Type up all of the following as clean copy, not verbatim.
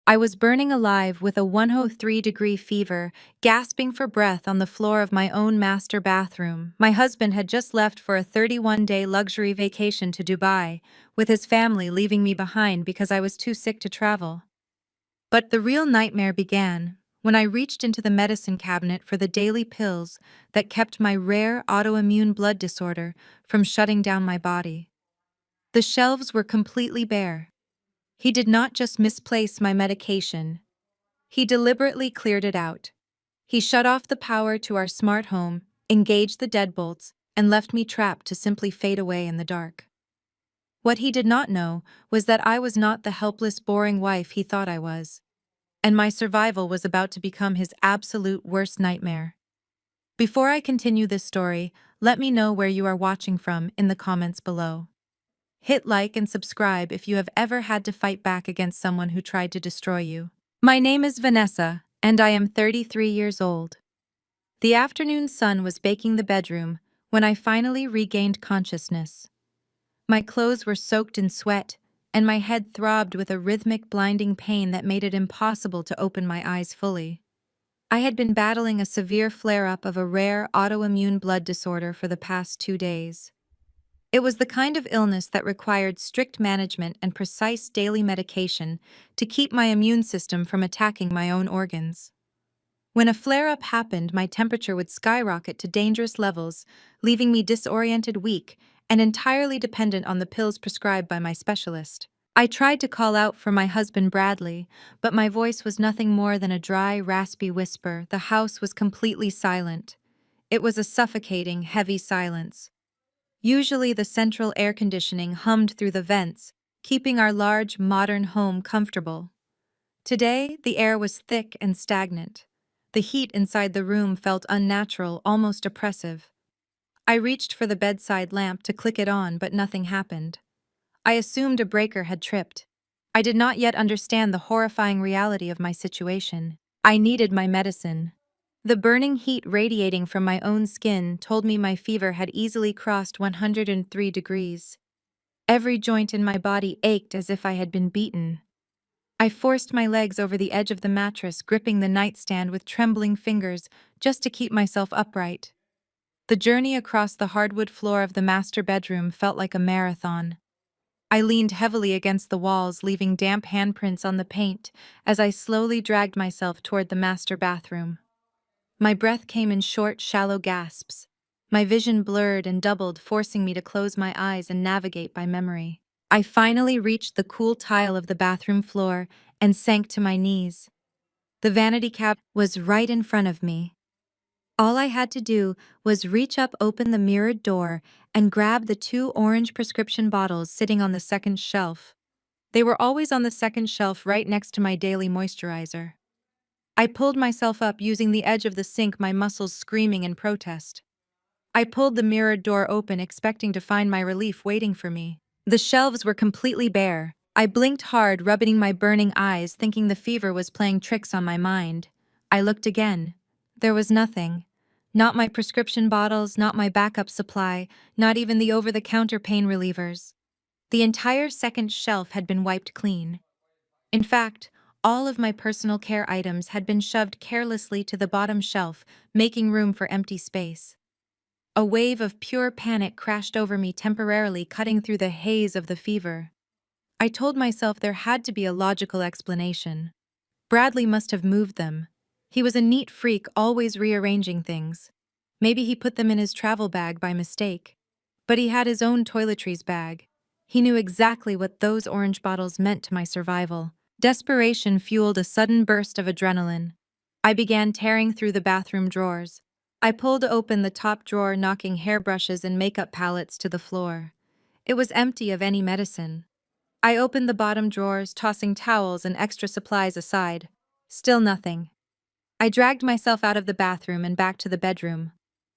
I was burning alive with a 103-degree fever, gasping for breath on the floor of my own master bathroom. My husband had just left for a 31-day luxury vacation to Dubai, with his family leaving me behind because I was too sick to travel. But the real nightmare began when I reached into the medicine cabinet for the daily pills that kept my rare autoimmune blood disorder from shutting down my body. The shelves were completely bare. He did not just misplace my medication, he deliberately cleared it out. He shut off the power to our smart home, engaged the deadbolts, and left me trapped to simply fade away in the dark. What he did not know was that I was not the helpless, boring wife he thought I was, and my survival was about to become his absolute worst nightmare. Before I continue this story, let me know where you are watching from in the comments below. Hit like and subscribe if you have ever had to fight back against someone who tried to destroy you. My name is Vanessa, and I am 33 years old. The afternoon sun was baking the bedroom when I finally regained consciousness. My clothes were soaked in sweat, and my head throbbed with a rhythmic, blinding pain that made it impossible to open my eyes fully. I had been battling a severe flare-up of a rare autoimmune blood disorder for the past 2 days. It was the kind of illness that required strict management and precise daily medication to keep my immune system from attacking my own organs. When a flare-up happened, my temperature would skyrocket to dangerous levels, leaving me disoriented, weak, and entirely dependent on the pills prescribed by my specialist. I tried to call out for my husband Bradley, but my voice was nothing more than a dry, raspy whisper. The house was completely silent. It was a suffocating, heavy silence. Usually the central air conditioning hummed through the vents, keeping our large, modern home comfortable. Today, the air was thick and stagnant. The heat inside the room felt unnatural, almost oppressive. I reached for the bedside lamp to click it on, but nothing happened. I assumed a breaker had tripped. I did not yet understand the horrifying reality of my situation. I needed my medicine. The burning heat radiating from my own skin told me my fever had easily crossed 103 degrees. Every joint in my body ached as if I had been beaten. I forced my legs over the edge of the mattress, gripping the nightstand with trembling fingers just to keep myself upright. The journey across the hardwood floor of the master bedroom felt like a marathon. I leaned heavily against the walls, leaving damp handprints on the paint as I slowly dragged myself toward the master bathroom. My breath came in short, shallow gasps. My vision blurred and doubled, forcing me to close my eyes and navigate by memory. I finally reached the cool tile of the bathroom floor and sank to my knees. The vanity cabinet was right in front of me. All I had to do was reach up, open the mirrored door, and grab the 2 orange prescription bottles sitting on the second shelf. They were always on the second shelf right next to my daily moisturizer. I pulled myself up using the edge of the sink, my muscles screaming in protest. I pulled the mirrored door open, expecting to find my relief waiting for me. The shelves were completely bare. I blinked hard, rubbing my burning eyes, thinking the fever was playing tricks on my mind. I looked again. There was nothing. Not my prescription bottles, not my backup supply, not even the over-the-counter pain relievers. The entire second shelf had been wiped clean. In fact, all of my personal care items had been shoved carelessly to the bottom shelf, making room for empty space. A wave of pure panic crashed over me, temporarily cutting through the haze of the fever. I told myself there had to be a logical explanation. Bradley must have moved them. He was a neat freak, always rearranging things. Maybe he put them in his travel bag by mistake. But he had his own toiletries bag. He knew exactly what those orange bottles meant to my survival. Desperation fueled a sudden burst of adrenaline. I began tearing through the bathroom drawers. I pulled open the top drawer, knocking hairbrushes and makeup palettes to the floor. It was empty of any medicine. I opened the bottom drawers, tossing towels and extra supplies aside. Still nothing. I dragged myself out of the bathroom and back to the bedroom.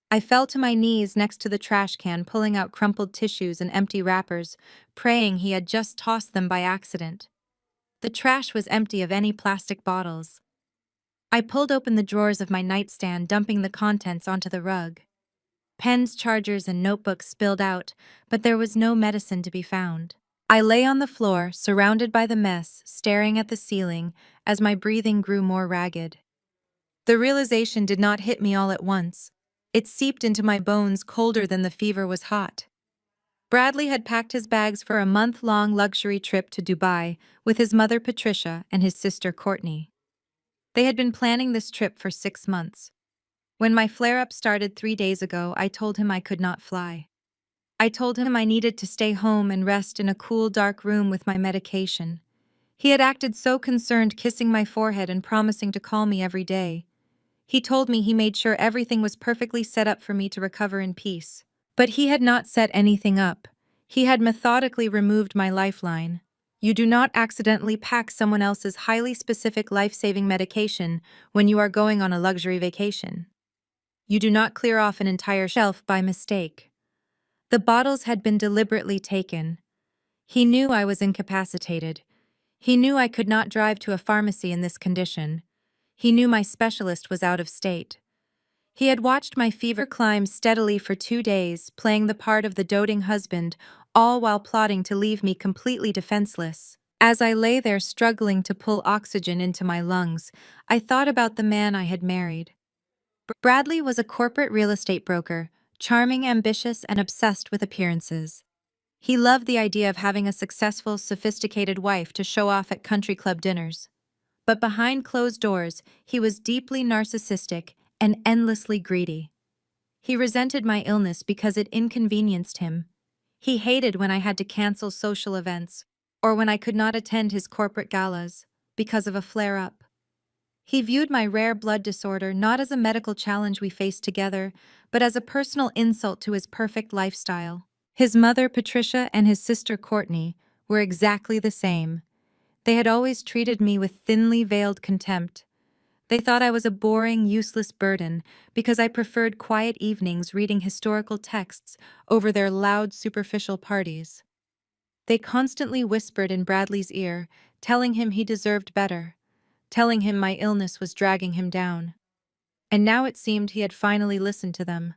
I fell to my knees next to the trash can, pulling out crumpled tissues and empty wrappers, praying he had just tossed them by accident. The trash was empty of any plastic bottles. I pulled open the drawers of my nightstand, dumping the contents onto the rug. Pens, chargers, and notebooks spilled out, but there was no medicine to be found. I lay on the floor, surrounded by the mess, staring at the ceiling as my breathing grew more ragged. The realization did not hit me all at once. It seeped into my bones colder than the fever was hot. Bradley had packed his bags for a month-long luxury trip to Dubai with his mother Patricia and his sister Courtney. They had been planning this trip for 6 months. When my flare-up started 3 days ago, I told him I could not fly. I told him I needed to stay home and rest in a cool, dark room with my medication. He had acted so concerned, kissing my forehead and promising to call me every day. He told me he made sure everything was perfectly set up for me to recover in peace. But he had not set anything up. He had methodically removed my lifeline. You do not accidentally pack someone else's highly specific life-saving medication when you are going on a luxury vacation. You do not clear off an entire shelf by mistake. The bottles had been deliberately taken. He knew I was incapacitated. He knew I could not drive to a pharmacy in this condition. He knew my specialist was out of state. He had watched my fever climb steadily for 2 days, playing the part of the doting husband, all while plotting to leave me completely defenseless. As I lay there struggling to pull oxygen into my lungs, I thought about the man I had married. Bradley was a corporate real estate broker, charming, ambitious, and obsessed with appearances. He loved the idea of having a successful, sophisticated wife to show off at country club dinners. But behind closed doors, he was deeply narcissistic and endlessly greedy. He resented my illness because it inconvenienced him. He hated when I had to cancel social events, or when I could not attend his corporate galas, because of a flare-up. He viewed my rare blood disorder not as a medical challenge we faced together, but as a personal insult to his perfect lifestyle. His mother, Patricia, and his sister, Courtney, were exactly the same. They had always treated me with thinly veiled contempt. They thought I was a boring, useless burden because I preferred quiet evenings reading historical texts over their loud, superficial parties. They constantly whispered in Bradley's ear, telling him he deserved better, telling him my illness was dragging him down. And now it seemed he had finally listened to them.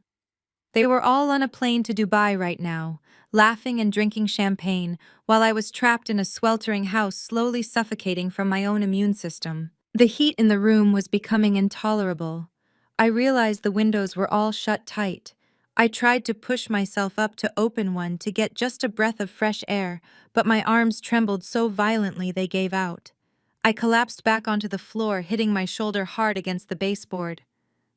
They were all on a plane to Dubai right now, laughing and drinking champagne, while I was trapped in a sweltering house slowly suffocating from my own immune system. The heat in the room was becoming intolerable. I realized the windows were all shut tight. I tried to push myself up to open one to get just a breath of fresh air, but my arms trembled so violently they gave out. I collapsed back onto the floor, hitting my shoulder hard against the baseboard.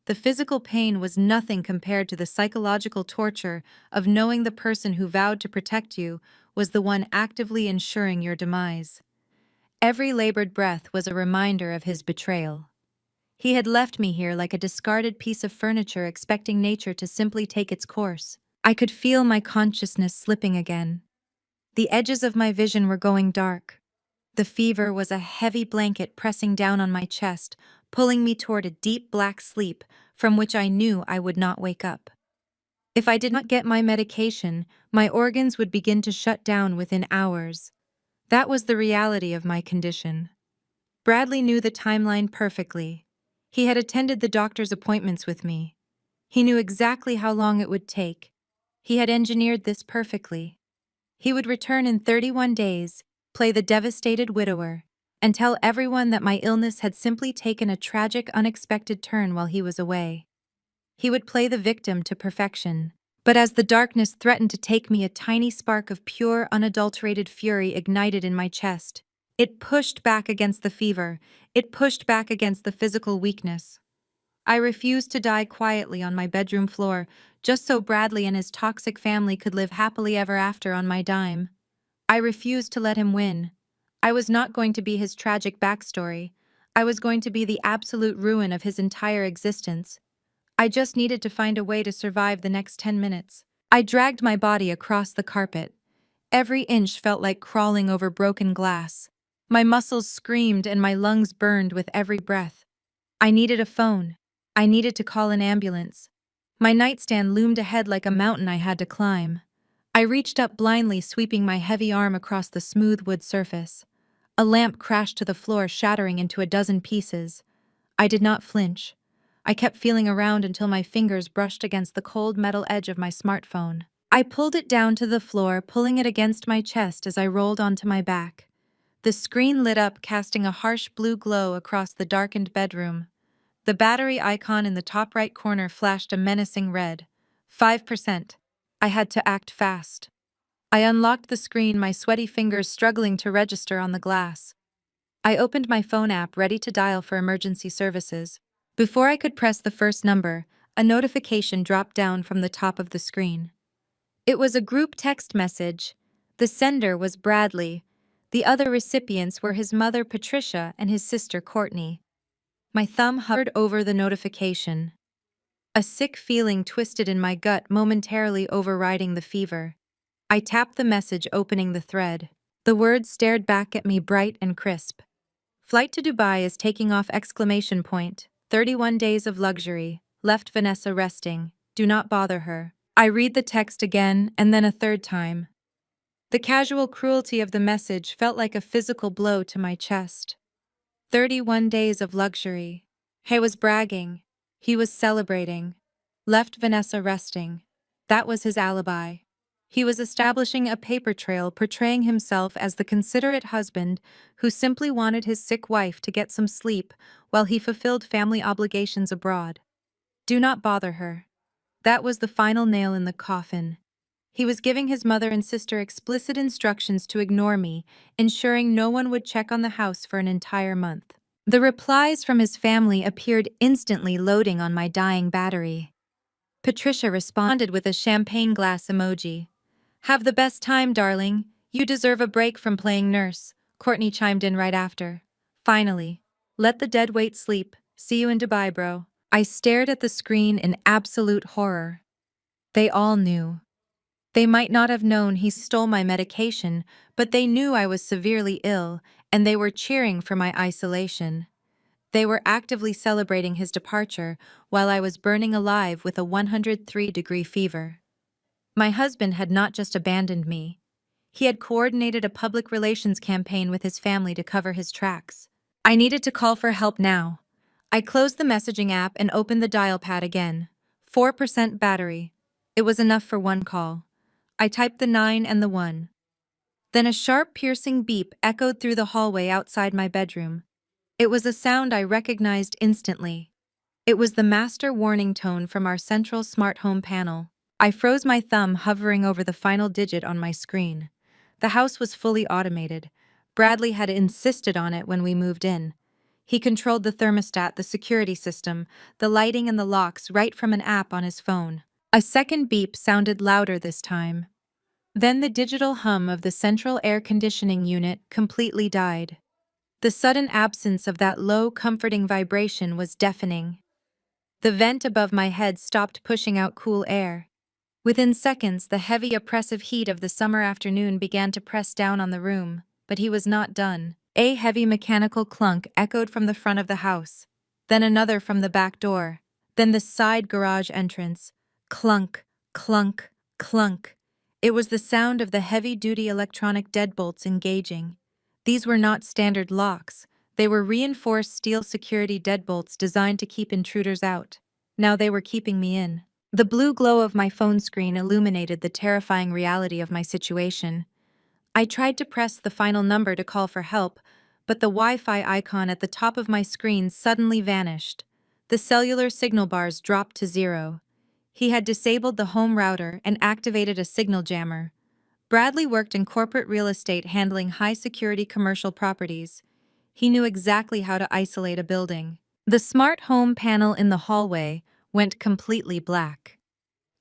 The physical pain was nothing compared to the psychological torture of knowing the person who vowed to protect you was the one actively ensuring your demise. Every labored breath was a reminder of his betrayal. He had left me here like a discarded piece of furniture, expecting nature to simply take its course. I could feel my consciousness slipping again. The edges of my vision were going dark. The fever was a heavy blanket pressing down on my chest, pulling me toward a deep black sleep from which I knew I would not wake up. If I did not get my medication, my organs would begin to shut down within hours. That was the reality of my condition. Bradley knew the timeline perfectly. He had attended the doctor's appointments with me. He knew exactly how long it would take. He had engineered this perfectly. He would return in 31 days, play the devastated widower, and tell everyone that my illness had simply taken a tragic, unexpected turn while he was away. He would play the victim to perfection. But as the darkness threatened to take me, a tiny spark of pure, unadulterated fury ignited in my chest. It pushed back against the fever. It pushed back against the physical weakness. I refused to die quietly on my bedroom floor, just so Bradley and his toxic family could live happily ever after on my dime. I refused to let him win. I was not going to be his tragic backstory. I was going to be the absolute ruin of his entire existence. I just needed to find a way to survive the next 10 minutes. I dragged my body across the carpet. Every inch felt like crawling over broken glass. My muscles screamed and my lungs burned with every breath. I needed a phone. I needed to call an ambulance. My nightstand loomed ahead like a mountain I had to climb. I reached up blindly, sweeping my heavy arm across the smooth wood surface. A lamp crashed to the floor, shattering into a dozen pieces. I did not flinch. I kept feeling around until my fingers brushed against the cold metal edge of my smartphone. I pulled it down to the floor, pulling it against my chest as I rolled onto my back. The screen lit up, casting a harsh blue glow across the darkened bedroom. The battery icon in the top right corner flashed a menacing red. 5%. I had to act fast. I unlocked the screen, my sweaty fingers struggling to register on the glass. I opened my phone app, ready to dial for emergency services. Before I could press the first number, a notification dropped down from the top of the screen. It was a group text message. The sender was Bradley. The other recipients were his mother, Patricia, and his sister, Courtney. My thumb hovered over the notification. A sick feeling twisted in my gut, momentarily overriding the fever. I tapped the message, opening the thread. The words stared back at me, bright and crisp. Flight to Dubai is taking off! 31 days of luxury. Left Vanessa resting. Do not bother her. I read the text again, and then a third time. The casual cruelty of the message felt like a physical blow to my chest. 31 days of luxury. He was bragging. He was celebrating. Left Vanessa resting. That was his alibi. He was establishing a paper trail, portraying himself as the considerate husband who simply wanted his sick wife to get some sleep while he fulfilled family obligations abroad. Do not bother her. That was the final nail in the coffin. He was giving his mother and sister explicit instructions to ignore me, ensuring no one would check on the house for an entire month. The replies from his family appeared instantly, loading on my dying battery. Patricia responded with a champagne glass emoji. Have the best time, darling. You deserve a break from playing nurse. Courtney chimed in right after. Finally. Let the dead weight sleep. See you in Dubai, bro. I stared at the screen in absolute horror. They all knew. They might not have known he stole my medication, but they knew I was severely ill, and they were cheering for my isolation. They were actively celebrating his departure while I was burning alive with a 103-degree fever. My husband had not just abandoned me. He had coordinated a public relations campaign with his family to cover his tracks. I needed to call for help now. I closed the messaging app and opened the dial pad again. 4% battery. It was enough for one call. I typed the 9 and the 1. Then a sharp, piercing beep echoed through the hallway outside my bedroom. It was a sound I recognized instantly. It was the master warning tone from our central smart home panel. I froze, my thumb hovering over the final digit on my screen. The house was fully automated. Bradley had insisted on it when we moved in. He controlled the thermostat, the security system, the lighting and the locks right from an app on his phone. A second beep sounded louder this time. Then the digital hum of the central air conditioning unit completely died. The sudden absence of that low, comforting vibration was deafening. The vent above my head stopped pushing out cool air. Within seconds, the heavy, oppressive heat of the summer afternoon began to press down on the room, but he was not done. A heavy mechanical clunk echoed from the front of the house, then another from the back door, then the side garage entrance. Clunk, clunk, clunk. It was the sound of the heavy-duty electronic deadbolts engaging. These were not standard locks. They were reinforced steel security deadbolts designed to keep intruders out. Now they were keeping me in. The blue glow of my phone screen illuminated the terrifying reality of my situation. I tried to press the final number to call for help, but the Wi-Fi icon at the top of my screen suddenly vanished. The cellular signal bars dropped to 0. He had disabled the home router and activated a signal jammer. Bradley worked in corporate real estate, handling high-security commercial properties. He knew exactly how to isolate a building. The smart home panel in the hallway went completely black.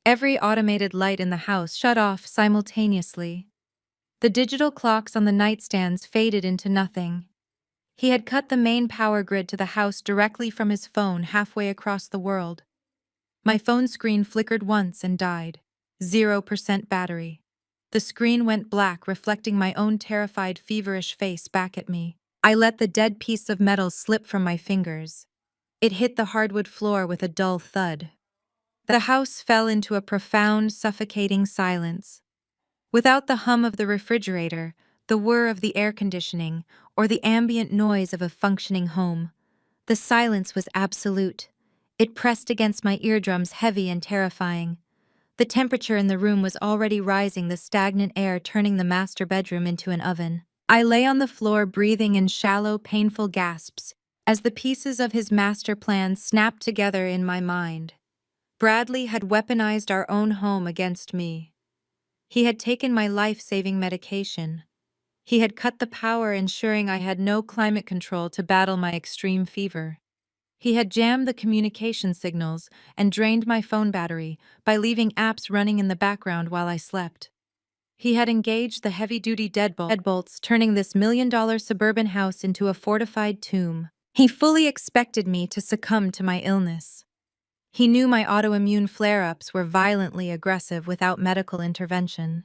Every automated light in the house shut off simultaneously. The digital clocks on the nightstands faded into nothing. He had cut the main power grid to the house directly from his phone halfway across the world. My phone screen flickered once and died. 0% battery. The screen went black, reflecting my own terrified, feverish face back at me. I let the dead piece of metal slip from my fingers. It hit the hardwood floor with a dull thud. The house fell into a profound, suffocating silence. Without the hum of the refrigerator, the whir of the air conditioning, or the ambient noise of a functioning home, the silence was absolute. It pressed against my eardrums, heavy and terrifying. The temperature in the room was already rising, the stagnant air turning the master bedroom into an oven. I lay on the floor breathing in shallow, painful gasps as the pieces of his master plan snapped together in my mind. Bradley had weaponized our own home against me. He had taken my life-saving medication. He had cut the power, ensuring I had no climate control to battle my extreme fever. He had jammed the communication signals and drained my phone battery by leaving apps running in the background while I slept. He had engaged the heavy-duty deadbolts, turning this million-dollar suburban house into a fortified tomb. He fully expected me to succumb to my illness. He knew my autoimmune flare-ups were violently aggressive without medical intervention.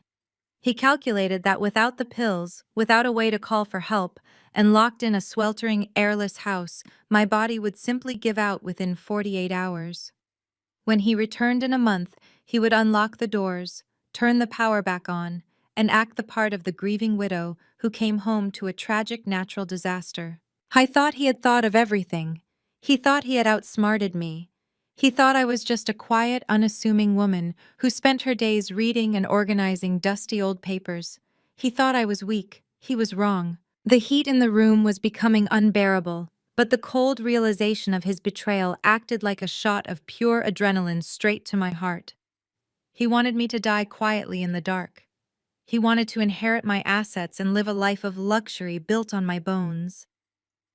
He calculated that without the pills, without a way to call for help, and locked in a sweltering, airless house, my body would simply give out within 48 hours. When he returned in a month, he would unlock the doors, turn the power back on, and act the part of the grieving widow who came home to a tragic natural disaster. I thought he had thought of everything. He thought he had outsmarted me. He thought I was just a quiet, unassuming woman who spent her days reading and organizing dusty old papers. He thought I was weak. He was wrong. The heat in the room was becoming unbearable, but the cold realization of his betrayal acted like a shot of pure adrenaline straight to my heart. He wanted me to die quietly in the dark. He wanted to inherit my assets and live a life of luxury built on my bones.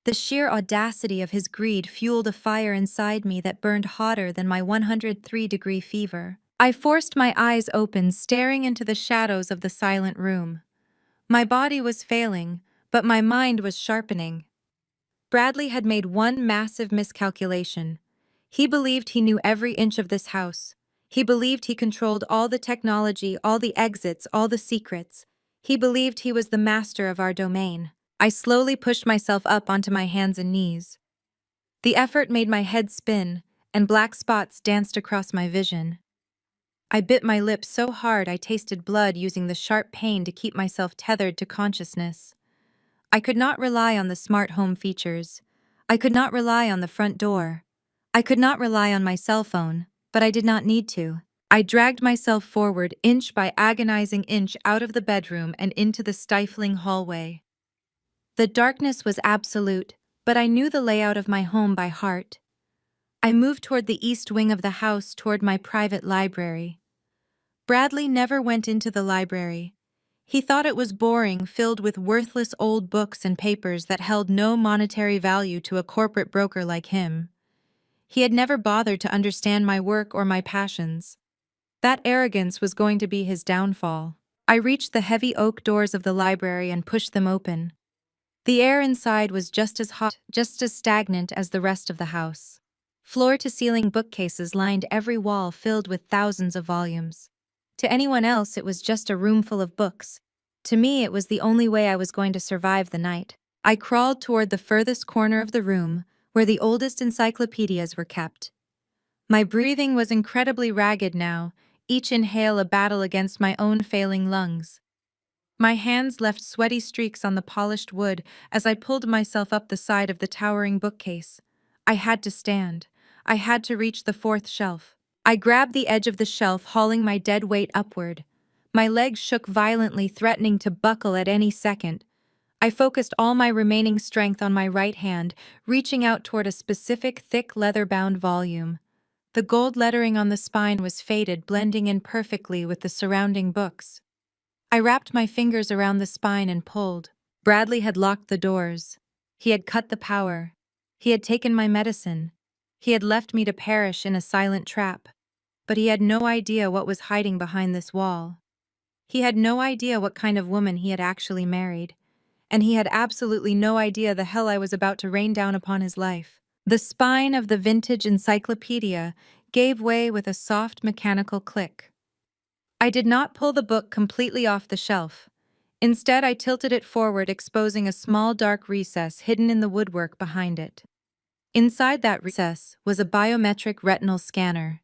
The sheer audacity of his greed fueled a fire inside me that burned hotter than my 103-degree fever. I forced my eyes open, staring into the shadows of the silent room. My body was failing, but my mind was sharpening. Bradley had made one massive miscalculation. He believed he knew every inch of this house. He believed he controlled all the technology, all the exits, all the secrets. He believed he was the master of our domain. I slowly pushed myself up onto my hands and knees. The effort made my head spin, and black spots danced across my vision. I bit my lip so hard I tasted blood, using the sharp pain to keep myself tethered to consciousness. I could not rely on the smart home features. I could not rely on the front door. I could not rely on my cell phone, but I did not need to. I dragged myself forward, inch by agonizing inch, out of the bedroom and into the stifling hallway. The darkness was absolute, but I knew the layout of my home by heart. I moved toward the east wing of the house, toward my private library. Bradley never went into the library. He thought it was boring, filled with worthless old books and papers that held no monetary value to a corporate broker like him. He had never bothered to understand my work or my passions. That arrogance was going to be his downfall. I reached the heavy oak doors of the library and pushed them open. The air inside was just as hot, just as stagnant as the rest of the house. Floor-to-ceiling bookcases lined every wall, filled with thousands of volumes. To anyone else, it was just a room full of books. To me, it was the only way I was going to survive the night. I crawled toward the furthest corner of the room, where the oldest encyclopedias were kept. My breathing was incredibly ragged now, each inhale a battle against my own failing lungs. My hands left sweaty streaks on the polished wood as I pulled myself up the side of the towering bookcase. I had to stand. I had to reach the fourth shelf. I grabbed the edge of the shelf, hauling my dead weight upward. My legs shook violently, threatening to buckle at any second. I focused all my remaining strength on my right hand, reaching out toward a specific, thick, leather-bound volume. The gold lettering on the spine was faded, blending in perfectly with the surrounding books. I wrapped my fingers around the spine and pulled. Bradley had locked the doors. He had cut the power. He had taken my medicine. He had left me to perish in a silent trap. But he had no idea what was hiding behind this wall. He had no idea what kind of woman he had actually married. And he had absolutely no idea the hell I was about to rain down upon his life. The spine of the vintage encyclopedia gave way with a soft mechanical click. I did not pull the book completely off the shelf. Instead, I tilted it forward, exposing a small dark recess hidden in the woodwork behind it. Inside that recess was a biometric retinal scanner.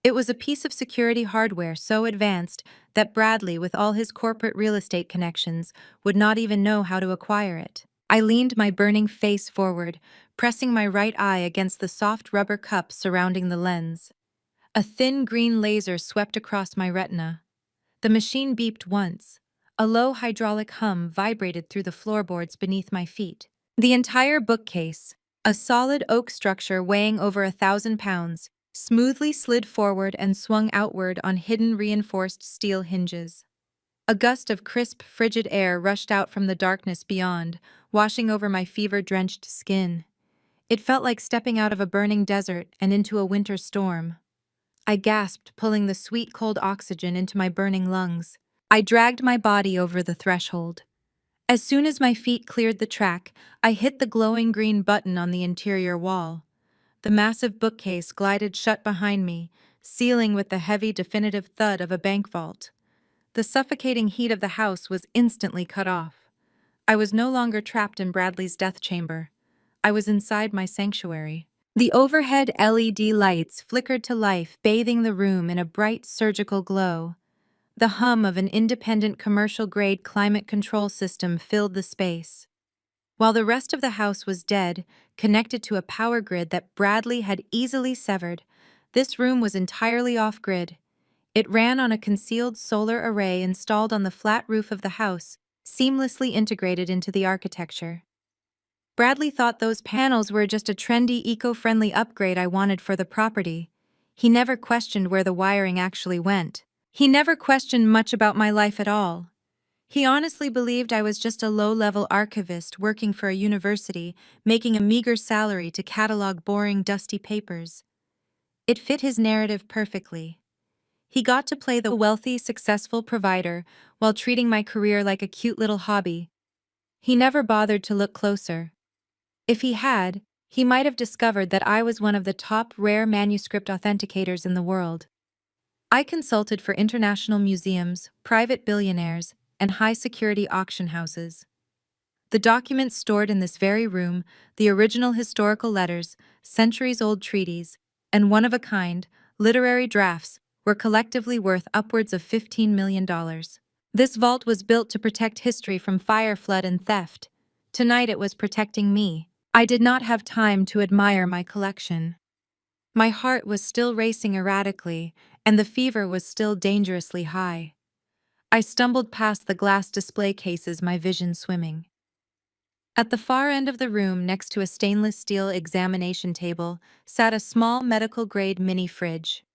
It was a piece of security hardware so advanced that Bradley, with all his corporate real estate connections, would not even know how to acquire it. I leaned my burning face forward, pressing my right eye against the soft rubber cup surrounding the lens. A thin green laser swept across my retina. The machine beeped once. A low hydraulic hum vibrated through the floorboards beneath my feet. The entire bookcase, a solid oak structure weighing over 1,000 pounds, smoothly slid forward and swung outward on hidden reinforced steel hinges. A gust of crisp, frigid air rushed out from the darkness beyond, washing over my fever-drenched skin. It felt like stepping out of a burning desert and into a winter storm. I gasped, pulling the sweet, cold oxygen into my burning lungs. I dragged my body over the threshold. As soon as my feet cleared the track, I hit the glowing green button on the interior wall. The massive bookcase glided shut behind me, sealing with the heavy, definitive thud of a bank vault. The suffocating heat of the house was instantly cut off. I was no longer trapped in Bradley's death chamber. I was inside my sanctuary. The overhead LED lights flickered to life, bathing the room in a bright surgical glow. The hum of an independent commercial-grade climate control system filled the space. While the rest of the house was dead, connected to a power grid that Bradley had easily severed, this room was entirely off-grid. It ran on a concealed solar array installed on the flat roof of the house, seamlessly integrated into the architecture. Bradley thought those panels were just a trendy, eco-friendly upgrade I wanted for the property. He never questioned where the wiring actually went. He never questioned much about my life at all. He honestly believed I was just a low-level archivist working for a university, making a meager salary to catalog boring, dusty papers. It fit his narrative perfectly. He got to play the wealthy, successful provider while treating my career like a cute little hobby. He never bothered to look closer. If he had, he might have discovered that I was one of the top rare manuscript authenticators in the world. I consulted for international museums, private billionaires, and high-security auction houses. The documents stored in this very room, the original historical letters, centuries-old treaties, and one-of-a-kind, literary drafts, were collectively worth upwards of $15 million. This vault was built to protect history from fire, flood, and theft. Tonight it was protecting me. I did not have time to admire my collection. My heart was still racing erratically, and the fever was still dangerously high. I stumbled past the glass display cases, my vision swimming. At the far end of the room, next to a stainless steel examination table, sat a small medical-grade mini fridge.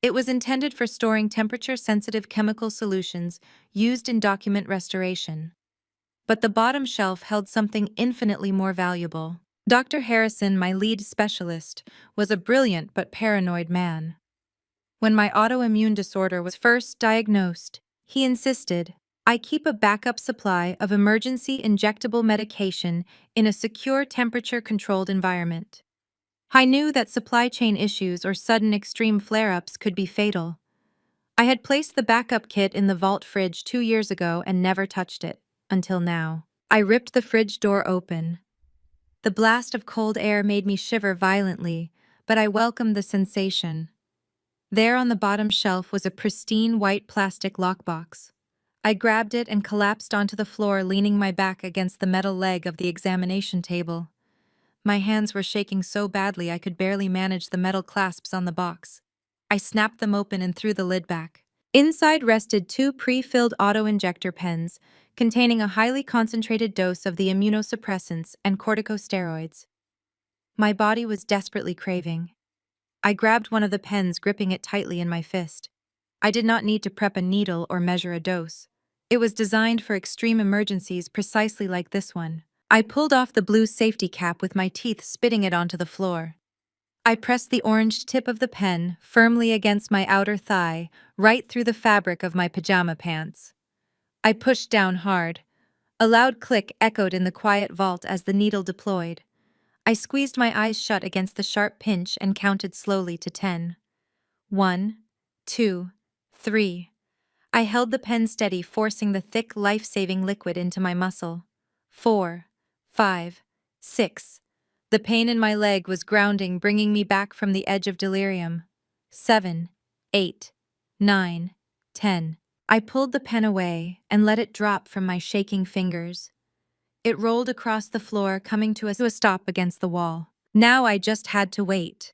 It was intended for storing temperature-sensitive chemical solutions used in document restoration. But the bottom shelf held something infinitely more valuable. Dr. Harrison, my lead specialist, was a brilliant but paranoid man. When my autoimmune disorder was first diagnosed, he insisted I keep a backup supply of emergency injectable medication in a secure temperature-controlled environment. I knew that supply chain issues or sudden extreme flare-ups could be fatal. I had placed the backup kit in the vault fridge 2 years ago and never touched it, until now. I ripped the fridge door open. The blast of cold air made me shiver violently, but I welcomed the sensation. There on the bottom shelf was a pristine white plastic lockbox. I grabbed it and collapsed onto the floor, leaning my back against the metal leg of the examination table. My hands were shaking so badly I could barely manage the metal clasps on the box. I snapped them open and threw the lid back. Inside rested 2 pre-filled auto-injector pens containing a highly concentrated dose of the immunosuppressants and corticosteroids. My body was desperately craving. I grabbed one of the pens, gripping it tightly in my fist. I did not need to prep a needle or measure a dose. It was designed for extreme emergencies precisely like this one. I pulled off the blue safety cap with my teeth, spitting it onto the floor. I pressed the orange tip of the pen firmly against my outer thigh, right through the fabric of my pajama pants. I pushed down hard. A loud click echoed in the quiet vault as the needle deployed. I squeezed my eyes shut against the sharp pinch and counted slowly to 10. 1, 2, 3. I held the pen steady, forcing the thick, life-saving liquid into my muscle. 4, 5, 6. The pain in my leg was grounding, bringing me back from the edge of delirium. 7, 8, 9, 10. I pulled the pen away and let it drop from my shaking fingers. It rolled across the floor, coming to a stop against the wall. Now I just had to wait.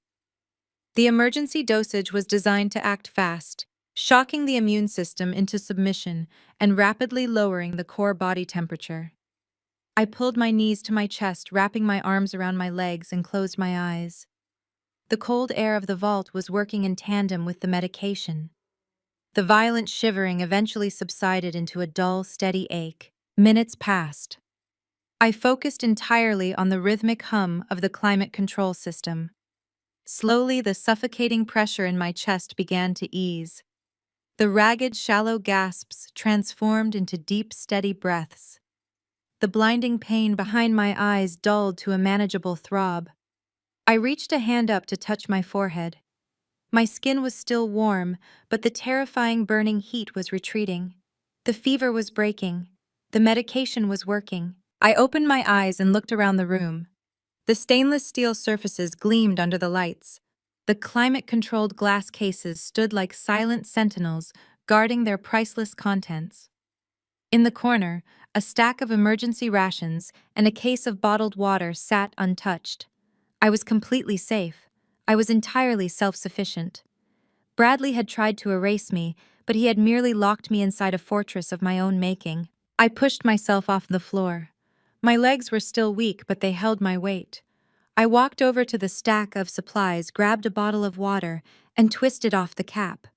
The emergency dosage was designed to act fast, shocking the immune system into submission and rapidly lowering the core body temperature. I pulled my knees to my chest, wrapping my arms around my legs, and closed my eyes. The cold air of the vault was working in tandem with the medication. The violent shivering eventually subsided into a dull, steady ache. Minutes passed. I focused entirely on the rhythmic hum of the climate control system. Slowly, the suffocating pressure in my chest began to ease. The ragged, shallow gasps transformed into deep, steady breaths. The blinding pain behind my eyes dulled to a manageable throb. I reached a hand up to touch my forehead. My skin was still warm, but the terrifying burning heat was retreating. The fever was breaking. The medication was working. I opened my eyes and looked around the room. The stainless steel surfaces gleamed under the lights. The climate-controlled glass cases stood like silent sentinels, guarding their priceless contents. In the corner, a stack of emergency rations and a case of bottled water sat untouched. I was completely safe. I was entirely self-sufficient. Bradley had tried to erase me, but he had merely locked me inside a fortress of my own making. I pushed myself off the floor. My legs were still weak, but they held my weight. I walked over to the stack of supplies, grabbed a bottle of water, and twisted off the cap.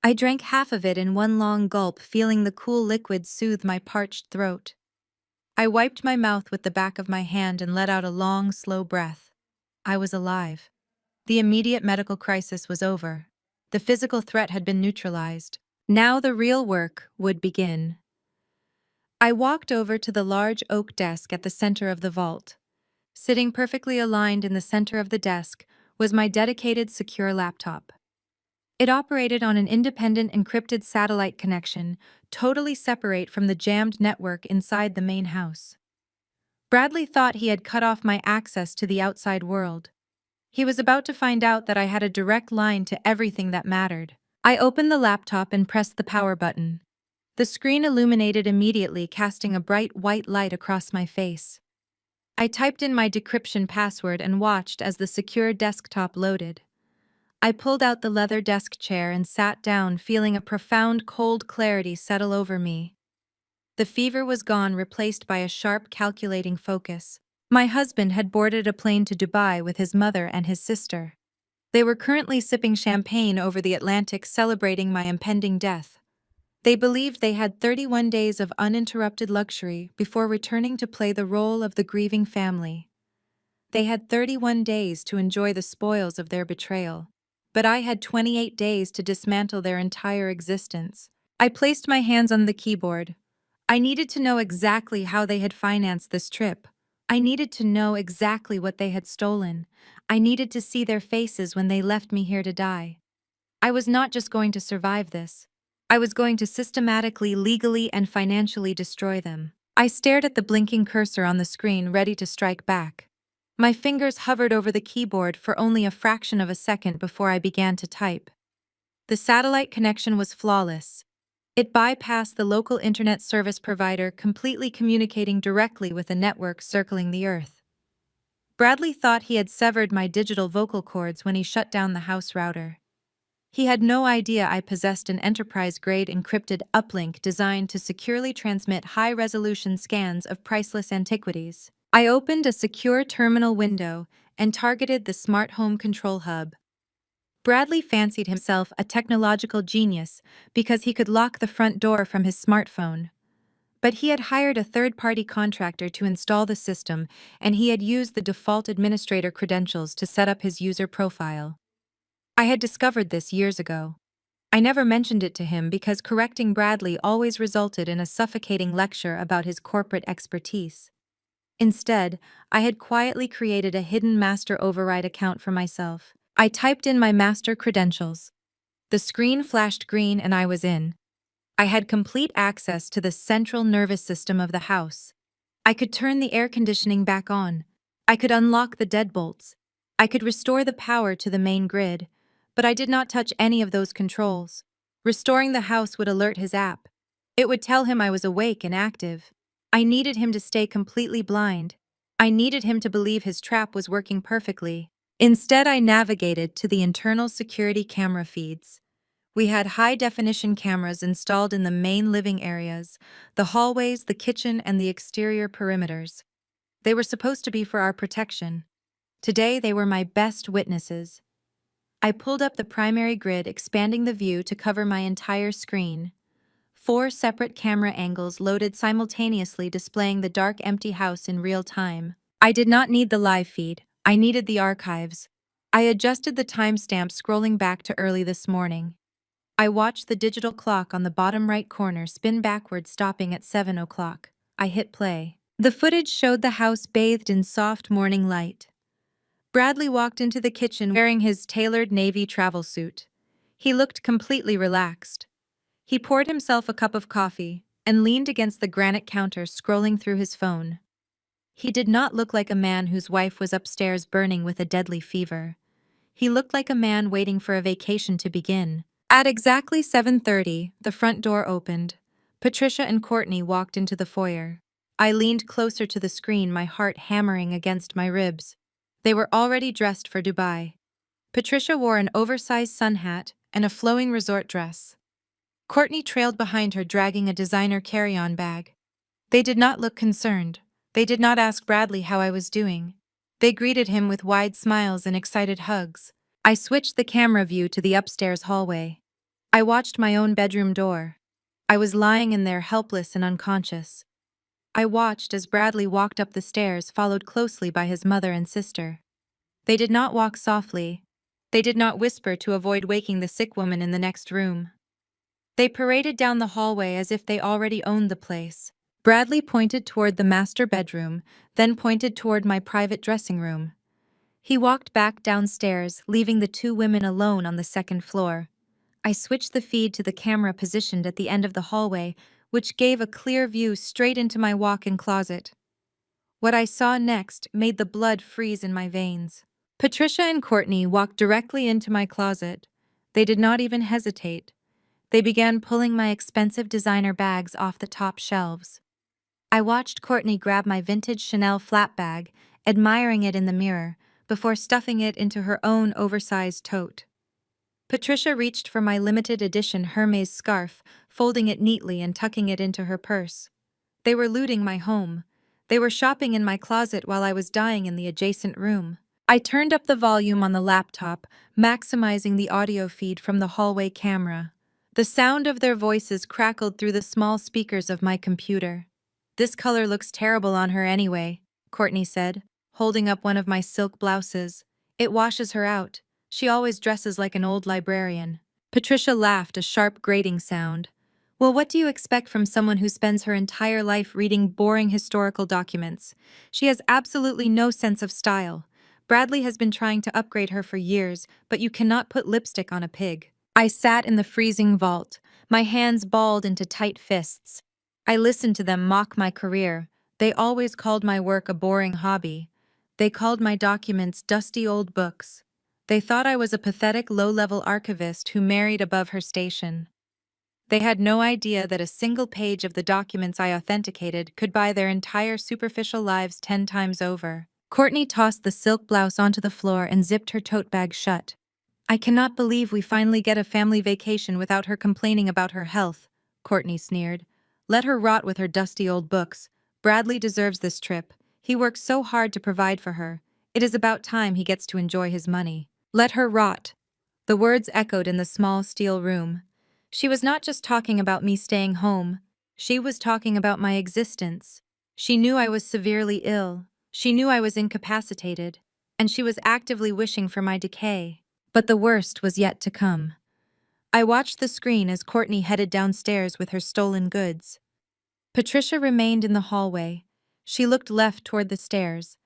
I drank half of it in one long gulp, feeling the cool liquid soothe my parched throat. I wiped my mouth with the back of my hand and let out a long, slow breath. I was alive. The immediate medical crisis was over. The physical threat had been neutralized. Now the real work would begin. I walked over to the large oak desk at the center of the vault. Sitting perfectly aligned in the center of the desk was my dedicated secure laptop. It operated on an independent encrypted satellite connection, totally separate from the jammed network inside the main house. Bradley thought he had cut off my access to the outside world. He was about to find out that I had a direct line to everything that mattered. I opened the laptop and pressed the power button. The screen illuminated immediately, casting a bright white light across my face. I typed in my decryption password and watched as the secure desktop loaded. I pulled out the leather desk chair and sat down, feeling a profound cold clarity settle over me. The fever was gone, replaced by a sharp, calculating focus. My husband had boarded a plane to Dubai with his mother and his sister. They were currently sipping champagne over the Atlantic, celebrating my impending death. They believed they had 31 days of uninterrupted luxury before returning to play the role of the grieving family. They had 31 days to enjoy the spoils of their betrayal. But I had 28 days to dismantle their entire existence. I placed my hands on the keyboard. I needed to know exactly how they had financed this trip. I needed to know exactly what they had stolen. I needed to see their faces when they left me here to die. I was not just going to survive this. I was going to systematically, legally, and financially destroy them. I stared at the blinking cursor on the screen, ready to strike back. My fingers hovered over the keyboard for only a fraction of a second before I began to type. The satellite connection was flawless. It bypassed the local internet service provider, completely communicating directly with a network circling the Earth. Bradley thought he had severed my digital vocal cords when he shut down the house router. He had no idea I possessed an enterprise-grade encrypted uplink designed to securely transmit high-resolution scans of priceless antiquities. I opened a secure terminal window and targeted the smart home control hub. Bradley fancied himself a technological genius because he could lock the front door from his smartphone. But he had hired a third-party contractor to install the system, and he had used the default administrator credentials to set up his user profile. I had discovered this years ago. I never mentioned it to him because correcting Bradley always resulted in a suffocating lecture about his corporate expertise. Instead, I had quietly created a hidden master override account for myself. I typed in my master credentials. The screen flashed green and I was in. I had complete access to the central nervous system of the house. I could turn the air conditioning back on. I could unlock the deadbolts. I could restore the power to the main grid. But I did not touch any of those controls. Restoring the house would alert his app. It would tell him I was awake and active. I needed him to stay completely blind. I needed him to believe his trap was working perfectly. Instead, I navigated to the internal security camera feeds. We had high-definition cameras installed in the main living areas, the hallways, the kitchen, and the exterior perimeters. They were supposed to be for our protection. Today, they were my best witnesses. I pulled up the primary grid, expanding the view to cover my entire screen. 4 separate camera angles loaded simultaneously, displaying the dark, empty house in real time. I did not need the live feed. I needed the archives. I adjusted the timestamp, scrolling back to early this morning. I watched the digital clock on the bottom right corner spin backwards, stopping at 7 o'clock. I hit play. The footage showed the house bathed in soft morning light. Bradley walked into the kitchen wearing his tailored navy travel suit. He looked completely relaxed. He poured himself a cup of coffee and leaned against the granite counter, scrolling through his phone. He did not look like a man whose wife was upstairs burning with a deadly fever. He looked like a man waiting for a vacation to begin. At exactly 7:30, the front door opened. Patricia and Courtney walked into the foyer. I leaned closer to the screen, my heart hammering against my ribs. They were already dressed for Dubai. Patricia wore an oversized sun hat and a flowing resort dress. Courtney trailed behind her, dragging a designer carry-on bag. They did not look concerned. They did not ask Bradley how I was doing. They greeted him with wide smiles and excited hugs. I switched the camera view to the upstairs hallway. I watched my own bedroom door. I was lying in there, helpless and unconscious. I watched as Bradley walked up the stairs, followed closely by his mother and sister. They did not walk softly. They did not whisper to avoid waking the sick woman in the next room. They paraded down the hallway as if they already owned the place. Bradley pointed toward the master bedroom, then pointed toward my private dressing room. He walked back downstairs, leaving the 2 women alone on the second floor. I switched the feed to the camera positioned at the end of the hallway, which gave a clear view straight into my walk-in closet. What I saw next made the blood freeze in my veins. Patricia and Courtney walked directly into my closet. They did not even hesitate. They began pulling my expensive designer bags off the top shelves. I watched Courtney grab my vintage Chanel flat bag, admiring it in the mirror, before stuffing it into her own oversized tote. Patricia reached for my limited edition Hermes scarf, folding it neatly and tucking it into her purse. They were looting my home. They were shopping in my closet while I was dying in the adjacent room. I turned up the volume on the laptop, maximizing the audio feed from the hallway camera. The sound of their voices crackled through the small speakers of my computer. "This color looks terrible on her anyway," Courtney said, holding up one of my silk blouses. "It washes her out. She always dresses like an old librarian." Patricia laughed, a sharp grating sound. "Well, what do you expect from someone who spends her entire life reading boring historical documents? She has absolutely no sense of style. Bradley has been trying to upgrade her for years, but you cannot put lipstick on a pig." I sat in the freezing vault, my hands balled into tight fists. I listened to them mock my career. They always called my work a boring hobby. They called my documents dusty old books. They thought I was a pathetic low-level archivist who married above her station. They had no idea that a single page of the documents I authenticated could buy their entire superficial lives 10 times over. Courtney tossed the silk blouse onto the floor and zipped her tote bag shut. "I cannot believe we finally get a family vacation without her complaining about her health," Courtney sneered. "Let her rot with her dusty old books. Bradley deserves this trip. He works so hard to provide for her. It is about time he gets to enjoy his money." "Let her rot." The words echoed in the small steel room. She was not just talking about me staying home. She was talking about my existence. She knew I was severely ill. She knew I was incapacitated. And she was actively wishing for my decay. But the worst was yet to come. I watched the screen as Courtney headed downstairs with her stolen goods. Patricia remained in the hallway. She looked left toward the stairs.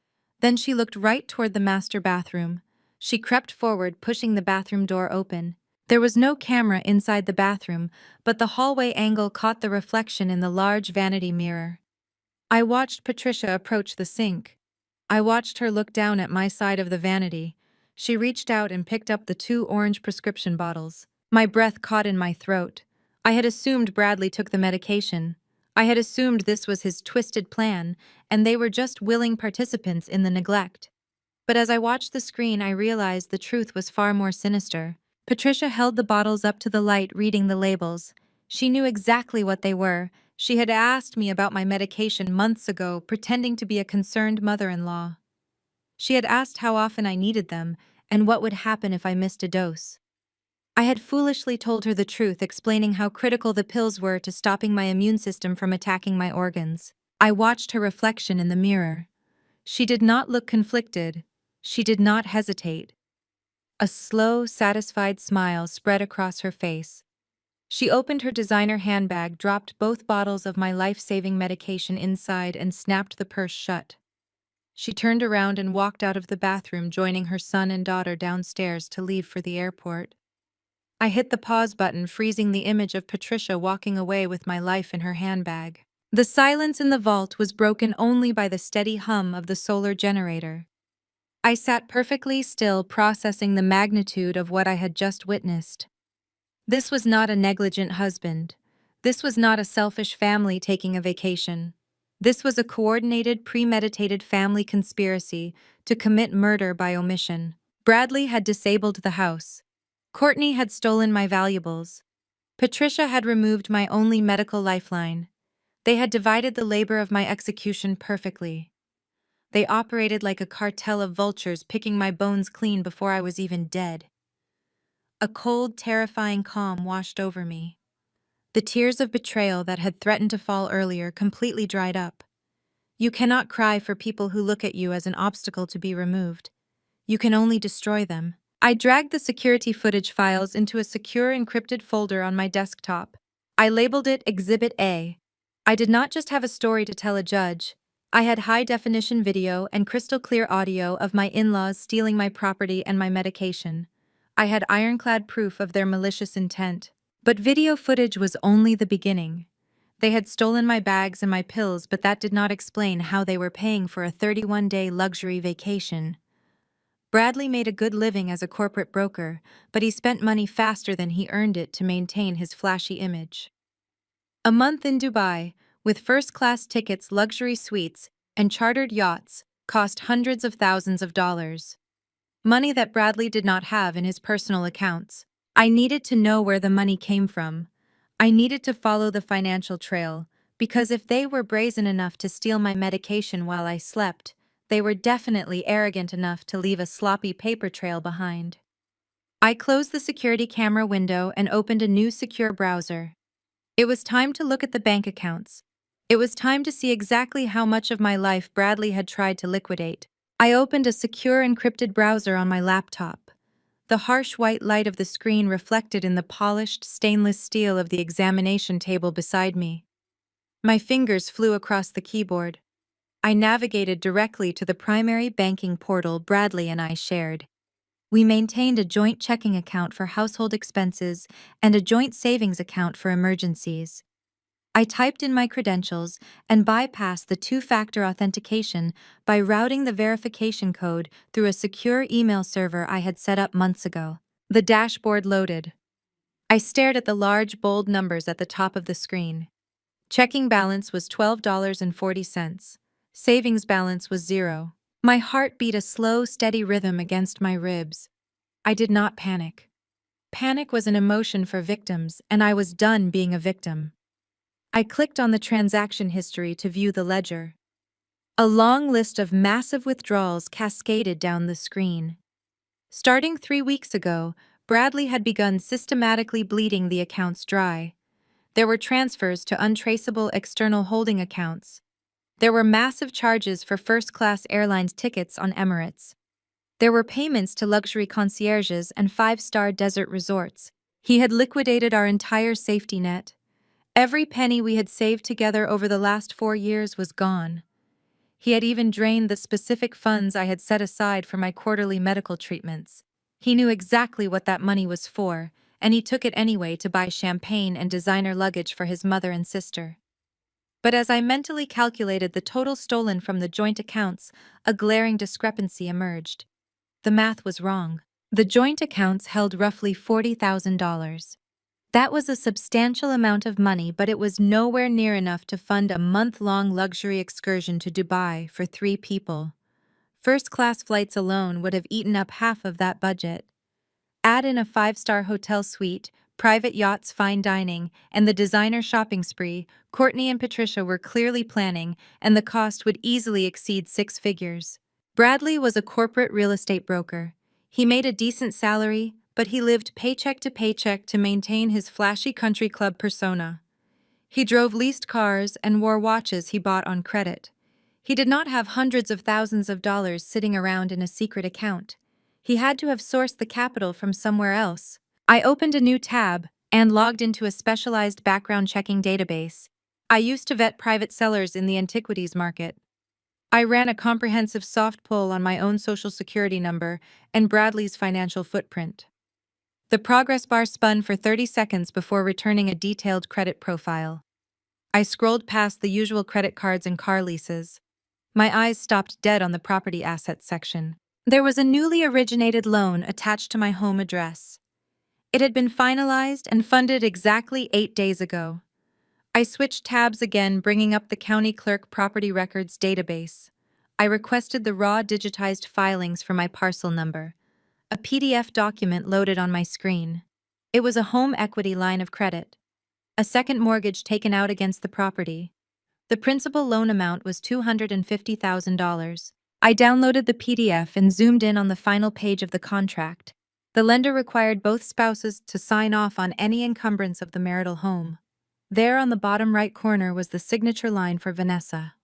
Then she looked right toward the master bathroom. She crept forward, pushing the bathroom door open. There was no camera inside the bathroom, but the hallway angle caught the reflection in the large vanity mirror. I watched Patricia approach the sink. I watched her look down at my side of the vanity. She reached out and picked up the 2 orange prescription bottles. My breath caught in my throat. I had assumed Bradley took the medication. I had assumed this was his twisted plan, and they were just willing participants in the neglect. But as I watched the screen, I realized the truth was far more sinister. Patricia held the bottles up to the light, reading the labels. She knew exactly what they were. She had asked me about my medication months ago, pretending to be a concerned mother-in-law. She had asked how often I needed them and what would happen if I missed a dose. I had foolishly told her the truth, explaining how critical the pills were to stopping my immune system from attacking my organs. I watched her reflection in the mirror. She did not look conflicted. She did not hesitate. A slow, satisfied smile spread across her face. She opened her designer handbag, dropped both bottles of my life-saving medication inside, and snapped the purse shut. She turned around and walked out of the bathroom, joining her son and daughter downstairs to leave for the airport. I hit the pause button, freezing the image of Patricia walking away with my life in her handbag. The silence in the vault was broken only by the steady hum of the solar generator. I sat perfectly still, processing the magnitude of what I had just witnessed. This was not a negligent husband. This was not a selfish family taking a vacation. This was a coordinated, premeditated family conspiracy to commit murder by omission. Bradley had disabled the house. Courtney had stolen my valuables. Patricia had removed my only medical lifeline. They had divided the labor of my execution perfectly. They operated like a cartel of vultures, picking my bones clean before I was even dead. A cold, terrifying calm washed over me. The tears of betrayal that had threatened to fall earlier completely dried up. You cannot cry for people who look at you as an obstacle to be removed. You can only destroy them. I dragged the security footage files into a secure encrypted folder on my desktop. I labeled it Exhibit A. I did not just have a story to tell a judge. I had high-definition video and crystal-clear audio of my in-laws stealing my property and my medication. I had ironclad proof of their malicious intent. But video footage was only the beginning. They had stolen my bags and my pills, but that did not explain how they were paying for a 31-day luxury vacation. Bradley made a good living as a corporate broker, but he spent money faster than he earned it to maintain his flashy image. A month in Dubai, with first-class tickets, luxury suites, and chartered yachts, cost hundreds of thousands of dollars. Money that Bradley did not have in his personal accounts. I needed to know where the money came from. I needed to follow the financial trail, because if they were brazen enough to steal my medication while I slept, they were definitely arrogant enough to leave a sloppy paper trail behind. I closed the security camera window and opened a new secure browser. It was time to look at the bank accounts. It was time to see exactly how much of my life Bradley had tried to liquidate. I opened a secure encrypted browser on my laptop. The harsh white light of the screen reflected in the polished stainless steel of the examination table beside me. My fingers flew across the keyboard. I navigated directly to the primary banking portal Bradley and I shared. We maintained a joint checking account for household expenses and a joint savings account for emergencies. I typed in my credentials and bypassed the two-factor authentication by routing the verification code through a secure email server I had set up months ago. The dashboard loaded. I stared at the large, bold numbers at the top of the screen. Checking balance was $12.40. Savings balance was zero. My heart beat a slow, steady rhythm against my ribs. I did not panic. Panic was an emotion for victims, and I was done being a victim. I clicked on the transaction history to view the ledger. A long list of massive withdrawals cascaded down the screen. Starting 3 weeks ago, Bradley had begun systematically bleeding the accounts dry. There were transfers to untraceable external holding accounts. There were massive charges for first-class airlines tickets on Emirates. There were payments to luxury concierges and five-star desert resorts. He had liquidated our entire safety net. Every penny we had saved together over the last 4 years was gone. He had even drained the specific funds I had set aside for my quarterly medical treatments. He knew exactly what that money was for, and he took it anyway to buy champagne and designer luggage for his mother and sister. But as I mentally calculated the total stolen from the joint accounts, a glaring discrepancy emerged. The math was wrong. The joint accounts held roughly $40,000. That was a substantial amount of money, but it was nowhere near enough to fund a month-long luxury excursion to Dubai for 3 people. First-class flights alone would have eaten up half of that budget. Add in a five-star hotel suite, private yachts, fine dining, and the designer shopping spree Courtney and Patricia were clearly planning, and the cost would easily exceed six figures. Bradley was a corporate real estate broker. He made a decent salary, but he lived paycheck to paycheck to maintain his flashy country club persona. He drove leased cars and wore watches he bought on credit. He did not have hundreds of thousands of dollars sitting around in a secret account. He had to have sourced the capital from somewhere else. I opened a new tab and logged into a specialized background checking database. I used to vet private sellers in the antiquities market. I ran a comprehensive soft pull on my own social security number and Bradley's financial footprint. The progress bar spun for 30 seconds before returning a detailed credit profile. I scrolled past the usual credit cards and car leases. My eyes stopped dead on the property assets section. There was a newly originated loan attached to my home address. It had been finalized and funded exactly 8 days ago. I switched tabs again, bringing up the county clerk property records database. I requested the raw digitized filings for my parcel number. A PDF document loaded on my screen. It was a home equity line of credit. A second mortgage taken out against the property. The principal loan amount was $250,000. I downloaded the PDF and zoomed in on the final page of the contract. The lender required both spouses to sign off on any encumbrance of the marital home. There on the bottom right corner was the signature line for Vanessa.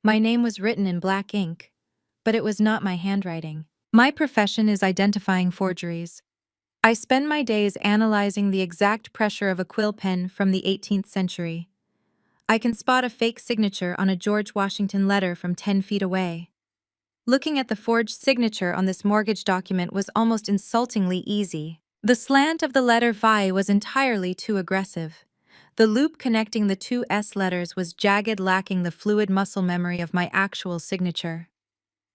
My name was written in black ink, but it was not my handwriting. My profession is identifying forgeries. I spend my days analyzing the exact pressure of a quill pen from the 18th century. I can spot a fake signature on a George Washington letter from 10 feet away. Looking at the forged signature on this mortgage document was almost insultingly easy. The slant of the letter "Vi" was entirely too aggressive. The loop connecting the two S letters was jagged, lacking the fluid muscle memory of my actual signature.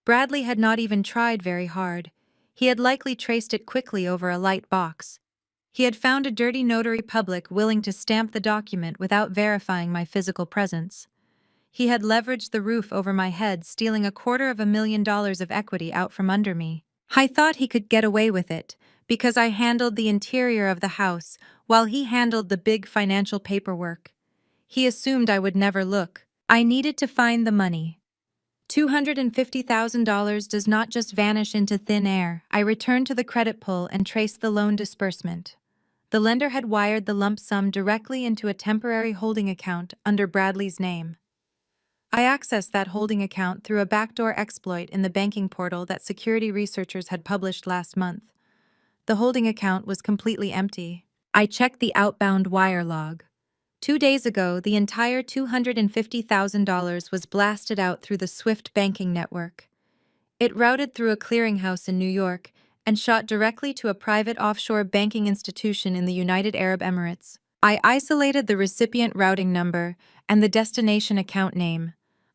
Bradley had not even tried very hard. He had likely traced it quickly over a light box. He had found a dirty notary public willing to stamp the document without verifying my physical presence. He had leveraged the roof over my head, stealing $250,000 of equity out from under me. I thought he could get away with it, because I handled the interior of the house while he handled the big financial paperwork. He assumed I would never look. I needed to find the money. $250,000 does not just vanish into thin air. I returned to the credit pull and traced the loan disbursement. The lender had wired the lump sum directly into a temporary holding account under Bradley's name. I accessed that holding account through a backdoor exploit in the banking portal that security researchers had published last month. The holding account was completely empty. I checked the outbound wire log. 2 days ago, the entire $250,000 was blasted out through the Swift banking network. It routed through a clearinghouse in New York and shot directly to a private offshore banking institution in the United Arab Emirates. I isolated the recipient routing number and the destination account name.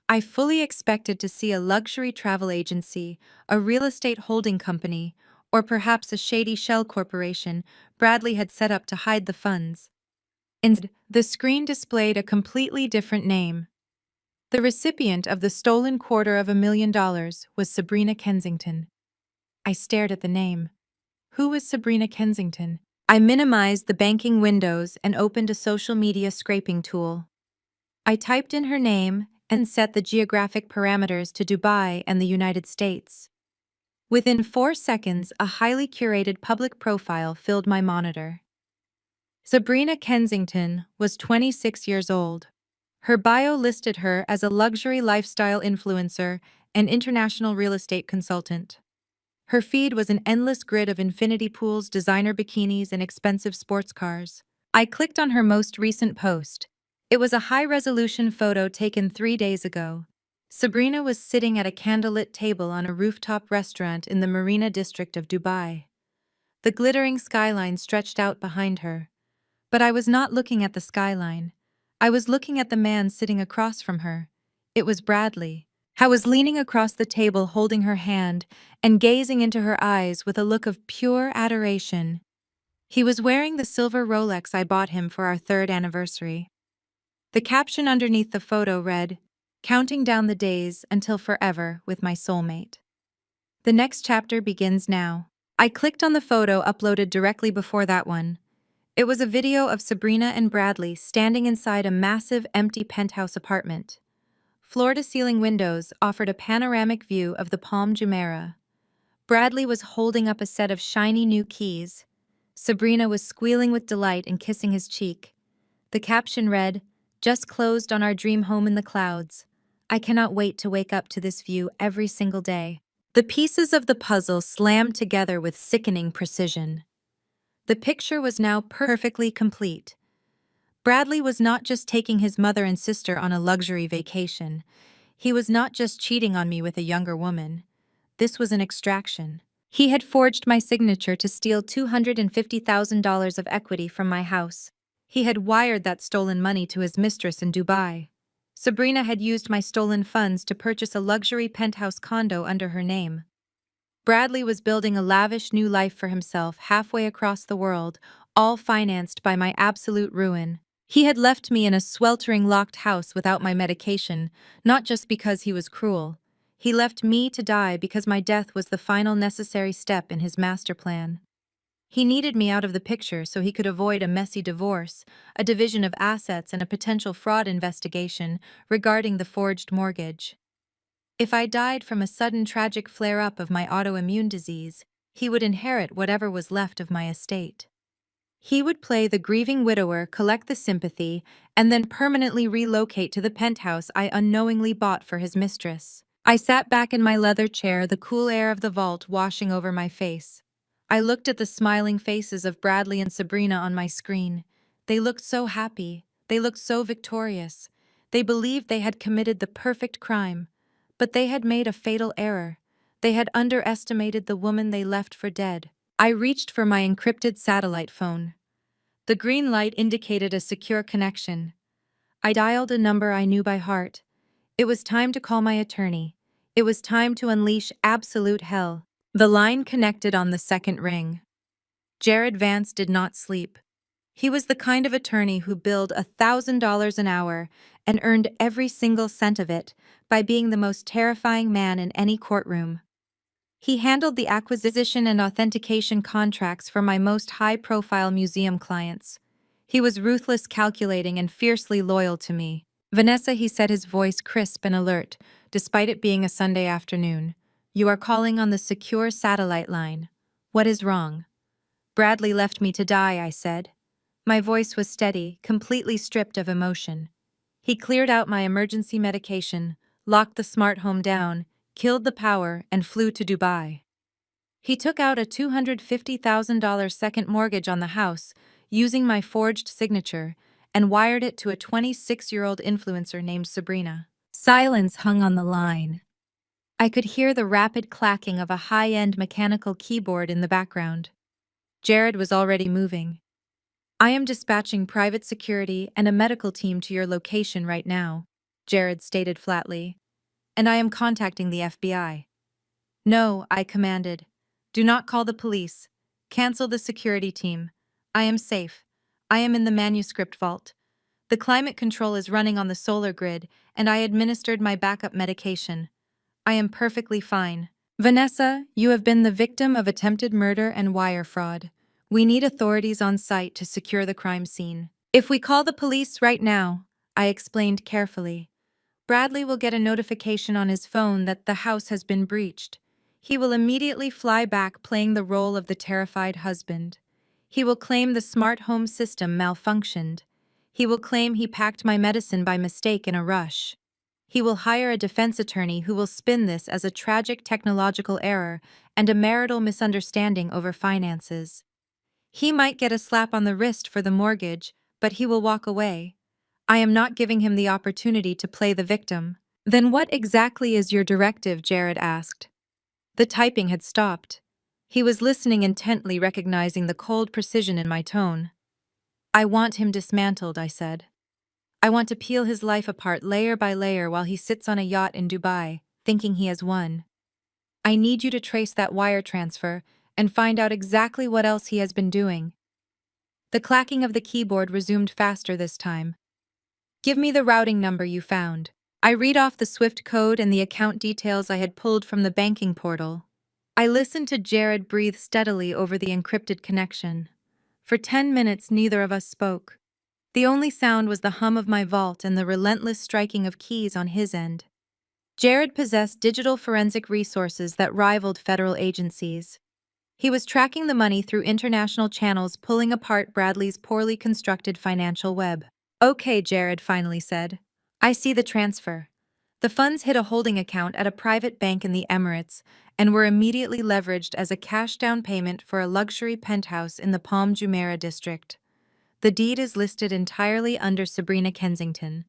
I fully expected to see a luxury travel agency, a real estate holding company, or perhaps a shady shell corporation Bradley had set up to hide the funds. Instead, the screen displayed a completely different name. The recipient of the stolen $250,000 was Sabrina Kensington. I stared at the name. Who was Sabrina Kensington? I minimized the banking windows and opened a social media scraping tool. I typed in her name and set the geographic parameters to Dubai and the United States. Within 4 seconds, a highly curated public profile filled my monitor. Sabrina Kensington was 26 years old. Her bio listed her as a luxury lifestyle influencer and international real estate consultant. Her feed was an endless grid of infinity pools, designer bikinis, and expensive sports cars. I clicked on her most recent post. It was a high-resolution photo taken 3 days ago. Sabrina was sitting at a candlelit table on a rooftop restaurant in the Marina district of Dubai. The glittering skyline stretched out behind her. But I was not looking at the skyline. I was looking at the man sitting across from her. It was Bradley. I was leaning across the table, holding her hand and gazing into her eyes with a look of pure adoration. He was wearing the silver Rolex I bought him for our 3rd anniversary. The caption underneath the photo read, "Counting down the days until forever with my soulmate." The next chapter begins now. I clicked on the photo uploaded directly before that one. It was a video of Sabrina and Bradley standing inside a massive empty penthouse apartment. Floor-to-ceiling windows offered a panoramic view of the Palm Jumeirah. Bradley was holding up a set of shiny new keys. Sabrina was squealing with delight and kissing his cheek. The caption read, "Just closed on our dream home in the clouds. I cannot wait to wake up to this view every single day." The pieces of the puzzle slammed together with sickening precision. The picture was now perfectly complete. Bradley was not just taking his mother and sister on a luxury vacation. He was not just cheating on me with a younger woman. This was an extraction. He had forged my signature to steal $250,000 of equity from my house. He had wired that stolen money to his mistress in Dubai. Sabrina had used my stolen funds to purchase a luxury penthouse condo under her name. Bradley was building a lavish new life for himself halfway across the world, all financed by my absolute ruin. He had left me in a sweltering locked house without my medication, not just because he was cruel. He left me to die because my death was the final necessary step in his master plan. He needed me out of the picture so he could avoid a messy divorce, a division of assets, and a potential fraud investigation regarding the forged mortgage. If I died from a sudden tragic flare-up of my autoimmune disease, he would inherit whatever was left of my estate. He would play the grieving widower, collect the sympathy, and then permanently relocate to the penthouse I unknowingly bought for his mistress. I sat back in my leather chair, the cool air of the vault washing over my face. I looked at the smiling faces of Bradley and Sabrina on my screen. They looked so happy. They looked so victorious. They believed they had committed the perfect crime. But they had made a fatal error. They had underestimated the woman they left for dead. I reached for my encrypted satellite phone. The green light indicated a secure connection. I dialed a number I knew by heart. It was time to call my attorney. It was time to unleash absolute hell. The line connected on the second ring. Jared Vance did not sleep. He was the kind of attorney who billed $1,000 an hour and earned every single cent of it by being the most terrifying man in any courtroom. He handled the acquisition and authentication contracts for my most high-profile museum clients. He was ruthless, calculating, and fiercely loyal to me. "Vanessa," he said, his voice crisp and alert, despite it being a Sunday afternoon. "You are calling on the secure satellite line. What is wrong?" "Bradley left me to die," I said. My voice was steady, completely stripped of emotion. "He cleared out my emergency medication, locked the smart home down, killed the power, and flew to Dubai. He took out a $250,000 second mortgage on the house, using my forged signature, and wired it to a 26-year-old influencer named Sabrina." Silence hung on the line. I could hear the rapid clacking of a high-end mechanical keyboard in the background. Jared was already moving. "I am dispatching private security and a medical team to your location right now," Jared stated flatly. "And I am contacting the FBI." "No," I commanded. "Do not call the police. Cancel the security team. I am safe. I am in the manuscript vault. The climate control is running on the solar grid, and I administered my backup medication. I am perfectly fine." "Vanessa, you have been the victim of attempted murder and wire fraud. We need authorities on site to secure the crime scene. If we call the police right now," I explained carefully, "Bradley will get a notification on his phone that the house has been breached. He will immediately fly back playing the role of the terrified husband. He will claim the smart home system malfunctioned. He will claim he packed my medicine by mistake in a rush. He will hire a defense attorney who will spin this as a tragic technological error and a marital misunderstanding over finances. He might get a slap on the wrist for the mortgage, but he will walk away. I am not giving him the opportunity to play the victim." "Then what exactly is your directive?" Jared asked. The typing had stopped. He was listening intently, recognizing the cold precision in my tone. "I want him dismantled," I said. "I want to peel his life apart layer by layer while he sits on a yacht in Dubai, thinking he has won. I need you to trace that wire transfer and find out exactly what else he has been doing." The clacking of the keyboard resumed faster this time. "Give me the routing number you found." I read off the SWIFT code and the account details I had pulled from the banking portal. I listened to Jared breathe steadily over the encrypted connection. For 10 minutes, neither of us spoke. The only sound was the hum of my vault and the relentless striking of keys on his end. Jared possessed digital forensic resources that rivaled federal agencies. He was tracking the money through international channels, pulling apart Bradley's poorly constructed financial web. "Okay," Jared finally said. "I see the transfer." The funds hit a holding account at a private bank in the Emirates and were immediately leveraged as a cash down payment for a luxury penthouse in the Palm Jumeirah district. The deed is listed entirely under Sabrina Kensington.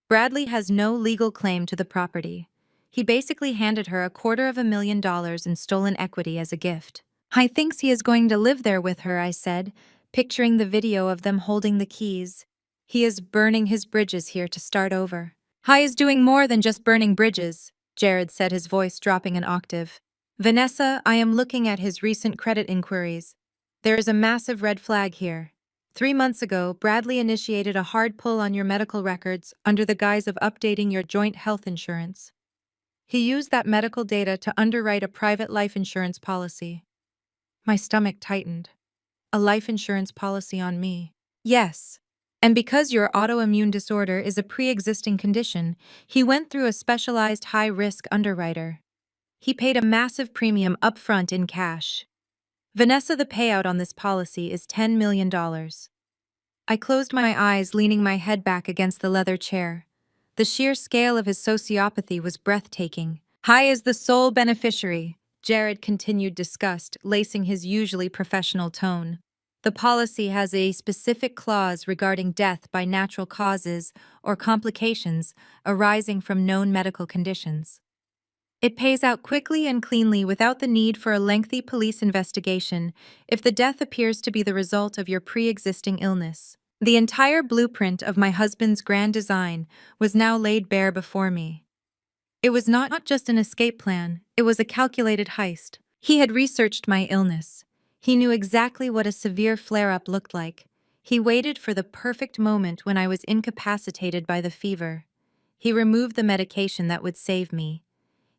Bradley has no legal claim to the property. He basically handed her $250,000 in stolen equity as a gift. "I thinks he is going to live there with her," I said, picturing the video of them holding the keys. "He is burning his bridges here to start over." "He is doing more than just burning bridges," Jared said, his voice dropping an octave. "Vanessa, I am looking at his recent credit inquiries. There is a massive red flag here. 3 months ago, Bradley initiated a hard pull on your medical records under the guise of updating your joint health insurance. He used that medical data to underwrite a private life insurance policy." My stomach tightened. "A life insurance policy on me?" "Yes. And because your autoimmune disorder is a pre-existing condition, he went through a specialized high-risk underwriter. He paid a massive premium upfront in cash. Vanessa, the payout on this policy is $10 million. I closed my eyes, leaning my head back against the leather chair. The sheer scale of his sociopathy was breathtaking. "He is the sole beneficiary," Jared continued, disgust lacing his usually professional tone. "The policy has a specific clause regarding death by natural causes or complications arising from known medical conditions. It pays out quickly and cleanly without the need for a lengthy police investigation if the death appears to be the result of your pre-existing illness." The entire blueprint of my husband's grand design was now laid bare before me. It was not just an escape plan, it was a calculated heist. He had researched my illness. He knew exactly what a severe flare-up looked like. He waited for the perfect moment when I was incapacitated by the fever. He removed the medication that would save me.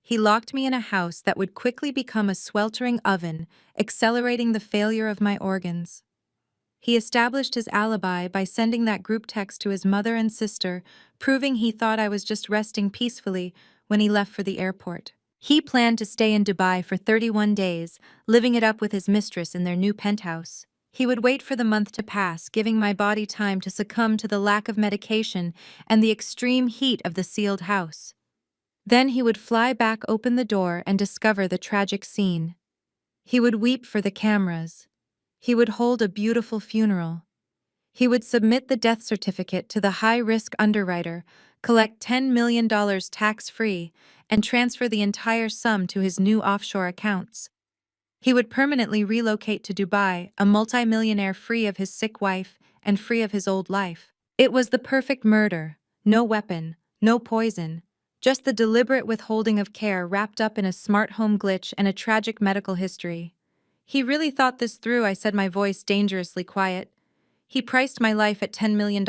He locked me in a house that would quickly become a sweltering oven, accelerating the failure of my organs. He established his alibi by sending that group text to his mother and sister, proving he thought I was just resting peacefully when he left for the airport. He planned to stay in Dubai for 31 days, living it up with his mistress in their new penthouse. He would wait for the month to pass, giving my body time to succumb to the lack of medication and the extreme heat of the sealed house. Then he would fly back, open the door, and discover the tragic scene. He would weep for the cameras. He would hold a beautiful funeral. He would submit the death certificate to the high-risk underwriter, collect $10 million tax-free, and transfer the entire sum to his new offshore accounts. He would permanently relocate to Dubai, a multimillionaire free of his sick wife and free of his old life. It was the perfect murder. No weapon, no poison, just the deliberate withholding of care wrapped up in a smart home glitch and a tragic medical history. He really thought this through, I said, my voice dangerously quiet. He priced my life at $10 million.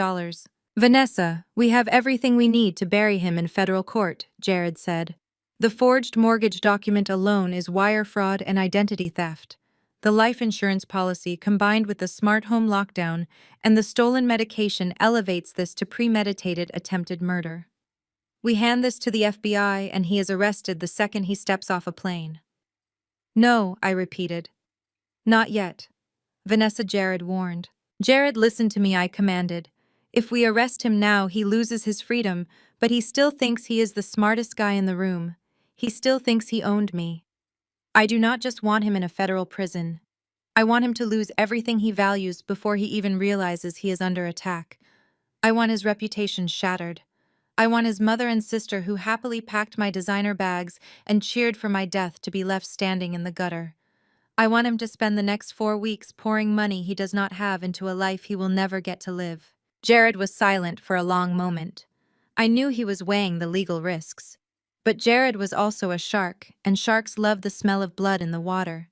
"Vanessa, we have everything we need to bury him in federal court," Jared said. "The forged mortgage document alone is wire fraud and identity theft. The life insurance policy, combined with the smart home lockdown and the stolen medication, elevates this to premeditated attempted murder. We hand this to the FBI and he is arrested the second he steps off a plane." "No," I repeated. "Not yet," Vanessa, Jared warned. "Jared, listen to me," I commanded. "If we arrest him now, he loses his freedom, but he still thinks he is the smartest guy in the room. He still thinks he owned me. I do not just want him in a federal prison. I want him to lose everything he values before he even realizes he is under attack. I want his reputation shattered. I want his mother and sister, who happily packed my designer bags and cheered for my death, to be left standing in the gutter. I want him to spend the next 4 weeks pouring money he does not have into a life he will never get to live." Jared was silent for a long moment. I knew he was weighing the legal risks. But Jared was also a shark, and sharks love the smell of blood in the water.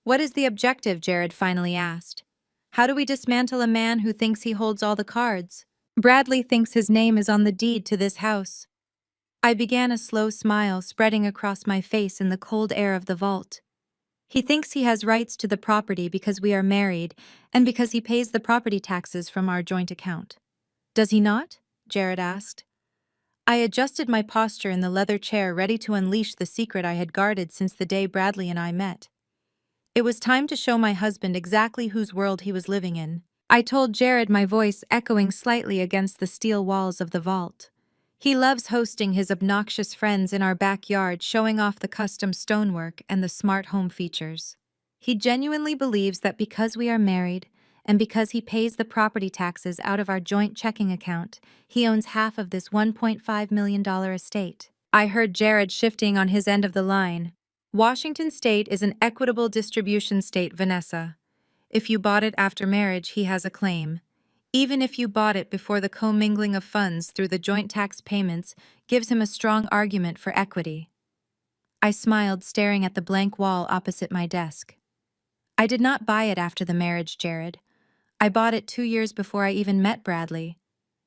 "What is the objective?" Jared finally asked. "How do we dismantle a man who thinks he holds all the cards?" "Bradley thinks his name is on the deed to this house." I began a slow smile spreading across my face in the cold air of the vault. He thinks he has rights to the property because we are married and because he pays the property taxes from our joint account. Does he not? Jared asked. I adjusted my posture in the leather chair, ready to unleash the secret I had guarded since the day Bradley and I met. It was time to show my husband exactly whose world he was living in. I told Jared, my voice echoing slightly against the steel walls of the vault. He loves hosting his obnoxious friends in our backyard, showing off the custom stonework and the smart home features. He genuinely believes that because we are married, and because he pays the property taxes out of our joint checking account, he owns half of this $1.5 million estate. I heard Jared shifting on his end of the line. Washington State is an equitable distribution state, Vanessa. If you bought it after marriage, he has a claim. Even if you bought it before the commingling of funds through the joint tax payments gives him a strong argument for equity. I smiled, staring at the blank wall opposite my desk. I did not buy it after the marriage, Jared. I bought it 2 years before I even met Bradley.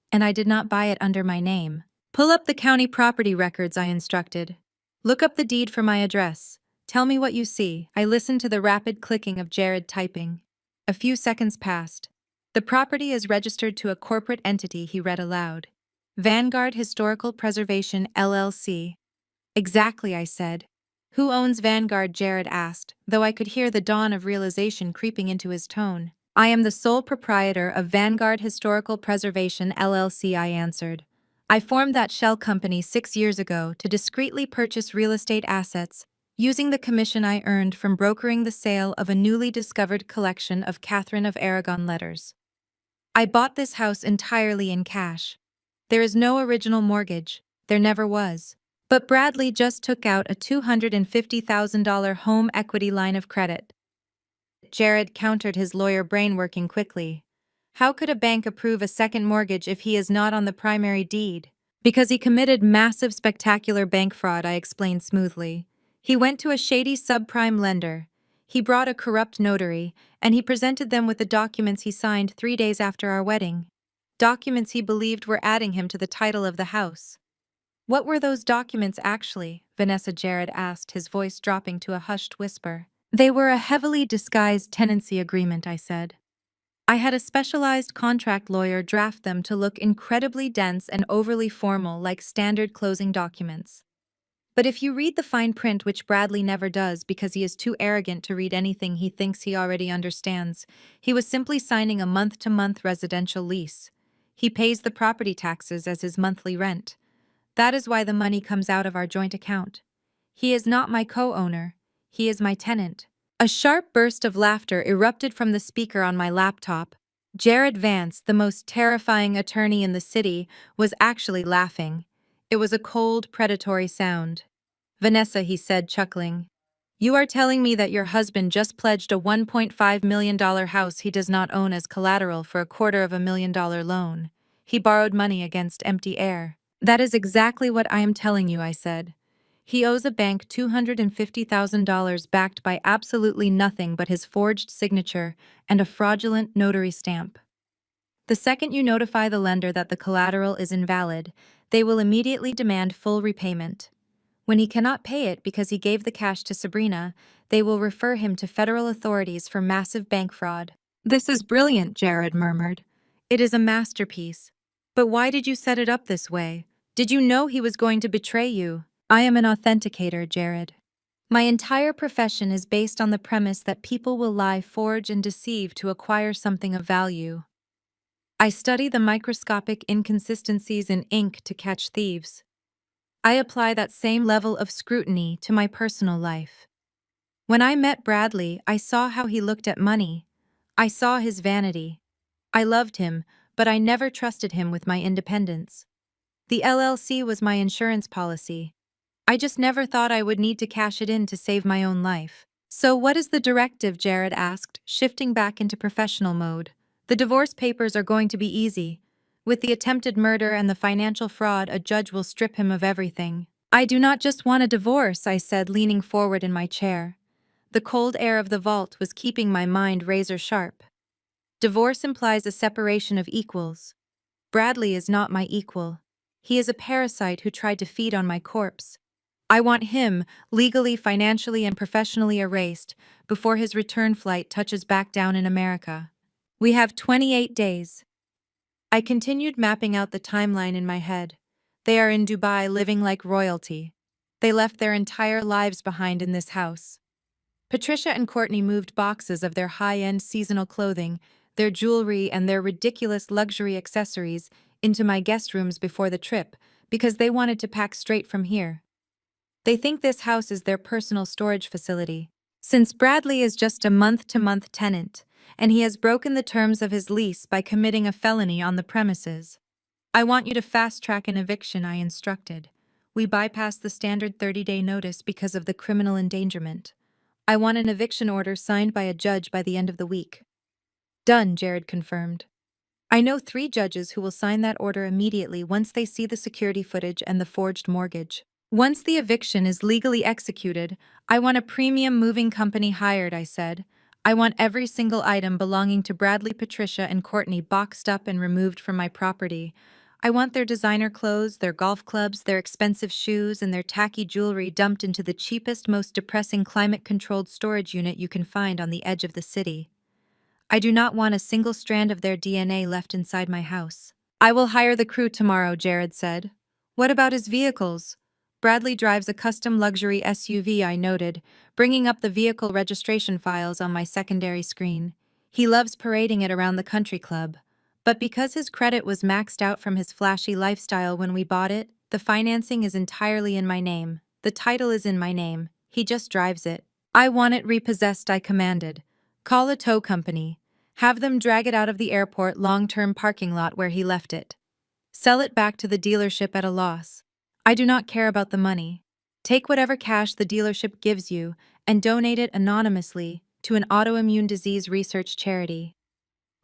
And I did not buy it under my name. Pull up the county property records, I instructed. Look up the deed for my address. Tell me what you see. I listened to the rapid clicking of Jared typing. A few seconds passed. The property is registered to a corporate entity, he read aloud. Vanguard Historical Preservation, LLC. Exactly, I said. Who owns Vanguard? Jared asked, though I could hear the dawn of realization creeping into his tone. I am the sole proprietor of Vanguard Historical Preservation, LLC, I answered. I formed that shell company 6 years ago to discreetly purchase real estate assets, using the commission I earned from brokering the sale of a newly discovered collection of Catherine of Aragon letters. I bought this house entirely in cash. There is no original mortgage. There never was. But Bradley just took out a $250,000 home equity line of credit. Jared countered, his lawyer brain working quickly. How could a bank approve a second mortgage if he is not on the primary deed? Because he committed massive, spectacular bank fraud, I explained smoothly. He went to a shady subprime lender. He brought a corrupt notary, and he presented them with the documents he signed 3 days after our wedding. Documents he believed were adding him to the title of the house. What were those documents actually? Vanessa, Jared asked, his voice dropping to a hushed whisper. They were a heavily disguised tenancy agreement, I said. I had a specialized contract lawyer draft them to look incredibly dense and overly formal, like standard closing documents. But if you read the fine print, which Bradley never does because he is too arrogant to read anything he thinks he already understands, he was simply signing a month-to-month residential lease. He pays the property taxes as his monthly rent. That is why the money comes out of our joint account. He is not my co-owner. He is my tenant. A sharp burst of laughter erupted from the speaker on my laptop. Jared Vance, the most terrifying attorney in the city, was actually laughing. It was a cold, predatory sound. Vanessa, he said, chuckling. You are telling me that your husband just pledged a $1.5 million house he does not own as collateral for a $250,000 loan. He borrowed money against empty air. That is exactly what I am telling you, I said. He owes a bank $250,000 backed by absolutely nothing but his forged signature and a fraudulent notary stamp. The second you notify the lender that the collateral is invalid, they will immediately demand full repayment. When he cannot pay it because he gave the cash to Sabrina, they will refer him to federal authorities for massive bank fraud. This is brilliant, Jared murmured. It is a masterpiece. But why did you set it up this way? Did you know he was going to betray you? I am an authenticator, Jared. My entire profession is based on the premise that people will lie, forge, and deceive to acquire something of value. I study the microscopic inconsistencies in ink to catch thieves. I apply that same level of scrutiny to my personal life. When I met Bradley, I saw how he looked at money. I saw his vanity. I loved him, but I never trusted him with my independence. The LLC was my insurance policy. I just never thought I would need to cash it in to save my own life. So what is the directive? Jared asked, shifting back into professional mode. The divorce papers are going to be easy. With the attempted murder and the financial fraud, a judge will strip him of everything. I do not just want a divorce, I said, leaning forward in my chair. The cold air of the vault was keeping my mind razor sharp. Divorce implies a separation of equals. Bradley is not my equal. He is a parasite who tried to feed on my corpse. I want him, legally, financially, and professionally erased, before his return flight touches back down in America. We have 28 days. I continued mapping out the timeline in my head. They are in Dubai living like royalty. They left their entire lives behind in this house. Patricia and Courtney moved boxes of their high-end seasonal clothing, their jewelry, and their ridiculous luxury accessories into my guest rooms before the trip because they wanted to pack straight from here. They think this house is their personal storage facility. Since Bradley is just a month-to-month tenant, and he has broken the terms of his lease by committing a felony on the premises. I want you to fast-track an eviction, I instructed. We bypassed the standard 30-day notice because of the criminal endangerment. I want an eviction order signed by a judge by the end of the week. Done, Jared confirmed. I know 3 judges who will sign that order immediately once they see the security footage and the forged mortgage. Once the eviction is legally executed, I want a premium moving company hired, I said. I want every single item belonging to Bradley, Patricia, and Courtney boxed up and removed from my property. I want their designer clothes, their golf clubs, their expensive shoes, and their tacky jewelry dumped into the cheapest, most depressing climate-controlled storage unit you can find on the edge of the city. I do not want a single strand of their DNA left inside my house. I will hire the crew tomorrow, Jared said. What about his vehicles? Bradley drives a custom luxury SUV, I noted, bringing up the vehicle registration files on my secondary screen. He loves parading it around the country club. But because his credit was maxed out from his flashy lifestyle when we bought it, the financing is entirely in my name. The title is in my name. He just drives it. I want it repossessed, I commanded. Call a tow company. Have them drag it out of the airport long-term parking lot where he left it. Sell it back to the dealership at a loss. I do not care about the money. Take whatever cash the dealership gives you and donate it anonymously to an autoimmune disease research charity.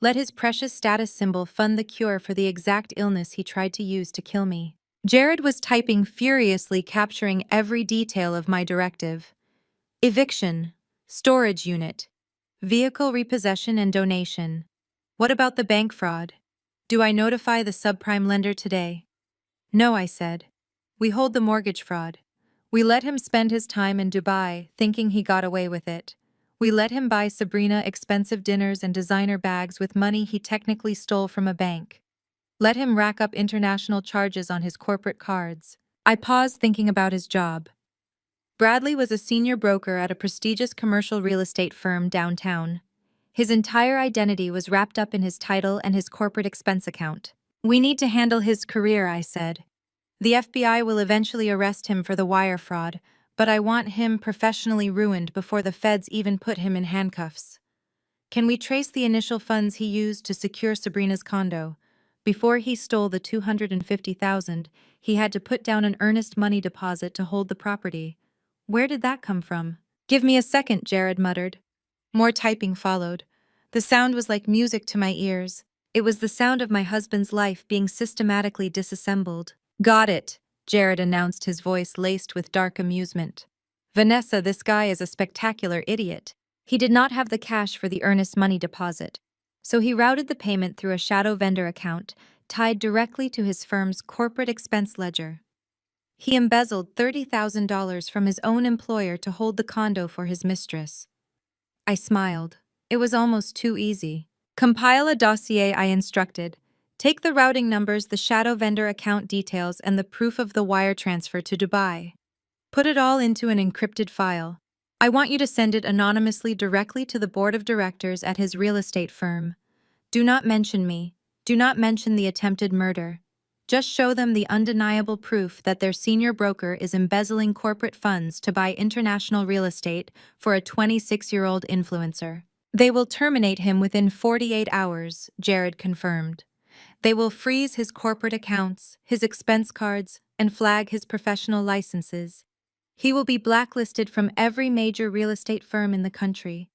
Let his precious status symbol fund the cure for the exact illness he tried to use to kill me. Jared was typing furiously, capturing every detail of my directive. Eviction, storage unit, vehicle repossession and donation. What about the bank fraud? Do I notify the subprime lender today? No, I said. We hold the mortgage fraud. We let him spend his time in Dubai, thinking he got away with it. We let him buy Sabrina expensive dinners and designer bags with money he technically stole from a bank. Let him rack up international charges on his corporate cards. I paused, thinking about his job. Bradley was a senior broker at a prestigious commercial real estate firm downtown. His entire identity was wrapped up in his title and his corporate expense account. We need to handle his career, I said. The FBI will eventually arrest him for the wire fraud, but I want him professionally ruined before the feds even put him in handcuffs. Can we trace the initial funds he used to secure Sabrina's condo? Before he stole the $250,000, he had to put down an earnest money deposit to hold the property. Where did that come from? Give me a second, Jared muttered. More typing followed. The sound was like music to my ears. It was the sound of my husband's life being systematically disassembled. Got it, Jared announced, his voice laced with dark amusement. Vanessa, this guy is a spectacular idiot. He did not have the cash for the earnest money deposit, so he routed the payment through a shadow vendor account tied directly to his firm's corporate expense ledger. He embezzled $30,000 from his own employer to hold the condo for his mistress. I smiled. It was almost too easy. Compile a dossier, I instructed. Take the routing numbers, the shadow vendor account details, and the proof of the wire transfer to Dubai. Put it all into an encrypted file. I want you to send it anonymously directly to the board of directors at his real estate firm. Do not mention me. Do not mention the attempted murder. Just show them the undeniable proof that their senior broker is embezzling corporate funds to buy international real estate for a 26-year-old influencer. They will terminate him within 48 hours, Jared confirmed. They will freeze his corporate accounts, his expense cards, and flag his professional licenses. He will be blacklisted from every major real estate firm in the country.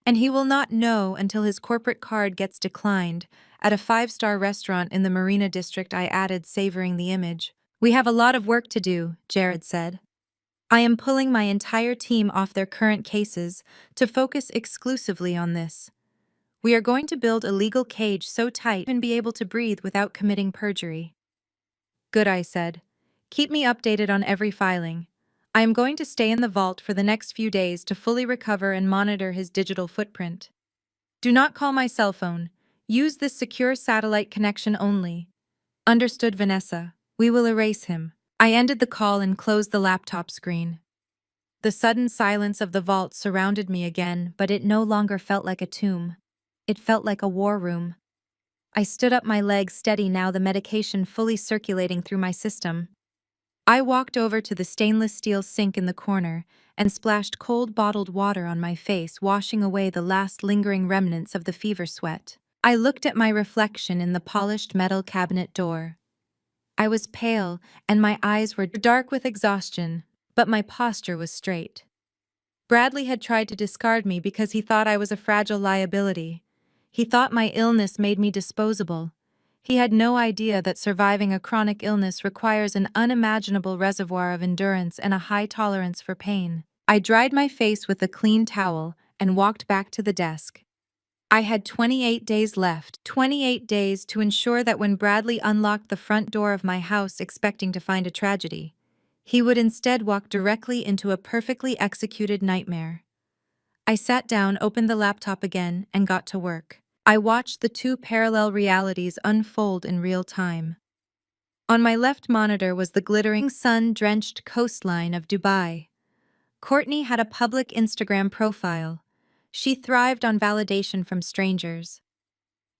And he will not know until his corporate card gets declined at a 5-star restaurant in the Marina District, I added, savoring the image. We have a lot of work to do, Jared said. I am pulling my entire team off their current cases to focus exclusively on this. We are going to build a legal cage so tight and be able to breathe without committing perjury. Good, I said. Keep me updated on every filing. I am going to stay in the vault for the next few days to fully recover and monitor his digital footprint. Do not call my cell phone. Use this secure satellite connection only. Understood, Vanessa. We will erase him. I ended the call and closed the laptop screen. The sudden silence of the vault surrounded me again, but it no longer felt like a tomb. It felt like a war room. I stood up, my legs steady now, the medication fully circulating through my system. I walked over to the stainless steel sink in the corner and splashed cold bottled water on my face, washing away the last lingering remnants of the fever sweat. I looked at my reflection in the polished metal cabinet door. I was pale, and my eyes were dark with exhaustion, but my posture was straight. Bradley had tried to discard me because he thought I was a fragile liability. He thought my illness made me disposable. He had no idea that surviving a chronic illness requires an unimaginable reservoir of endurance and a high tolerance for pain. I dried my face with a clean towel and walked back to the desk. I had 28 days left, 28 days to ensure that when Bradley unlocked the front door of my house expecting to find a tragedy, he would instead walk directly into a perfectly executed nightmare. I sat down, opened the laptop again, and got to work. I watched the two parallel realities unfold in real time. On my left monitor was the glittering sun-drenched coastline of Dubai. Courtney had a public Instagram profile. She thrived on validation from strangers.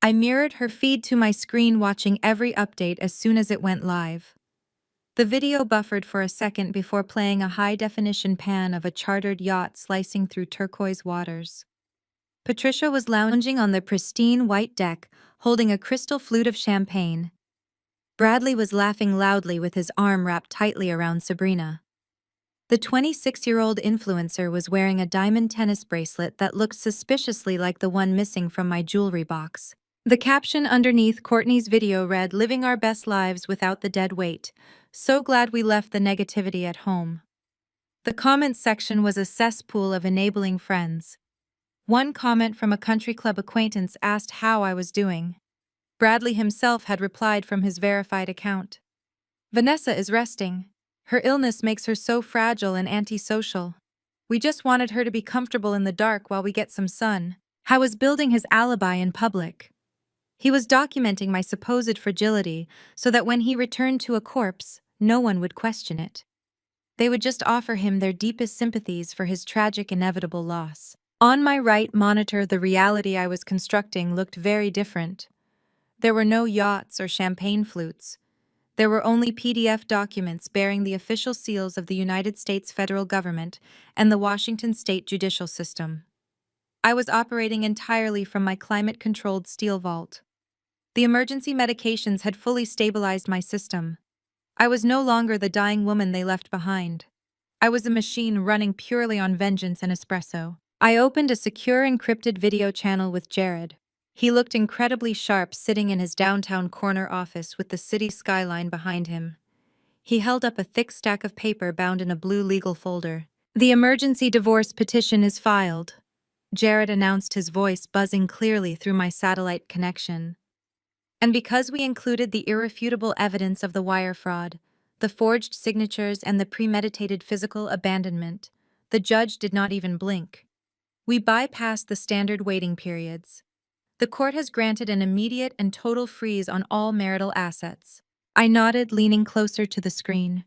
I mirrored her feed to my screen, watching every update as soon as it went live. The video buffered for a second before playing a high-definition pan of a chartered yacht slicing through turquoise waters. Patricia was lounging on the pristine white deck, holding a crystal flute of champagne. Bradley was laughing loudly with his arm wrapped tightly around Sabrina. The 26-year-old influencer was wearing a diamond tennis bracelet that looked suspiciously like the one missing from my jewelry box. The caption underneath Courtney's video read, "Living our best lives without the dead weight. So glad we left the negativity at home." The comments section was a cesspool of enabling friends. One comment from a country club acquaintance asked how I was doing. Bradley himself had replied from his verified account. "Vanessa is resting. Her illness makes her so fragile and antisocial. We just wanted her to be comfortable in the dark while we get some sun." I was building his alibi in public. He was documenting my supposed fragility so that when he returned to a corpse, no one would question it. They would just offer him their deepest sympathies for his tragic, inevitable loss. On my right monitor, the reality I was constructing looked very different. There were no yachts or champagne flutes. There were only PDF documents bearing the official seals of the United States federal government and the Washington state judicial system. I was operating entirely from my climate-controlled steel vault. The emergency medications had fully stabilized my system. I was no longer the dying woman they left behind. I was a machine running purely on vengeance and espresso. I opened a secure encrypted video channel with Jared. He looked incredibly sharp sitting in his downtown corner office with the city skyline behind him. He held up a thick stack of paper bound in a blue legal folder. "The emergency divorce petition is filed," Jared announced, his voice buzzing clearly through my satellite connection. "And because we included the irrefutable evidence of the wire fraud, the forged signatures, and the premeditated physical abandonment, the judge did not even blink. We bypassed the standard waiting periods. The court has granted an immediate and total freeze on all marital assets." I nodded, leaning closer to the screen.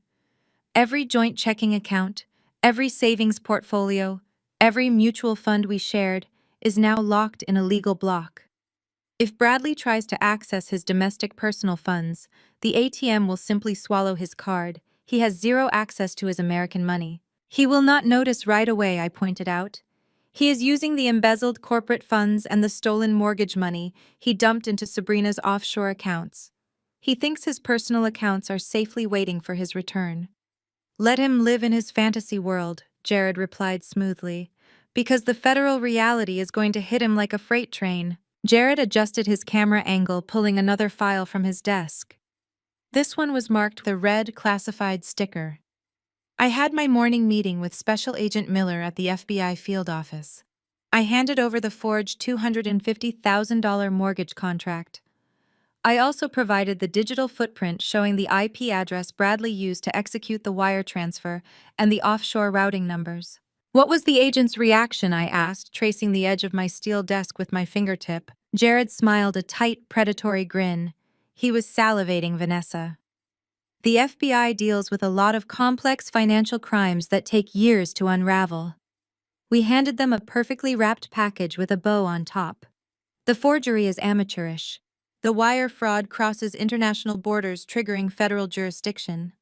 "Every joint checking account, every savings portfolio, every mutual fund we shared is now locked in a legal block. If Bradley tries to access his domestic personal funds, the ATM will simply swallow his card. He has zero access to his American money. He will not notice right away," I pointed out. "He is using the embezzled corporate funds and the stolen mortgage money he dumped into Sabrina's offshore accounts. He thinks his personal accounts are safely waiting for his return." "Let him live in his fantasy world," Jared replied smoothly, "because the federal reality is going to hit him like a freight train." Jared adjusted his camera angle, pulling another file from his desk. This one was marked with a red classified sticker. I had my morning meeting with Special Agent Miller at the FBI field office. I handed over the forged $250,000 mortgage contract. I also provided the digital footprint showing the IP address Bradley used to execute the wire transfer and the offshore routing numbers. What was the agent's reaction? I asked, tracing the edge of my steel desk with my fingertip. Jared smiled a tight, predatory grin. He was salivating, Vanessa. The FBI deals with a lot of complex financial crimes that take years to unravel. We handed them a perfectly wrapped package with a bow on top. The forgery is amateurish. The wire fraud crosses international borders, triggering federal jurisdiction.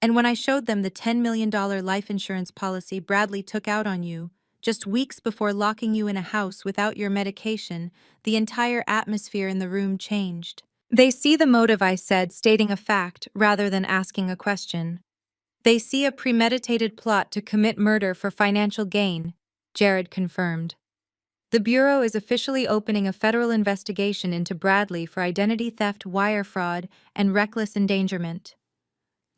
And when I showed them the $10 million life insurance policy Bradley took out on you, just weeks before locking you in a house without your medication, the entire atmosphere in the room changed. They see the motive, I said, stating a fact rather than asking a question. They see a premeditated plot to commit murder for financial gain, Jared confirmed. The Bureau is officially opening a federal investigation into Bradley for identity theft, wire fraud, and reckless endangerment.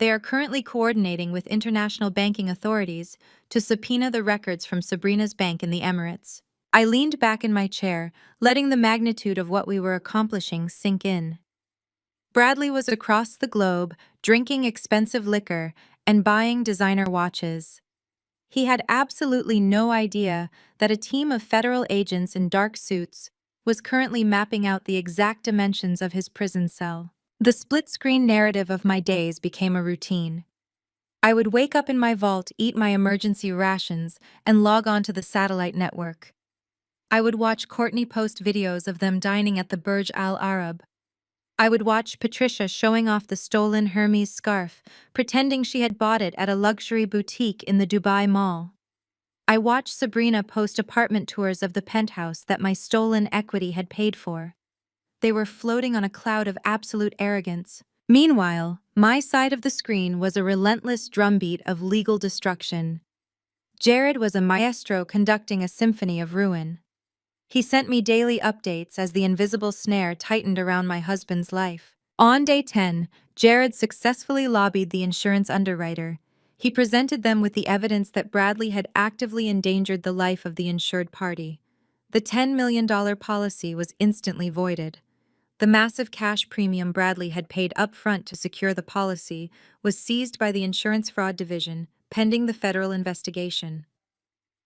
They are currently coordinating with international banking authorities to subpoena the records from Sabrina's bank in the Emirates. I leaned back in my chair, letting the magnitude of what we were accomplishing sink in. Bradley was across the globe, drinking expensive liquor and buying designer watches. He had absolutely no idea that a team of federal agents in dark suits was currently mapping out the exact dimensions of his prison cell. The split-screen narrative of my days became a routine. I would wake up in my vault, eat my emergency rations, and log on to the satellite network. I would watch Courtney post videos of them dining at the Burj Al Arab. I would watch Patricia showing off the stolen Hermes scarf, pretending she had bought it at a luxury boutique in the Dubai Mall. I watched Sabrina post apartment tours of the penthouse that my stolen equity had paid for. They were floating on a cloud of absolute arrogance. Meanwhile, my side of the screen was a relentless drumbeat of legal destruction. Jared was a maestro conducting a symphony of ruin. He sent me daily updates as the invisible snare tightened around my husband's life. On day 10, Jared successfully lobbied the insurance underwriter. He presented them with the evidence that Bradley had actively endangered the life of the insured party. The $10 million policy was instantly voided. The massive cash premium Bradley had paid upfront to secure the policy was seized by the Insurance Fraud Division, pending the federal investigation.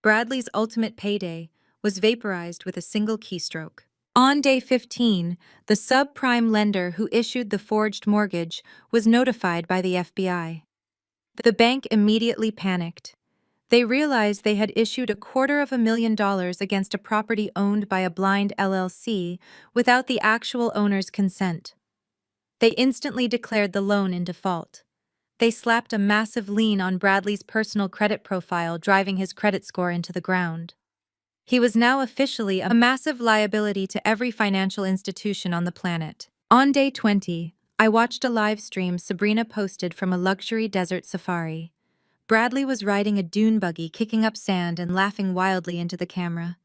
Bradley's ultimate payday was vaporized with a single keystroke. On day 15, the subprime lender who issued the forged mortgage was notified by the FBI. The bank immediately panicked. They realized they had issued $250,000 against a property owned by a blind LLC without the actual owner's consent. They instantly declared the loan in default. They slapped a massive lien on Bradley's personal credit profile, driving his credit score into the ground. He was now officially a massive liability to every financial institution on the planet. On day 20, I watched a live stream Sabrina posted from a luxury desert safari. Bradley was riding a dune buggy, kicking up sand and laughing wildly into the camera.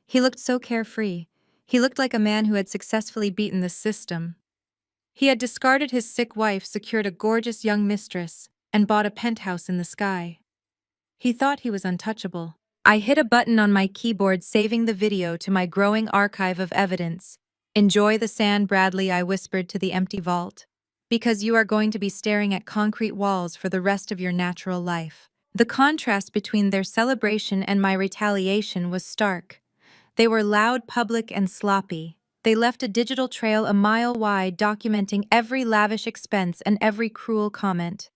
He looked so carefree. He looked like a man who had successfully beaten the system. He had discarded his sick wife, secured a gorgeous young mistress, and bought a penthouse in the sky. He thought he was untouchable. I hit a button on my keyboard, saving the video to my growing archive of evidence. "Enjoy the sand, Bradley," I whispered to the empty vault. "Because you are going to be staring at concrete walls for the rest of your natural life." The contrast between their celebration and my retaliation was stark. They were loud, public, and sloppy. They left a digital trail a mile wide, documenting every lavish expense and every cruel comment.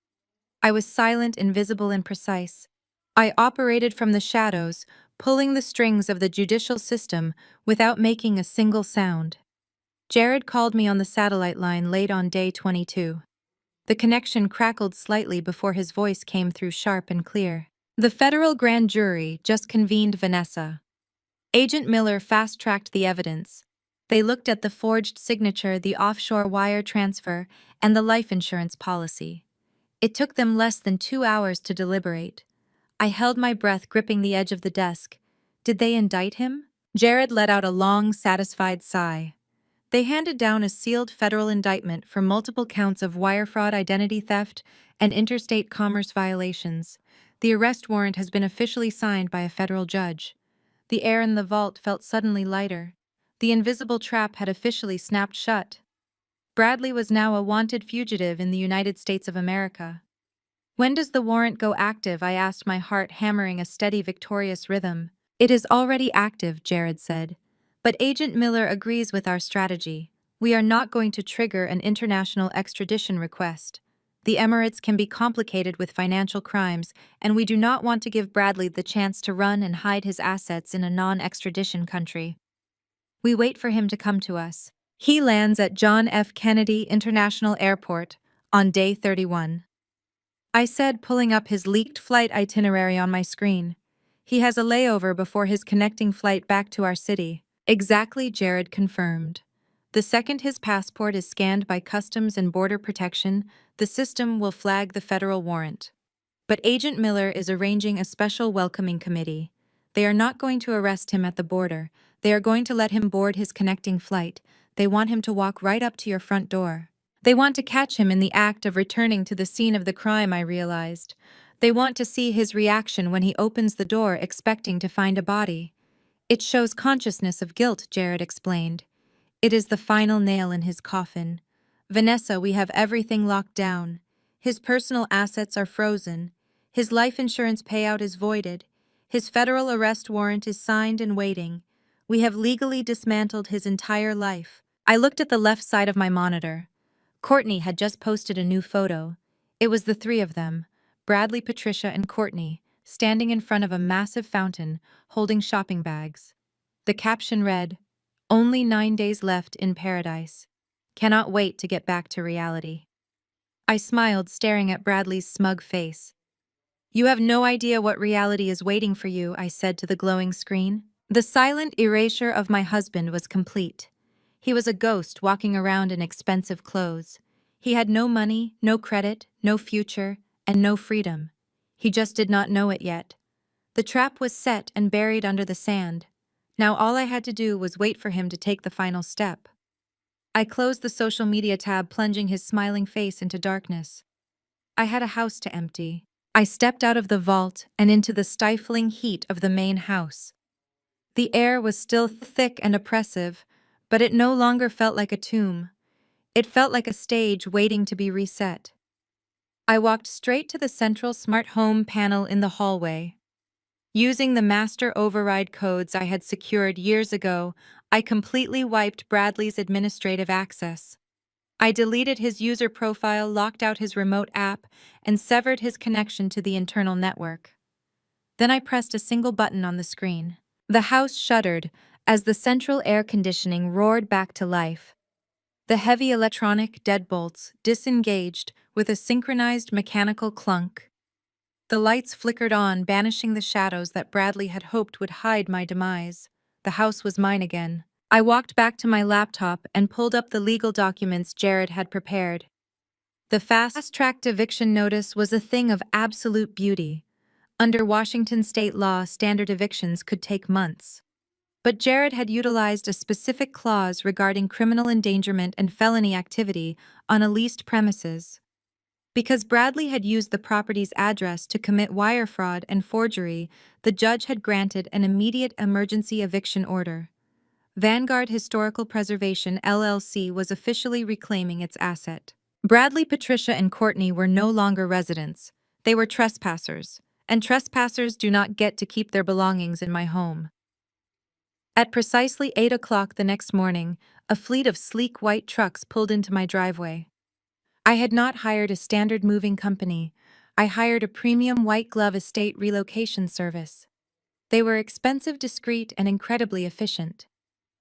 I was silent, invisible, and precise. I operated from the shadows, pulling the strings of the judicial system without making a single sound. Jared called me on the satellite line late on day 22. The connection crackled slightly before his voice came through sharp and clear. "The federal grand jury just convened, Vanessa." Agent Miller fast-tracked the evidence. They looked at the forged signature, the offshore wire transfer, and the life insurance policy. It took them less than 2 hours to deliberate. I held my breath, gripping the edge of the desk. Did they indict him? Jared let out a long, satisfied sigh. They handed down a sealed federal indictment for multiple counts of wire fraud, identity theft, and interstate commerce violations. The arrest warrant has been officially signed by a federal judge. The air in the vault felt suddenly lighter. The invisible trap had officially snapped shut. Bradley was now a wanted fugitive in the United States of America. When does the warrant go active? I asked, my heart hammering a steady, victorious rhythm. It is already active, Jared said. But Agent Miller agrees with our strategy. We are not going to trigger an international extradition request. The Emirates can be complicated with financial crimes, and we do not want to give Bradley the chance to run and hide his assets in a non-extradition country. We wait for him to come to us. He lands at John F. Kennedy International Airport on day 31. I said, pulling up his leaked flight itinerary on my screen. He has a layover before his connecting flight back to our city. Exactly, Jared confirmed. The second his passport is scanned by Customs and Border Protection, the system will flag the federal warrant. But Agent Miller is arranging a special welcoming committee. They are not going to arrest him at the border. They are going to let him board his connecting flight. They want him to walk right up to your front door. They want to catch him in the act of returning to the scene of the crime, I realized. They want to see his reaction when he opens the door expecting to find a body. It shows consciousness of guilt, Jared explained. It is the final nail in his coffin. Vanessa, we have everything locked down. His personal assets are frozen. His life insurance payout is voided. His federal arrest warrant is signed and waiting. We have legally dismantled his entire life. I looked at the left side of my monitor. Courtney had just posted a new photo. It was the three of them, Bradley, Patricia, and Courtney, standing in front of a massive fountain, holding shopping bags. The caption read, "Only 9 days left in paradise. Cannot wait to get back to reality." I smiled, staring at Bradley's smug face. "You have no idea what reality is waiting for you," I said to the glowing screen. The silent erasure of my husband was complete. He was a ghost walking around in expensive clothes. He had no money, no credit, no future, and no freedom. He just did not know it yet. The trap was set and buried under the sand. Now all I had to do was wait for him to take the final step. I closed the social media tab, plunging his smiling face into darkness. I had a house to empty. I stepped out of the vault and into the stifling heat of the main house. The air was still thick and oppressive, but it no longer felt like a tomb. It felt like a stage waiting to be reset. I walked straight to the central smart home panel in the hallway. Using the master override codes I had secured years ago, I completely wiped Bradley's administrative access. I deleted his user profile, locked out his remote app, and severed his connection to the internal network. Then I pressed a single button on the screen. The house shuddered as the central air conditioning roared back to life. The heavy electronic deadbolts disengaged with a synchronized mechanical clunk. The lights flickered on, banishing the shadows that Bradley had hoped would hide my demise. The house was mine again. I walked back to my laptop and pulled up the legal documents Jared had prepared. The fast-tracked eviction notice was a thing of absolute beauty. Under Washington state law, standard evictions could take months. But Jared had utilized a specific clause regarding criminal endangerment and felony activity on a leased premises. Because Bradley had used the property's address to commit wire fraud and forgery, the judge had granted an immediate emergency eviction order. Vanguard Historical Preservation LLC was officially reclaiming its asset. Bradley, Patricia, and Courtney were no longer residents. They were trespassers, and trespassers do not get to keep their belongings in my home. At precisely 8 o'clock the next morning, a fleet of sleek white trucks pulled into my driveway. I had not hired a standard moving company. I hired a premium white glove estate relocation service. They were expensive, discreet, and incredibly efficient.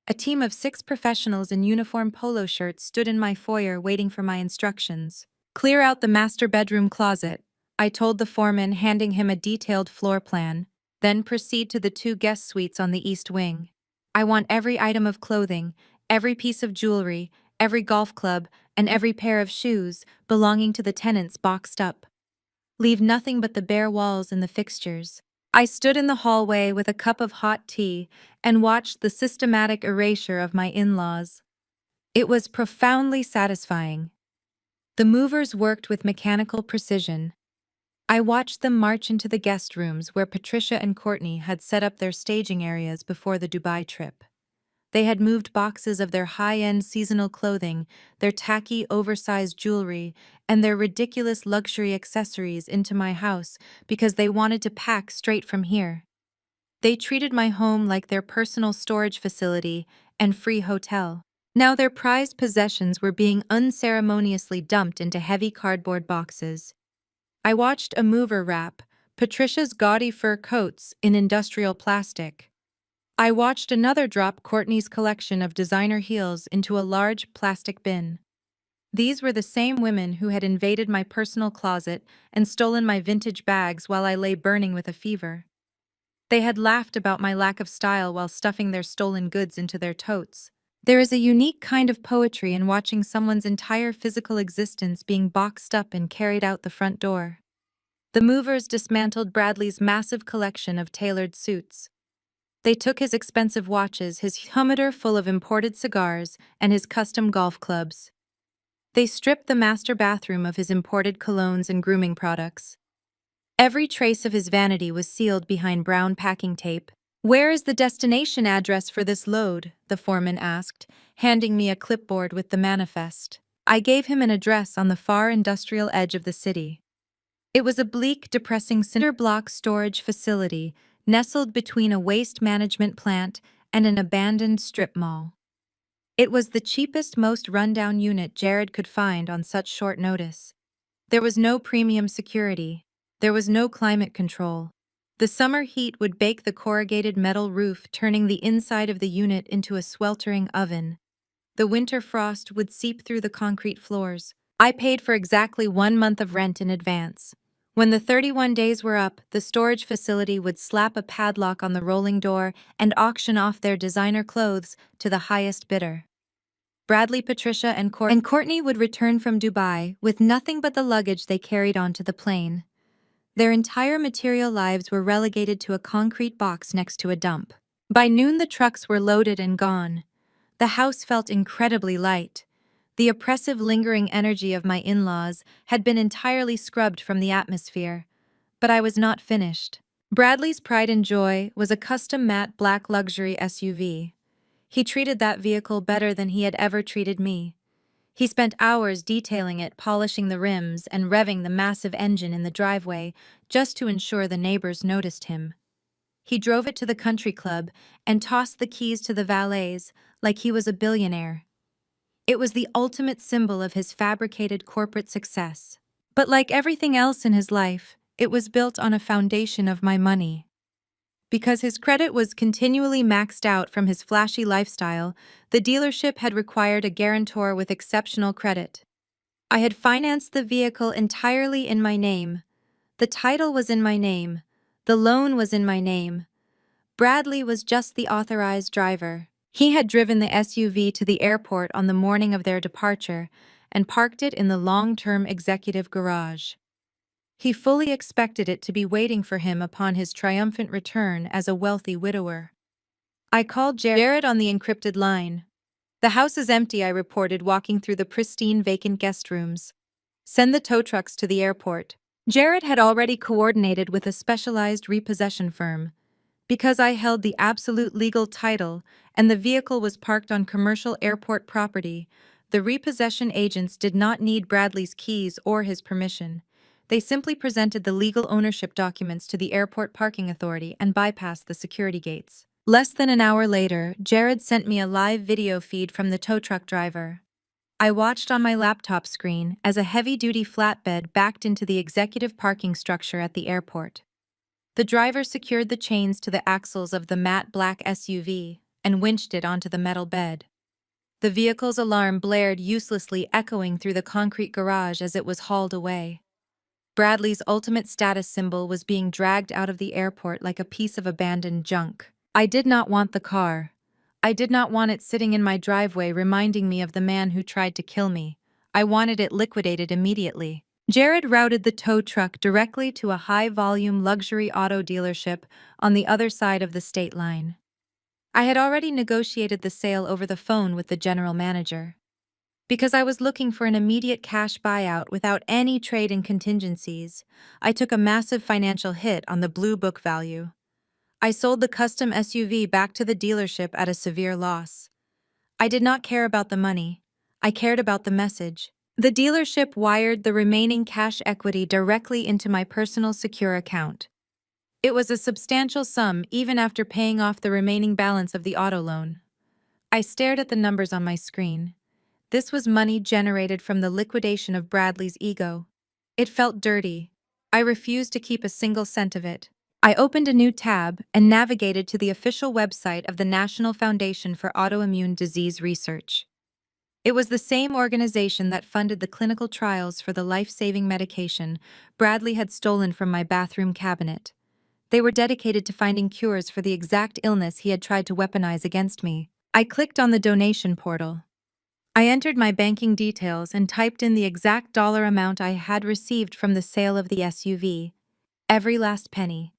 A team of 6 professionals in uniform polo shirts stood in my foyer waiting for my instructions. "Clear out the master bedroom closet," I told the foreman, handing him a detailed floor plan. "Then proceed to the 2 guest suites on the east wing. I want every item of clothing, every piece of jewelry, every golf club, and every pair of shoes belonging to the tenants boxed up. Leave nothing but the bare walls and the fixtures." I stood in the hallway with a cup of hot tea and watched the systematic erasure of my in-laws. It was profoundly satisfying. The movers worked with mechanical precision. I watched them march into the guest rooms where Patricia and Courtney had set up their staging areas before the Dubai trip. They had moved boxes of their high-end seasonal clothing, their tacky, oversized jewelry, and their ridiculous luxury accessories into my house because they wanted to pack straight from here. They treated my home like their personal storage facility and free hotel. Now their prized possessions were being unceremoniously dumped into heavy cardboard boxes. I watched a mover wrap Patricia's gaudy fur coats in industrial plastic. I watched another drop Courtney's collection of designer heels into a large plastic bin. These were the same women who had invaded my personal closet and stolen my vintage bags while I lay burning with a fever. They had laughed about my lack of style while stuffing their stolen goods into their totes. There is a unique kind of poetry in watching someone's entire physical existence being boxed up and carried out the front door. The movers dismantled Bradley's massive collection of tailored suits. They took his expensive watches, his humidor full of imported cigars, and his custom golf clubs. They stripped the master bathroom of his imported colognes and grooming products. Every trace of his vanity was sealed behind brown packing tape. "Where is the destination address for this load?" the foreman asked, handing me a clipboard with the manifest. I gave him an address on the far industrial edge of the city. It was a bleak, depressing cinder block storage facility nestled between a waste management plant and an abandoned strip mall. It was the cheapest, most rundown unit Jared could find on such short notice. There was no premium security. There was no climate control. The summer heat would bake the corrugated metal roof, turning the inside of the unit into a sweltering oven. The winter frost would seep through the concrete floors. I paid for exactly 1 month of rent in advance. When the 31 days were up, the storage facility would slap a padlock on the rolling door and auction off their designer clothes to the highest bidder. Bradley, Patricia, and Courtney would return from Dubai with nothing but the luggage they carried onto the plane. Their entire material lives were relegated to a concrete box next to a dump. By noon, the trucks were loaded and gone. The house felt incredibly light. The oppressive, lingering energy of my in-laws had been entirely scrubbed from the atmosphere. But I was not finished. Bradley's pride and joy was a custom matte black luxury SUV. He treated that vehicle better than he had ever treated me. He spent hours detailing it, polishing the rims, and revving the massive engine in the driveway just to ensure the neighbors noticed him. He drove it to the country club and tossed the keys to the valets like he was a billionaire. It was the ultimate symbol of his fabricated corporate success. But like everything else in his life, it was built on a foundation of my money. Because his credit was continually maxed out from his flashy lifestyle, the dealership had required a guarantor with exceptional credit. I had financed the vehicle entirely in my name. The title was in my name. The loan was in my name. Bradley was just the authorized driver. He had driven the SUV to the airport on the morning of their departure and parked it in the long-term executive garage. He fully expected it to be waiting for him upon his triumphant return as a wealthy widower. I called Jared on the encrypted line. "The house is empty," I reported, walking through the pristine vacant guest rooms. "Send the tow trucks to the airport." Jared had already coordinated with a specialized repossession firm. Because I held the absolute legal title and the vehicle was parked on commercial airport property, the repossession agents did not need Bradley's keys or his permission. They simply presented the legal ownership documents to the airport parking authority and bypassed the security gates. Less than an hour later, Jared sent me a live video feed from the tow truck driver. I watched on my laptop screen as a heavy-duty flatbed backed into the executive parking structure at the airport. The driver secured the chains to the axles of the matte black SUV and winched it onto the metal bed. The vehicle's alarm blared uselessly, echoing through the concrete garage as it was hauled away. Bradley's ultimate status symbol was being dragged out of the airport like a piece of abandoned junk. I did not want the car. I did not want it sitting in my driveway reminding me of the man who tried to kill me. I wanted it liquidated immediately. Jared routed the tow truck directly to a high-volume luxury auto dealership on the other side of the state line. I had already negotiated the sale over the phone with the general manager. Because I was looking for an immediate cash buyout without any trade and contingencies, I took a massive financial hit on the blue book value. I sold the custom SUV back to the dealership at a severe loss. I did not care about the money. I cared about the message. The dealership wired the remaining cash equity directly into my personal secure account. It was a substantial sum even after paying off the remaining balance of the auto loan. I stared at the numbers on my screen. This was money generated from the liquidation of Bradley's ego. It felt dirty. I refused to keep a single cent of it. I opened a new tab and navigated to the official website of the National Foundation for Autoimmune Disease Research. It was the same organization that funded the clinical trials for the life-saving medication Bradley had stolen from my bathroom cabinet. They were dedicated to finding cures for the exact illness he had tried to weaponize against me. I clicked on the donation portal. I entered my banking details and typed in the exact dollar amount I had received from the sale of the SUV. Every last penny.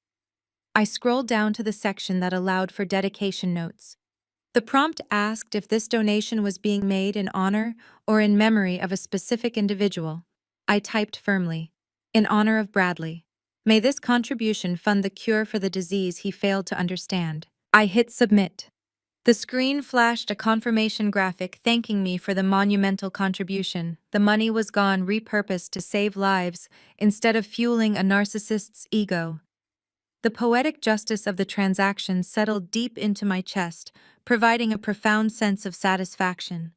I scrolled down to the section that allowed for dedication notes. The prompt asked if this donation was being made in honor or in memory of a specific individual. I typed firmly, "In honor of Bradley. May this contribution fund the cure for the disease he failed to understand." I hit submit. The screen flashed a confirmation graphic thanking me for the monumental contribution. The money was gone repurposed to save lives instead of fueling a narcissist's ego. The poetic justice of the transaction settled deep into my chest, providing a profound sense of satisfaction.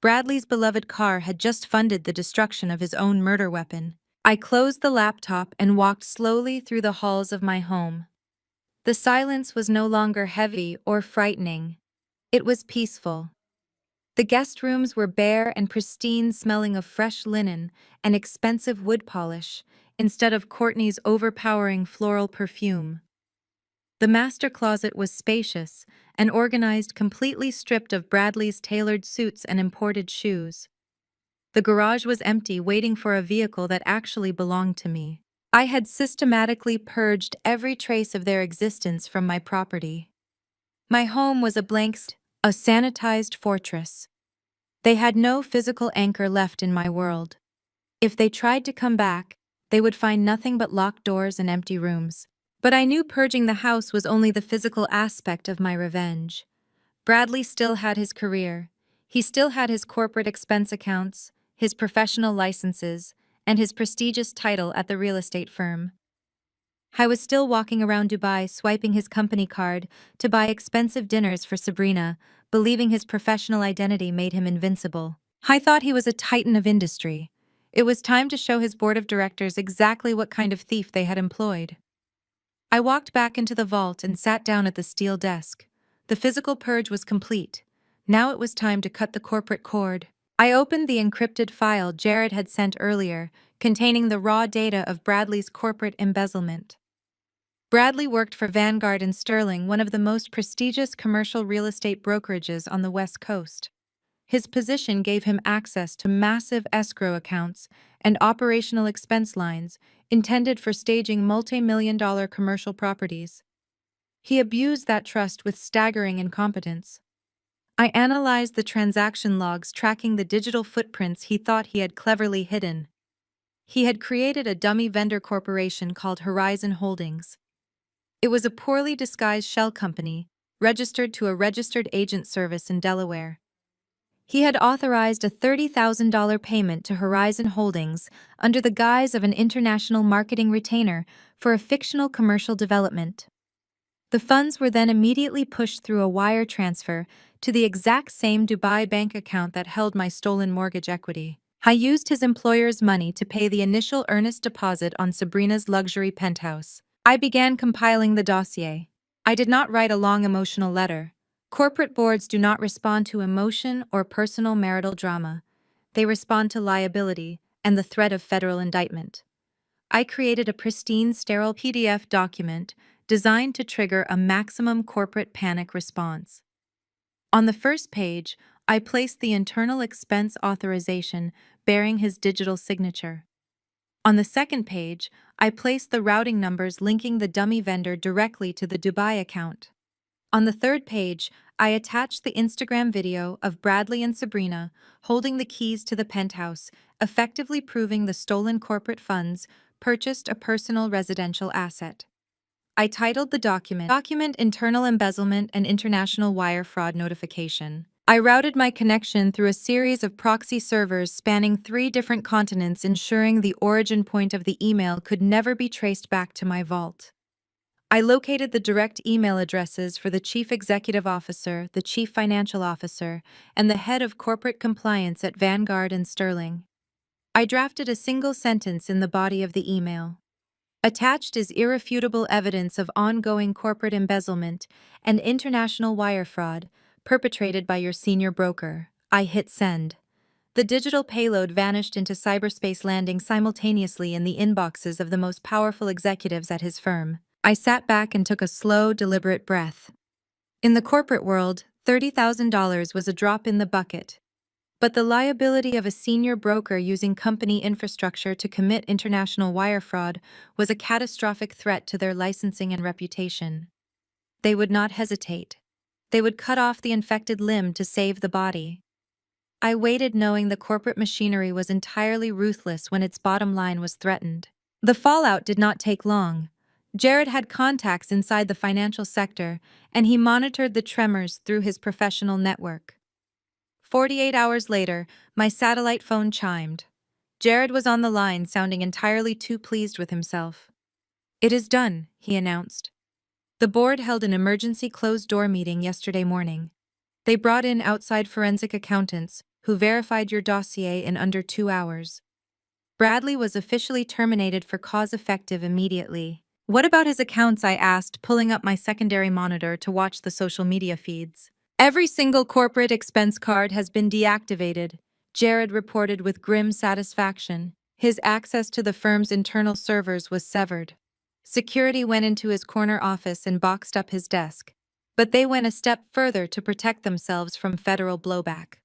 Bradley's beloved car had just funded the destruction of his own murder weapon. I closed the laptop and walked slowly through the halls of my home. The silence was no longer heavy or frightening. It was peaceful. The guest rooms were bare and pristine, smelling of fresh linen and expensive wood polish, instead of Courtney's overpowering floral perfume. The master closet was spacious and organized, completely stripped of Bradley's tailored suits and imported shoes. The garage was empty, waiting for a vehicle that actually belonged to me. I had systematically purged every trace of their existence from my property. My home was a blank, a sanitized fortress. They had no physical anchor left in my world. If they tried to come back, they would find nothing but locked doors and empty rooms. But I knew purging the house was only the physical aspect of my revenge. Bradley still had his career. He still had his corporate expense accounts, his professional licenses, and his prestigious title at the real estate firm. I was still walking around Dubai swiping his company card to buy expensive dinners for Sabrina, believing his professional identity made him invincible. I thought he was a titan of industry. It was time to show his board of directors exactly what kind of thief they had employed. I walked back into the vault and sat down at the steel desk. The physical purge was complete. Now it was time to cut the corporate cord. I opened the encrypted file Jared had sent earlier, containing the raw data of Bradley's corporate embezzlement. Bradley worked for Vanguard in Sterling, one of the most prestigious commercial real estate brokerages on the West Coast. His position gave him access to massive escrow accounts and operational expense lines intended for staging multi-million-dollar commercial properties. He abused that trust with staggering incompetence. I analyzed the transaction logs tracking the digital footprints he thought he had cleverly hidden. He had created a dummy vendor corporation called Horizon Holdings. It was a poorly disguised shell company, registered to a registered agent service in Delaware. He had authorized a $30,000 payment to Horizon Holdings under the guise of an international marketing retainer for a fictional commercial development. The funds were then immediately pushed through a wire transfer to the exact same Dubai bank account that held my stolen mortgage equity. I used his employer's money to pay the initial earnest deposit on Sabrina's luxury penthouse. I began compiling the dossier. I did not write a long emotional letter. Corporate boards do not respond to emotion or personal marital drama. They respond to liability and the threat of federal indictment. I created a pristine, sterile PDF document designed to trigger a maximum corporate panic response. On the first page, I placed the internal expense authorization bearing his digital signature. On the second page, I placed the routing numbers linking the dummy vendor directly to the Dubai account. On the third page, I attached the Instagram video of Bradley and Sabrina holding the keys to the penthouse, effectively proving the stolen corporate funds purchased a personal residential asset. I titled the document Internal Embezzlement and International Wire Fraud Notification. I routed my connection through a series of proxy servers spanning 3 different continents, ensuring the origin point of the email could never be traced back to my vault. I located the direct email addresses for the Chief Executive Officer, the Chief Financial Officer, and the Head of Corporate Compliance at Vanguard and Sterling. I drafted a single sentence in the body of the email. Attached is irrefutable evidence of ongoing corporate embezzlement and international wire fraud perpetrated by your senior broker. I hit send. The digital payload vanished into cyberspace, landing simultaneously in the inboxes of the most powerful executives at his firm. I sat back and took a slow, deliberate breath. In the corporate world, $30,000 was a drop in the bucket. But the liability of a senior broker using company infrastructure to commit international wire fraud was a catastrophic threat to their licensing and reputation. They would not hesitate. They would cut off the infected limb to save the body. I waited, knowing the corporate machinery was entirely ruthless when its bottom line was threatened. The fallout did not take long. Jared had contacts inside the financial sector, and he monitored the tremors through his professional network. 48 hours later, my satellite phone chimed. Jared was on the line, sounding entirely too pleased with himself. "It is done," he announced. "The board held an emergency closed-door meeting yesterday morning. They brought in outside forensic accountants who verified your dossier in under 2 hours. Bradley was officially terminated for cause effective immediately." "What about his accounts?" I asked, pulling up my secondary monitor to watch the social media feeds. "Every single corporate expense card has been deactivated," Jared reported with grim satisfaction. His access to the firm's internal servers was severed. Security went into his corner office and boxed up his desk. But they went a step further to protect themselves from federal blowback.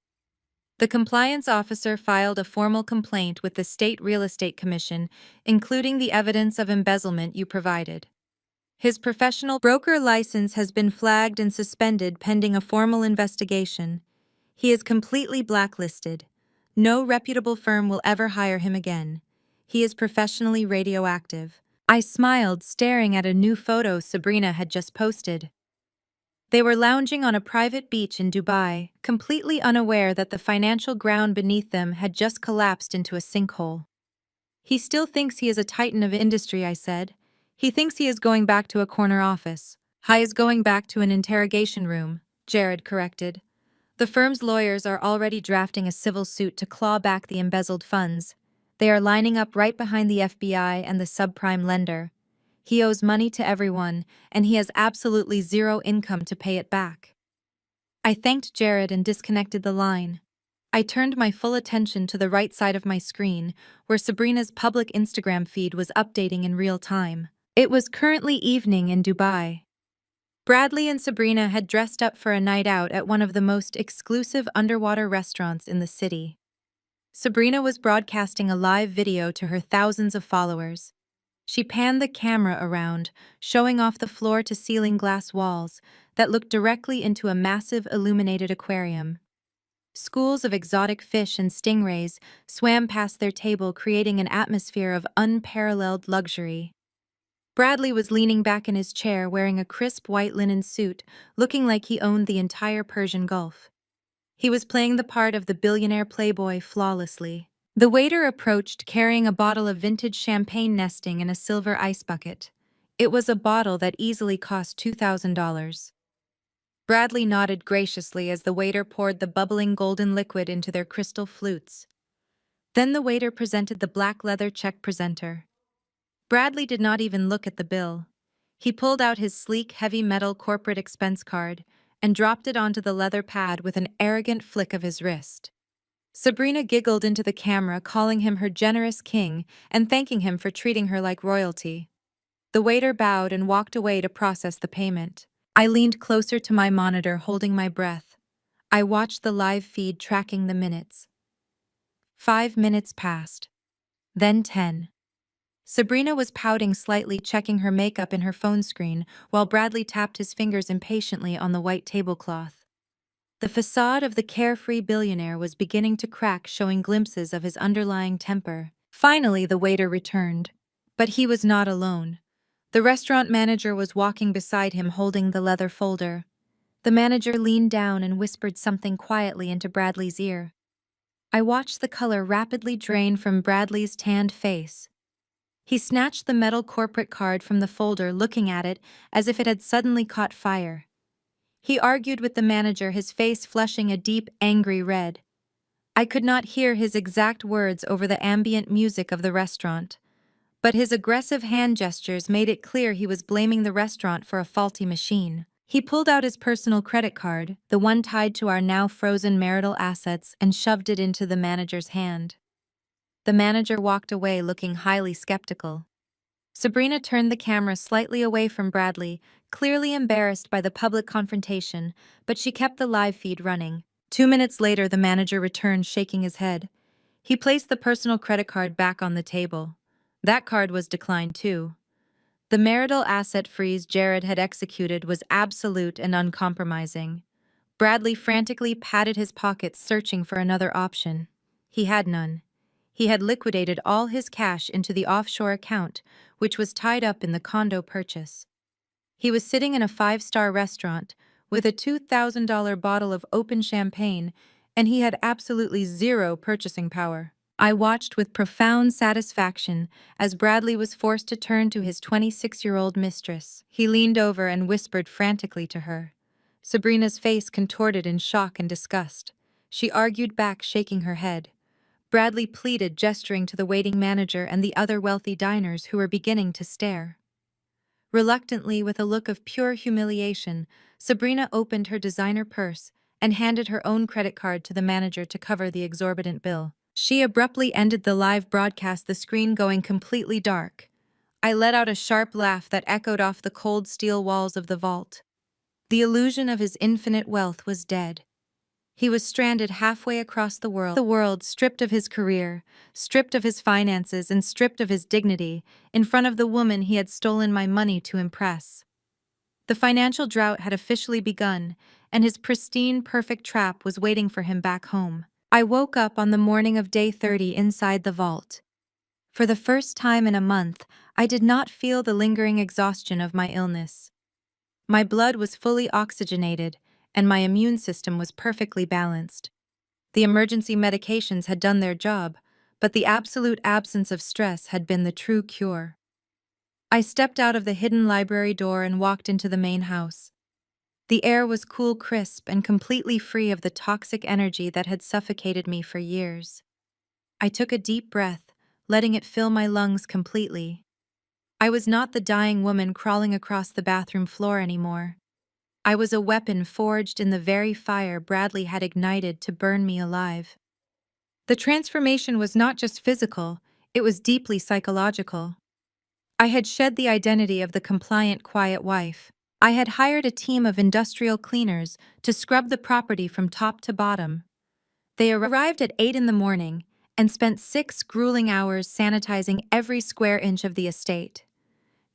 The compliance officer filed a formal complaint with the State Real Estate Commission, including the evidence of embezzlement you provided. His professional broker license has been flagged and suspended pending a formal investigation. He is completely blacklisted. No reputable firm will ever hire him again. He is professionally radioactive. I smiled, staring at a new photo Sabrina had just posted. They were lounging on a private beach in Dubai, completely unaware that the financial ground beneath them had just collapsed into a sinkhole. "He still thinks he is a titan of industry," I said. "He thinks he is going back to a corner office." "He is going back to an interrogation room," Jared corrected. "The firm's lawyers are already drafting a civil suit to claw back the embezzled funds. They are lining up right behind the FBI and the subprime lender. He owes money to everyone, and he has absolutely zero income to pay it back." I thanked Jared and disconnected the line. I turned my full attention to the right side of my screen, where Sabrina's public Instagram feed was updating in real time. It was currently evening in Dubai. Bradley and Sabrina had dressed up for a night out at one of the most exclusive underwater restaurants in the city. Sabrina was broadcasting a live video to her thousands of followers. She panned the camera around, showing off the floor-to-ceiling glass walls that looked directly into a massive illuminated aquarium. Schools of exotic fish and stingrays swam past their table, creating an atmosphere of unparalleled luxury. Bradley was leaning back in his chair, wearing a crisp white linen suit, looking like he owned the entire Persian Gulf. He was playing the part of the billionaire playboy flawlessly. The waiter approached, carrying a bottle of vintage champagne nesting in a silver ice bucket. It was a bottle that easily cost $2,000. Bradley nodded graciously as the waiter poured the bubbling golden liquid into their crystal flutes. Then the waiter presented the black leather check presenter. Bradley did not even look at the bill. He pulled out his sleek, heavy metal corporate expense card and dropped it onto the leather pad with an arrogant flick of his wrist. Sabrina giggled into the camera, calling him her generous king and thanking him for treating her like royalty. The waiter bowed and walked away to process the payment. I leaned closer to my monitor, holding my breath. I watched the live feed, tracking the minutes. 5 minutes passed. Then 10. Sabrina was pouting slightly, checking her makeup in her phone screen, while Bradley tapped his fingers impatiently on the white tablecloth. The facade of the carefree billionaire was beginning to crack, showing glimpses of his underlying temper. Finally, the waiter returned. But he was not alone. The restaurant manager was walking beside him holding the leather folder. The manager leaned down and whispered something quietly into Bradley's ear. I watched the color rapidly drain from Bradley's tanned face. He snatched the metal corporate card from the folder, looking at it as if it had suddenly caught fire. He argued with the manager, his face flushing a deep, angry red. I could not hear his exact words over the ambient music of the restaurant, but his aggressive hand gestures made it clear he was blaming the restaurant for a faulty machine. He pulled out his personal credit card, the one tied to our now frozen marital assets, and shoved it into the manager's hand. The manager walked away looking highly skeptical. Sabrina turned the camera slightly away from Bradley, clearly embarrassed by the public confrontation, but she kept the live feed running. 2 minutes later, the manager returned, shaking his head. He placed the personal credit card back on the table. That card was declined too. The marital asset freeze Jared had executed was absolute and uncompromising. Bradley frantically patted his pockets, searching for another option. He had none. He had liquidated all his cash into the offshore account, which was tied up in the condo purchase. He was sitting in a five-star restaurant with a $2,000 bottle of open champagne, and he had absolutely zero purchasing power. I watched with profound satisfaction as Bradley was forced to turn to his 26-year-old mistress. He leaned over and whispered frantically to her. Sabrina's face contorted in shock and disgust. She argued back, shaking her head. Bradley pleaded, gesturing to the waiting manager and the other wealthy diners who were beginning to stare. Reluctantly, with a look of pure humiliation, Sabrina opened her designer purse and handed her own credit card to the manager to cover the exorbitant bill. She abruptly ended the live broadcast, the screen going completely dark. I let out a sharp laugh that echoed off the cold steel walls of the vault. The illusion of his infinite wealth was dead. He was stranded halfway across the world, stripped of his career, stripped of his finances, and stripped of his dignity, in front of the woman he had stolen my money to impress. The financial drought had officially begun, and his pristine, perfect trap was waiting for him back home. I woke up on the morning of day 30 inside the vault. For the first time in a month, I did not feel the lingering exhaustion of my illness. My blood was fully oxygenated, and my immune system was perfectly balanced. The emergency medications had done their job, but the absolute absence of stress had been the true cure. I stepped out of the hidden library door and walked into the main house. The air was cool, crisp, and completely free of the toxic energy that had suffocated me for years. I took a deep breath, letting it fill my lungs completely. I was not the dying woman crawling across the bathroom floor anymore. I was a weapon forged in the very fire Bradley had ignited to burn me alive. The transformation was not just physical, it was deeply psychological. I had shed the identity of the compliant, quiet wife. I had hired a team of industrial cleaners to scrub the property from top to bottom. They arrived at 8 in the morning and spent 6 grueling hours sanitizing every square inch of the estate.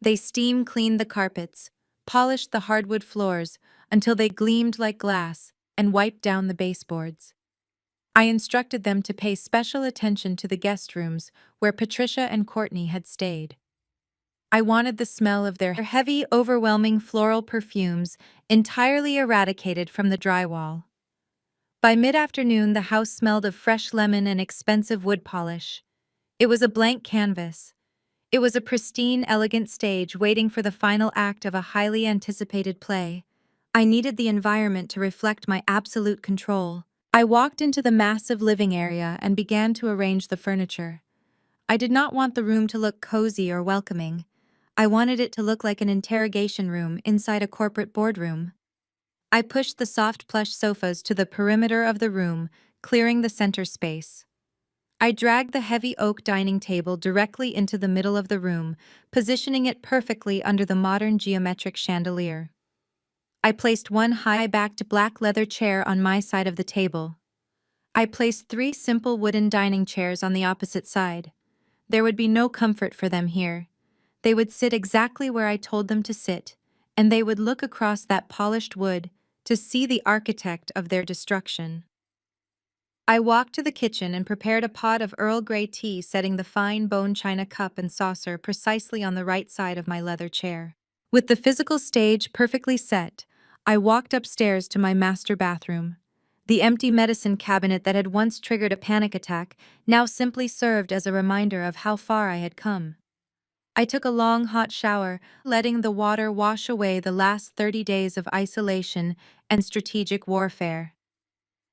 They steam cleaned the carpets, polished the hardwood floors until they gleamed like glass, and wiped down the baseboards. I instructed them to pay special attention to the guest rooms where Patricia and Courtney had stayed. I wanted the smell of their heavy, overwhelming floral perfumes entirely eradicated from the drywall. By mid-afternoon, the house smelled of fresh lemon and expensive wood polish. It was a blank canvas. It was a pristine, elegant stage waiting for the final act of a highly anticipated play. I needed the environment to reflect my absolute control. I walked into the massive living area and began to arrange the furniture. I did not want the room to look cozy or welcoming. I wanted it to look like an interrogation room inside a corporate boardroom. I pushed the soft plush sofas to the perimeter of the room, clearing the center space. I dragged the heavy oak dining table directly into the middle of the room, positioning it perfectly under the modern geometric chandelier. I placed one high-backed black leather chair on my side of the table. I placed 3 simple wooden dining chairs on the opposite side. There would be no comfort for them here. They would sit exactly where I told them to sit, and they would look across that polished wood to see the architect of their destruction. I walked to the kitchen and prepared a pot of Earl Grey tea, setting the fine bone china cup and saucer precisely on the right side of my leather chair. With the physical stage perfectly set, I walked upstairs to my master bathroom. The empty medicine cabinet that had once triggered a panic attack now simply served as a reminder of how far I had come. I took a long hot shower, letting the water wash away the last 30 days of isolation and strategic warfare.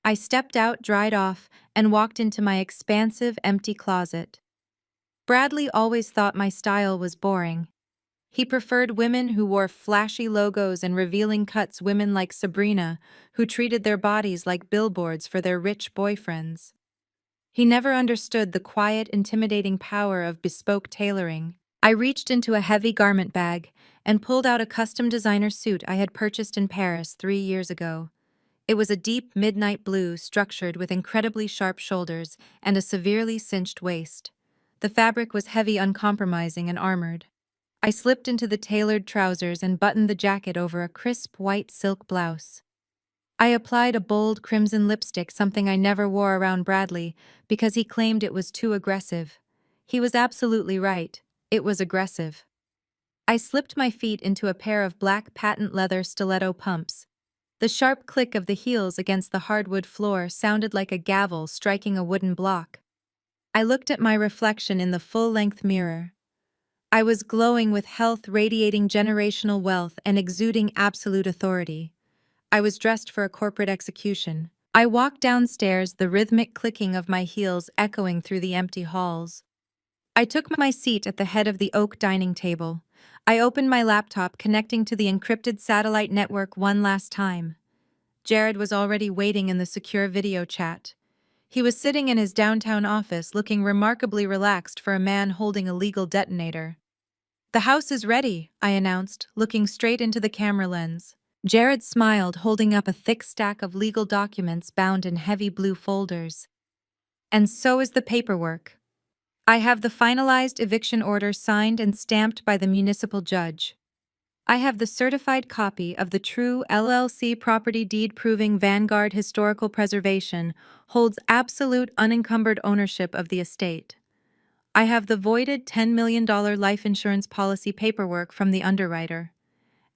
I stepped out, dried off, and walked into my expansive, empty closet. Bradley always thought my style was boring. He preferred women who wore flashy logos and revealing cuts, women like Sabrina, who treated their bodies like billboards for their rich boyfriends. He never understood the quiet, intimidating power of bespoke tailoring. I reached into a heavy garment bag and pulled out a custom designer suit I had purchased in Paris 3 years ago. It was a deep midnight blue, structured with incredibly sharp shoulders and a severely cinched waist. The fabric was heavy, uncompromising, and armored. I slipped into the tailored trousers and buttoned the jacket over a crisp white silk blouse. I applied a bold crimson lipstick, something I never wore around Bradley, because he claimed it was too aggressive. He was absolutely right. It was aggressive. I slipped my feet into a pair of black patent leather stiletto pumps. The sharp click of the heels against the hardwood floor sounded like a gavel striking a wooden block. I looked at my reflection in the full-length mirror. I was glowing with health, radiating generational wealth, and exuding absolute authority. I was dressed for a corporate execution. I walked downstairs, the rhythmic clicking of my heels echoing through the empty halls. I took my seat at the head of the oak dining table. I opened my laptop, connecting to the encrypted satellite network one last time. Jared was already waiting in the secure video chat. He was sitting in his downtown office, looking remarkably relaxed for a man holding a legal detonator. "The house is ready," I announced, looking straight into the camera lens. Jared smiled, holding up a thick stack of legal documents bound in heavy blue folders. "And so is the paperwork. I have the finalized eviction order signed and stamped by the municipal judge. I have the certified copy of the true LLC property deed proving Vanguard Historical Preservation holds absolute unencumbered ownership of the estate. I have the voided $10 million life insurance policy paperwork from the underwriter.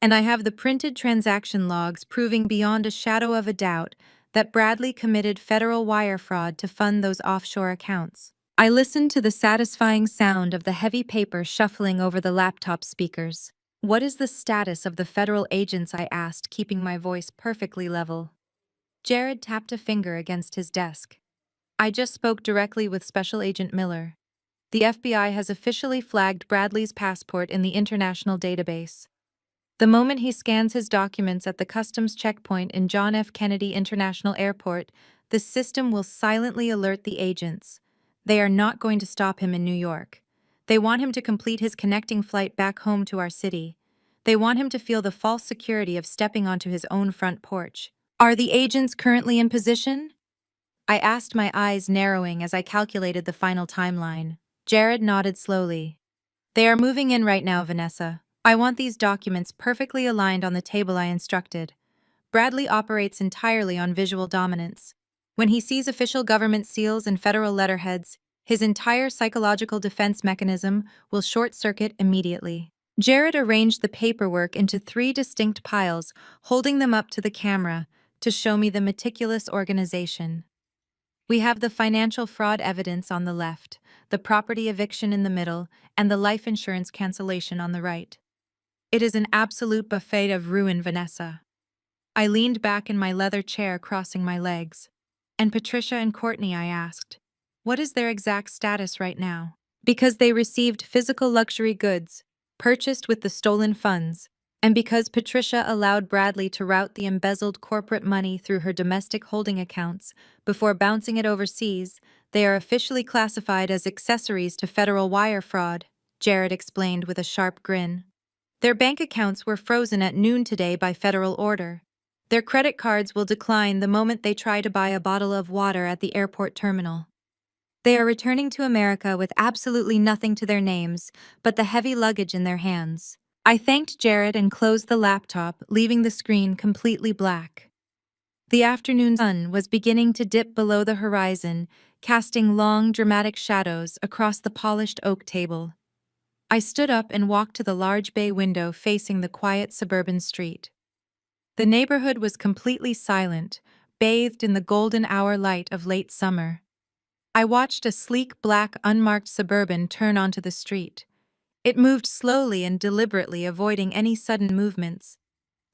And I have the printed transaction logs proving beyond a shadow of a doubt that Bradley committed federal wire fraud to fund those offshore accounts." I listened to the satisfying sound of the heavy paper shuffling over the laptop speakers. "What is the status of the federal agents?" I asked, keeping my voice perfectly level. Jared tapped a finger against his desk. "I just spoke directly with Special Agent Miller. The FBI has officially flagged Bradley's passport in the international database. The moment he scans his documents at the customs checkpoint in John F. Kennedy International Airport, the system will silently alert the agents. They are not going to stop him in New York. They want him to complete his connecting flight back home to our city. They want him to feel the false security of stepping onto his own front porch." "Are the agents currently in position?" I asked, my eyes narrowing as I calculated the final timeline. Jared nodded slowly. "They are moving in right now, Vanessa. I want these documents perfectly aligned on the table I instructed." Bradley operates entirely on visual dominance. When he sees official government seals and federal letterheads, his entire psychological defense mechanism will short-circuit immediately. Jared arranged the paperwork into 3 distinct piles, holding them up to the camera to show me the meticulous organization. "We have the financial fraud evidence on the left, the property eviction in the middle, and the life insurance cancellation on the right. It is an absolute buffet of ruin, Vanessa." I leaned back in my leather chair, crossing my legs. "And Patricia and Courtney?" I asked. "What is their exact status right now?" "Because they received physical luxury goods, purchased with the stolen funds, and because Patricia allowed Bradley to route the embezzled corporate money through her domestic holding accounts before bouncing it overseas, they are officially classified as accessories to federal wire fraud," Jared explained with a sharp grin. "Their bank accounts were frozen at noon today by federal order. Their credit cards will decline the moment they try to buy a bottle of water at the airport terminal. They are returning to America with absolutely nothing to their names but the heavy luggage in their hands." I thanked Jared and closed the laptop, leaving the screen completely black. The afternoon sun was beginning to dip below the horizon, casting long, dramatic shadows across the polished oak table. I stood up and walked to the large bay window facing the quiet suburban street. The neighborhood was completely silent, bathed in the golden hour light of late summer. I watched a sleek black unmarked Suburban turn onto the street. It moved slowly and deliberately, avoiding any sudden movements.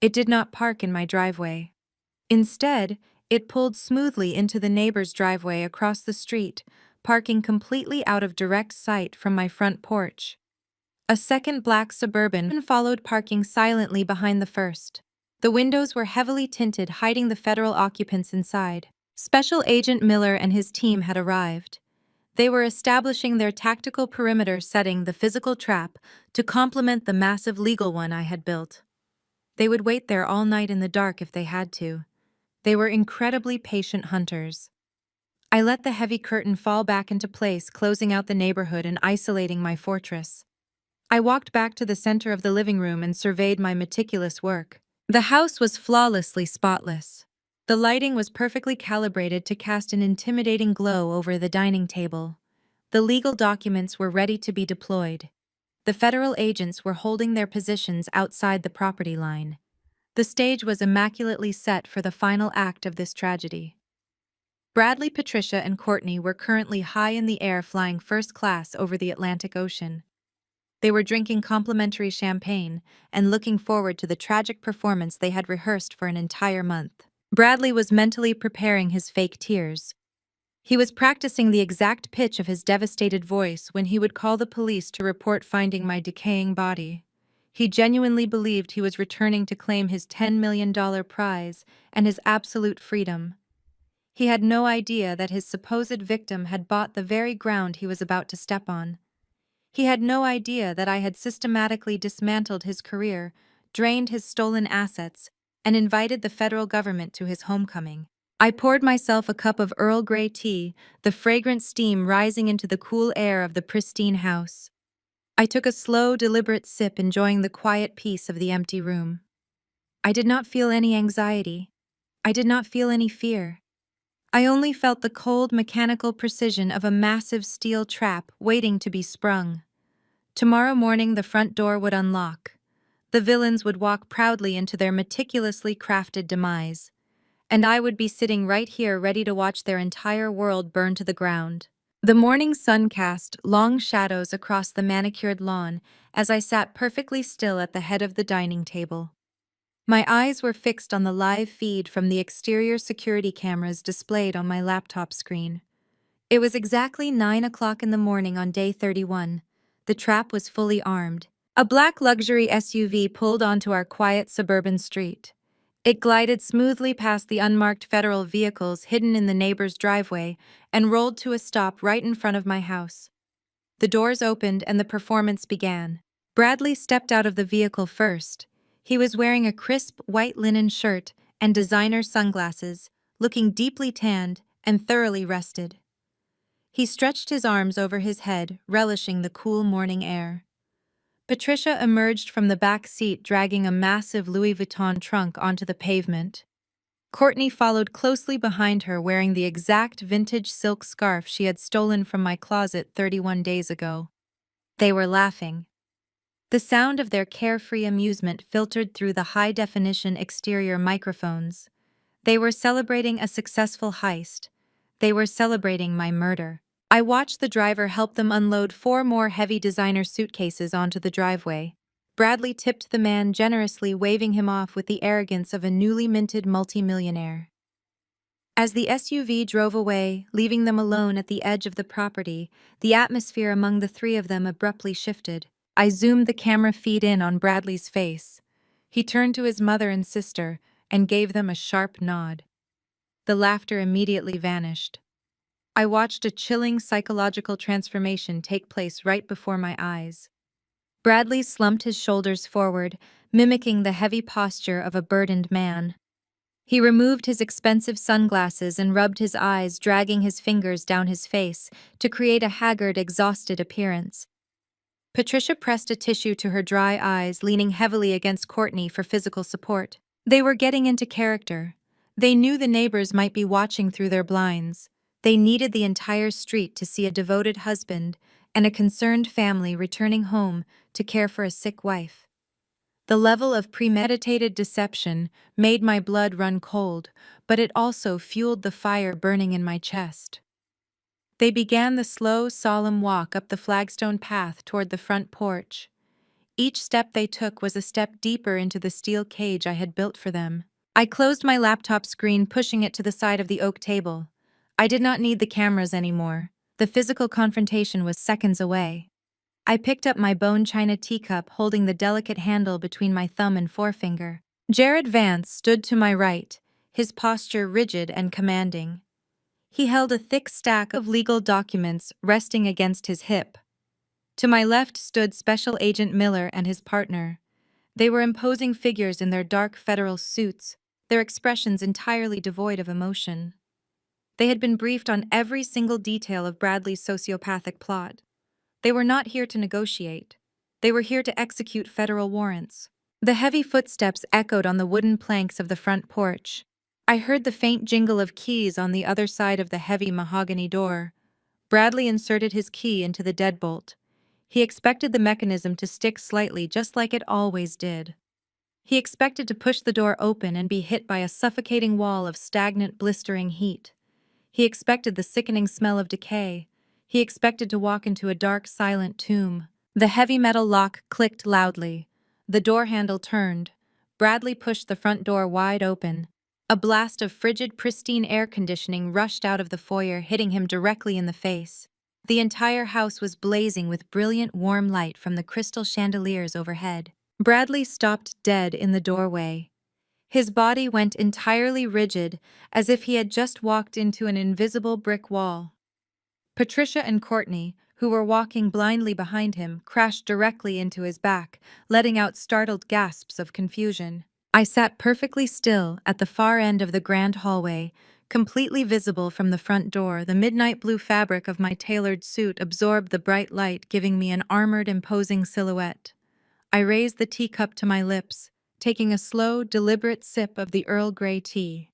It did not park in my driveway. Instead, it pulled smoothly into the neighbor's driveway across the street, parking completely out of direct sight from my front porch. A second black Suburban followed, parking silently behind the first. The windows were heavily tinted, hiding the federal occupants inside. Special Agent Miller and his team had arrived. They were establishing their tactical perimeter, setting the physical trap to complement the massive legal one I had built. They would wait there all night in the dark if they had to. They were incredibly patient hunters. I let the heavy curtain fall back into place, closing out the neighborhood and isolating my fortress. I walked back to the center of the living room and surveyed my meticulous work. The house was flawlessly spotless. The lighting was perfectly calibrated to cast an intimidating glow over the dining table. The legal documents were ready to be deployed. The federal agents were holding their positions outside the property line. The stage was immaculately set for the final act of this tragedy. Bradley, Patricia, and Courtney were currently high in the air, flying first class over the Atlantic Ocean. They were drinking complimentary champagne and looking forward to the tragic performance they had rehearsed for an entire month. Bradley was mentally preparing his fake tears. He was practicing the exact pitch of his devastated voice when he would call the police to report finding my decaying body. He genuinely believed he was returning to claim his $10 million prize and his absolute freedom. He had no idea that his supposed victim had bought the very ground he was about to step on. He had no idea that I had systematically dismantled his career, drained his stolen assets, and invited the federal government to his homecoming. I poured myself a cup of Earl Grey tea, the fragrant steam rising into the cool air of the pristine house. I took a slow, deliberate sip, enjoying the quiet peace of the empty room. I did not feel any anxiety. I did not feel any fear. I only felt the cold, mechanical precision of a massive steel trap waiting to be sprung. Tomorrow morning, the front door would unlock. The villains would walk proudly into their meticulously crafted demise. And I would be sitting right here, ready to watch their entire world burn to the ground. The morning sun cast long shadows across the manicured lawn as I sat perfectly still at the head of the dining table. My eyes were fixed on the live feed from the exterior security cameras displayed on my laptop screen. It was exactly 9 o'clock in the morning on day 31. The trap was fully armed. A black luxury SUV pulled onto our quiet suburban street. It glided smoothly past the unmarked federal vehicles hidden in the neighbor's driveway and rolled to a stop right in front of my house. The doors opened and the performance began. Bradley stepped out of the vehicle first. He was wearing a crisp white linen shirt and designer sunglasses, looking deeply tanned and thoroughly rested. He stretched his arms over his head, relishing the cool morning air. Patricia emerged from the back seat, dragging a massive Louis Vuitton trunk onto the pavement. Courtney followed closely behind her, wearing the exact vintage silk scarf she had stolen from my closet 31 days ago. They were laughing. The sound of their carefree amusement filtered through the high-definition exterior microphones. They were celebrating a successful heist. They were celebrating my murder. I watched the driver help them unload 4 more heavy designer suitcases onto the driveway. Bradley tipped the man generously, waving him off with the arrogance of a newly minted multimillionaire. As the SUV drove away, leaving them alone at the edge of the property, the atmosphere among the three of them abruptly shifted. I zoomed the camera feed in on Bradley's face. He turned to his mother and sister and gave them a sharp nod. The laughter immediately vanished. I watched a chilling psychological transformation take place right before my eyes. Bradley slumped his shoulders forward, mimicking the heavy posture of a burdened man. He removed his expensive sunglasses and rubbed his eyes, dragging his fingers down his face to create a haggard, exhausted appearance. Patricia pressed a tissue to her dry eyes, leaning heavily against Courtney for physical support. They were getting into character. They knew the neighbors might be watching through their blinds. They needed the entire street to see a devoted husband and a concerned family returning home to care for a sick wife. The level of premeditated deception made my blood run cold, but it also fueled the fire burning in my chest. They began the slow, solemn walk up the flagstone path toward the front porch. Each step they took was a step deeper into the steel cage I had built for them. I closed my laptop screen, pushing it to the side of the oak table. I did not need the cameras anymore. The physical confrontation was seconds away. I picked up my bone china teacup, holding the delicate handle between my thumb and forefinger. Jared Vance stood to my right, his posture rigid and commanding. He held a thick stack of legal documents resting against his hip. To my left stood Special Agent Miller and his partner. They were imposing figures in their dark federal suits, their expressions entirely devoid of emotion. They had been briefed on every single detail of Bradley's sociopathic plot. They were not here to negotiate. They were here to execute federal warrants. The heavy footsteps echoed on the wooden planks of the front porch. I heard the faint jingle of keys on the other side of the heavy mahogany door. Bradley inserted his key into the deadbolt. He expected the mechanism to stick slightly, just like it always did. He expected to push the door open and be hit by a suffocating wall of stagnant, blistering heat. He expected the sickening smell of decay. He expected to walk into a dark, silent tomb. The heavy metal lock clicked loudly. The door handle turned. Bradley pushed the front door wide open. A blast of frigid, pristine air conditioning rushed out of the foyer, hitting him directly in the face. The entire house was blazing with brilliant, warm light from the crystal chandeliers overhead. Bradley stopped dead in the doorway. His body went entirely rigid, as if he had just walked into an invisible brick wall. Patricia and Courtney, who were walking blindly behind him, crashed directly into his back, letting out startled gasps of confusion. I sat perfectly still at the far end of the grand hallway, completely visible from the front door. The midnight blue fabric of my tailored suit absorbed the bright light, giving me an armored, imposing silhouette. I raised the teacup to my lips, taking a slow, deliberate sip of the Earl Grey tea.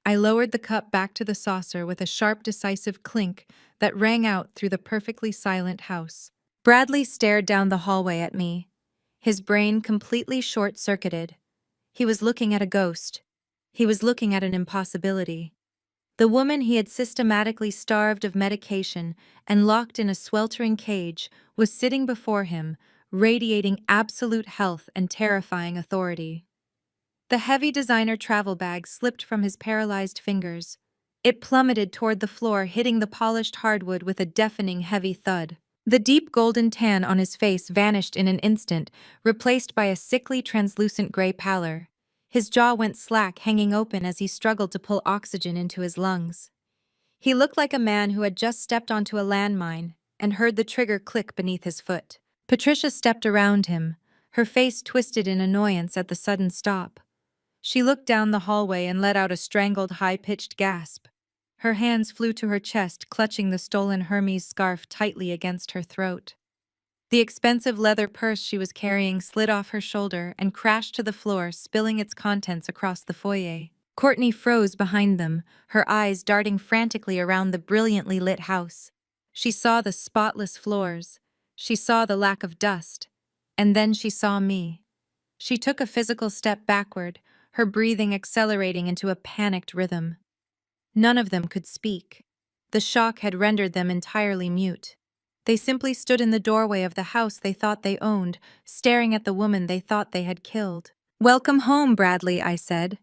I lowered the cup back to the saucer with a sharp, decisive clink that rang out through the perfectly silent house. Bradley stared down the hallway at me, his brain completely short-circuited. He was looking at a ghost. He was looking at an impossibility. The woman he had systematically starved of medication and locked in a sweltering cage was sitting before him, radiating absolute health and terrifying authority. The heavy designer travel bag slipped from his paralyzed fingers. It plummeted toward the floor, hitting the polished hardwood with a deafening heavy thud. The deep golden tan on his face vanished in an instant, replaced by a sickly, translucent gray pallor. His jaw went slack, hanging open as he struggled to pull oxygen into his lungs. He looked like a man who had just stepped onto a landmine and heard the trigger click beneath his foot. Patricia stepped around him, her face twisted in annoyance at the sudden stop. She looked down the hallway and let out a strangled, high-pitched gasp. Her hands flew to her chest, clutching the stolen Hermes scarf tightly against her throat. The expensive leather purse she was carrying slid off her shoulder and crashed to the floor, spilling its contents across the foyer. Courtney froze behind them, her eyes darting frantically around the brilliantly lit house. She saw the spotless floors. She saw the lack of dust. And then she saw me. She took a physical step backward, her breathing accelerating into a panicked rhythm. None of them could speak. The shock had rendered them entirely mute. They simply stood in the doorway of the house they thought they owned, staring at the woman they thought they had killed. "Welcome home, Bradley," I said.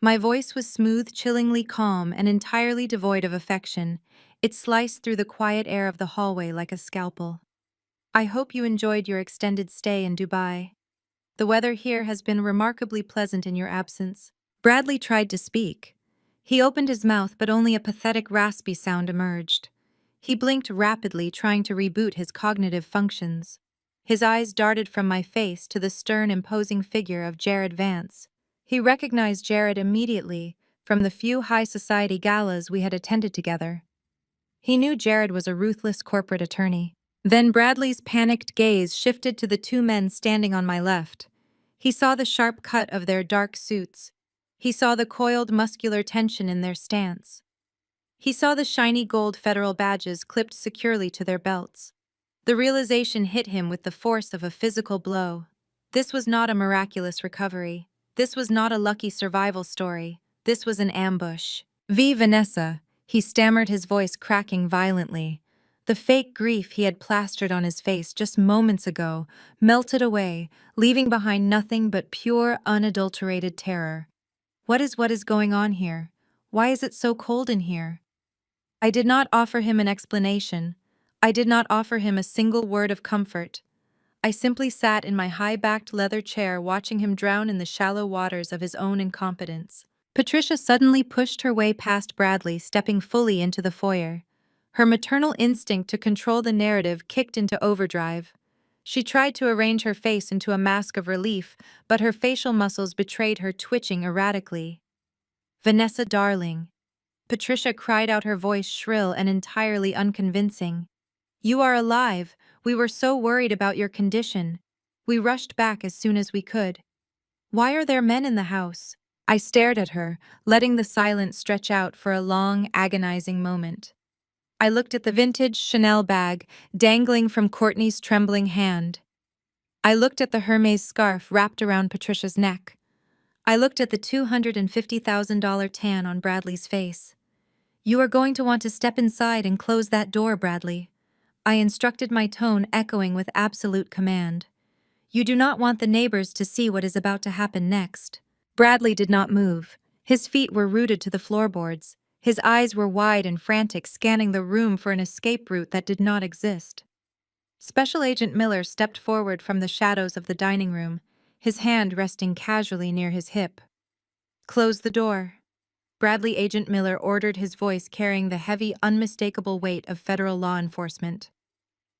My voice was smooth, chillingly calm, and entirely devoid of affection. It sliced through the quiet air of the hallway like a scalpel. "I hope you enjoyed your extended stay in Dubai. The weather here has been remarkably pleasant in your absence." Bradley tried to speak. He opened his mouth, but only a pathetic, raspy sound emerged. He blinked rapidly, trying to reboot his cognitive functions. His eyes darted from my face to the stern, imposing figure of Jared Vance. He recognized Jared immediately from the few high society galas we had attended together. He knew Jared was a ruthless corporate attorney. Then Bradley's panicked gaze shifted to the two men standing on my left. He saw the sharp cut of their dark suits, He saw the coiled muscular tension in their stance. He saw the shiny gold federal badges clipped securely to their belts. The realization hit him with the force of a physical blow. This was not a miraculous recovery. This was not a lucky survival story. This was an ambush. Vanessa, he stammered, his voice cracking violently. The fake grief he had plastered on his face just moments ago melted away, leaving behind nothing but pure, unadulterated terror. What is going on here? Why is it so cold in here? I did not offer him an explanation. I did not offer him a single word of comfort. I simply sat in my high-backed leather chair watching him drown in the shallow waters of his own incompetence. Patricia suddenly pushed her way past Bradley, stepping fully into the foyer. Her maternal instinct to control the narrative kicked into overdrive. She tried to arrange her face into a mask of relief, but her facial muscles betrayed her, twitching erratically. "Vanessa, darling." Patricia cried out, her voice shrill and entirely unconvincing. "You are alive. We were so worried about your condition. We rushed back as soon as we could. Why are there men in the house?" I stared at her, letting the silence stretch out for a long, agonizing moment. I looked at the vintage Chanel bag dangling from Courtney's trembling hand. I looked at the Hermes scarf wrapped around Patricia's neck. I looked at the $250,000 tan on Bradley's face. "You are going to want to step inside and close that door, Bradley." I instructed, my tone echoing with absolute command. "You do not want the neighbors to see what is about to happen next." Bradley did not move. His feet were rooted to the floorboards. His eyes were wide and frantic, scanning the room for an escape route that did not exist. Special Agent Miller stepped forward from the shadows of the dining room, his hand resting casually near his hip. "Close the door." Bradley Agent Miller ordered, his voice carrying the heavy, unmistakable weight of federal law enforcement.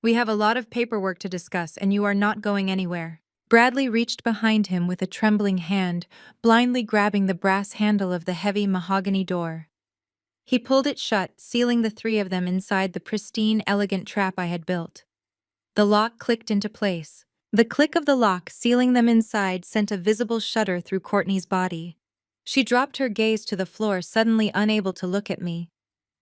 "We have a lot of paperwork to discuss, and you are not going anywhere." Bradley reached behind him with a trembling hand, blindly grabbing the brass handle of the heavy mahogany door. He pulled it shut, sealing the three of them inside the pristine, elegant trap I had built. The lock clicked into place. The click of the lock sealing them inside sent a visible shudder through Courtney's body. She dropped her gaze to the floor, suddenly unable to look at me.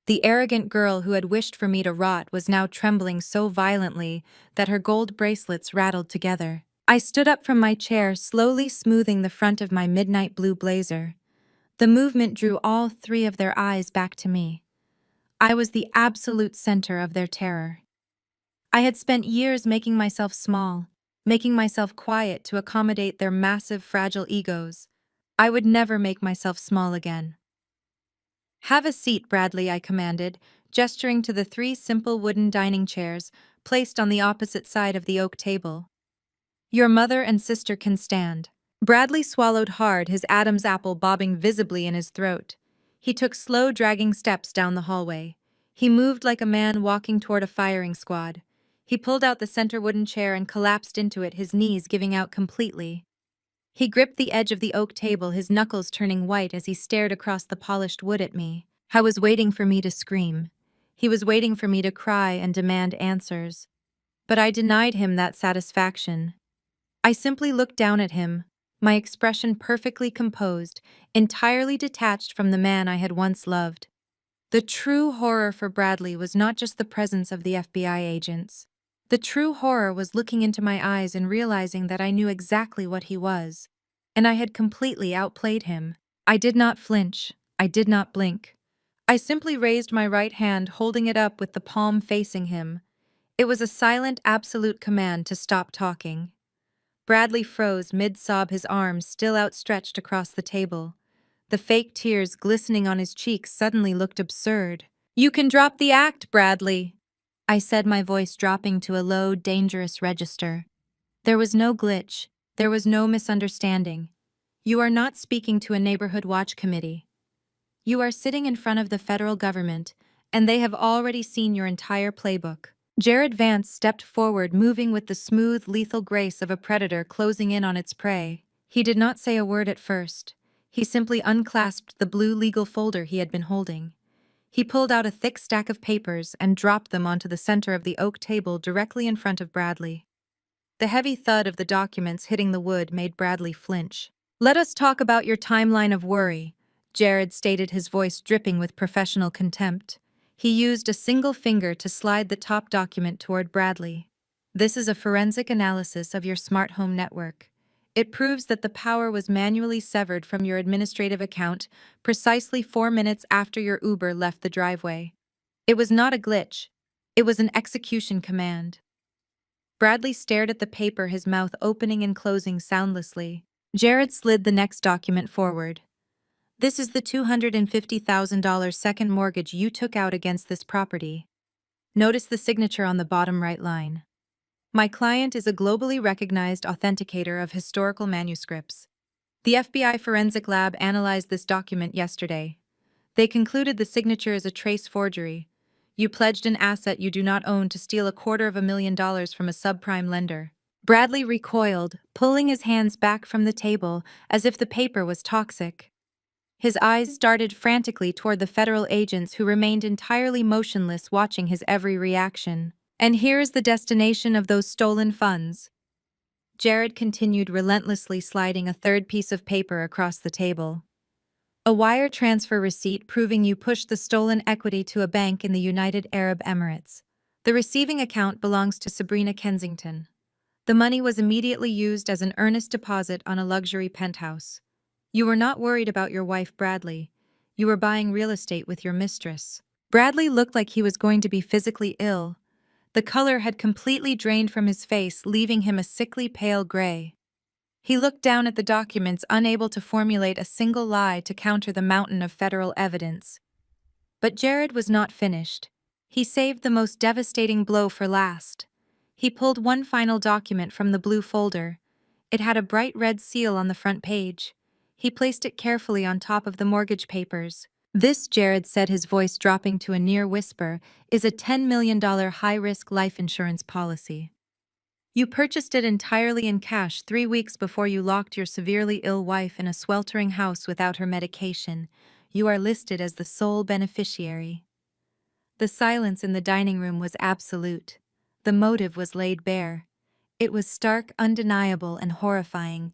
The arrogant girl who had wished for me to rot was now trembling so violently that her gold bracelets rattled together. I stood up from my chair, slowly smoothing the front of my midnight blue blazer. The movement drew all three of their eyes back to me. I was the absolute center of their terror. I had spent years making myself small, making myself quiet to accommodate their massive, fragile egos. I would never make myself small again. "Have a seat, Bradley," I commanded, gesturing to the three simple wooden dining chairs placed on the opposite side of the oak table. "Your mother and sister can stand." Bradley swallowed hard, his Adam's apple bobbing visibly in his throat. He took slow, dragging steps down the hallway. He moved like a man walking toward a firing squad. He pulled out the center wooden chair and collapsed into it, his knees giving out completely. He gripped the edge of the oak table, his knuckles turning white as he stared across the polished wood at me. He was waiting for me to scream. He was waiting for me to cry and demand answers. But I denied him that satisfaction. I simply looked down at him, my expression perfectly composed, entirely detached from the man I had once loved. The true horror for Bradley was not just the presence of the FBI agents. The true horror was looking into my eyes and realizing that I knew exactly what he was, and I had completely outplayed him. I did not flinch. I did not blink. I simply raised my right hand, holding it up with the palm facing him. It was a silent, absolute command to stop talking. Bradley froze mid-sob, his arms still outstretched across the table. The fake tears glistening on his cheeks suddenly looked absurd. "You can drop the act, Bradley," I said, my voice dropping to a low, dangerous register. There was no glitch. There was no misunderstanding. You are not speaking to a neighborhood watch committee. You are sitting in front of the federal government, and they have already seen your entire playbook. Jared Vance stepped forward, moving with the smooth, lethal grace of a predator closing in on its prey. He did not say a word at first. He simply unclasped the blue legal folder he had been holding. He pulled out a thick stack of papers and dropped them onto the center of the oak table directly in front of Bradley. The heavy thud of the documents hitting the wood made Bradley flinch. Let us talk about your timeline of worry, Jared stated, his voice dripping with professional contempt. He used a single finger to slide the top document toward Bradley. This is a forensic analysis of your smart home network. It proves that the power was manually severed from your administrative account precisely 4 minutes after your Uber left the driveway. It was not a glitch. It was an execution command. Bradley stared at the paper, his mouth opening and closing soundlessly. Jared slid the next document forward. This is the $250,000 second mortgage you took out against this property. Notice the signature on the bottom right line. My client is a globally recognized authenticator of historical manuscripts. The FBI Forensic Lab analyzed this document yesterday. They concluded the signature is a trace forgery. You pledged an asset you do not own to steal $250,000 from a subprime lender. Bradley recoiled, pulling his hands back from the table as if the paper was toxic. His eyes darted frantically toward the federal agents who remained entirely motionless, watching his every reaction. And here is the destination of those stolen funds. Jared continued, relentlessly sliding a third piece of paper across the table. A wire transfer receipt proving you pushed the stolen equity to a bank in the United Arab Emirates. The receiving account belongs to Sabrina Kensington. The money was immediately used as an earnest deposit on a luxury penthouse. You were not worried about your wife, Bradley. You were buying real estate with your mistress. Bradley looked like he was going to be physically ill. The color had completely drained from his face, leaving him a sickly pale gray. He looked down at the documents, unable to formulate a single lie to counter the mountain of federal evidence. But Jared was not finished. He saved the most devastating blow for last. He pulled one final document from the blue folder. It had a bright red seal on the front page. He placed it carefully on top of the mortgage papers. This, Jared said, his voice dropping to a near whisper, is a $10 million high-risk life insurance policy. You purchased it entirely in cash 3 weeks before you locked your severely ill wife in a sweltering house without her medication. You are listed as the sole beneficiary. The silence in the dining room was absolute. The motive was laid bare. It was stark, undeniable, and horrifying.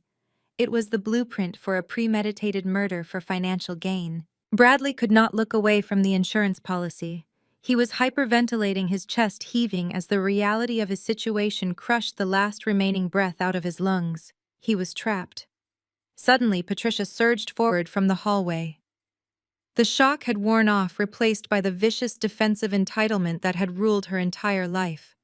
It was the blueprint for a premeditated murder for financial gain. Bradley could not look away from the insurance policy. He was hyperventilating, his chest heaving as the reality of his situation crushed the last remaining breath out of his lungs. He was trapped. Suddenly, Patricia surged forward from the hallway. The shock had worn off, replaced by the vicious defensive entitlement that had ruled her entire life.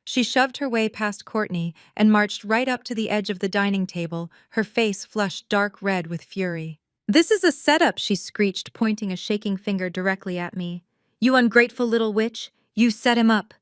She shoved her way past Courtney and marched right up to the edge of the dining table, her face flushed dark red with fury. "This is a setup," she screeched, pointing a shaking finger directly at me. "You ungrateful little witch, you set him up."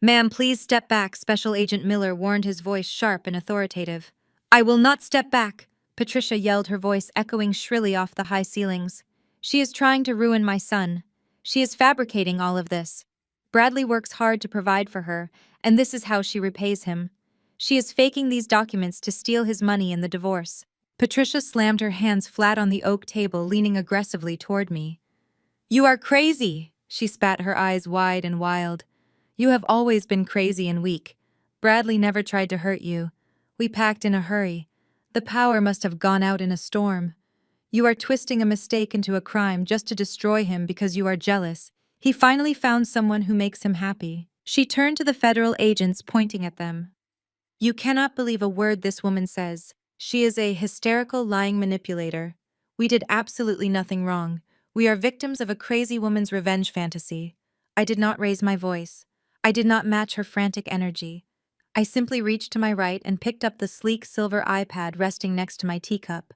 "Ma'am, please step back," Special Agent Miller warned, his voice sharp and authoritative. "I will not step back," Patricia yelled, her voice echoing shrilly off the high ceilings. "She is trying to ruin my son. She is fabricating all of this. Bradley works hard to provide for her, and this is how she repays him. She is faking these documents to steal his money in the divorce." Patricia slammed her hands flat on the oak table, leaning aggressively toward me. "You are crazy," she spat, her eyes wide and wild. "You have always been crazy and weak. Bradley never tried to hurt you. We packed in a hurry. The power must have gone out in a storm. You are twisting a mistake into a crime just to destroy him because you are jealous. He finally found someone who makes him happy." She turned to the federal agents, pointing at them. "You cannot believe a word this woman says. She is a hysterical, lying manipulator. We did absolutely nothing wrong. We are victims of a crazy woman's revenge fantasy. I did not raise my voice. I did not match her frantic energy. I simply reached to my right and picked up the sleek silver iPad resting next to my teacup.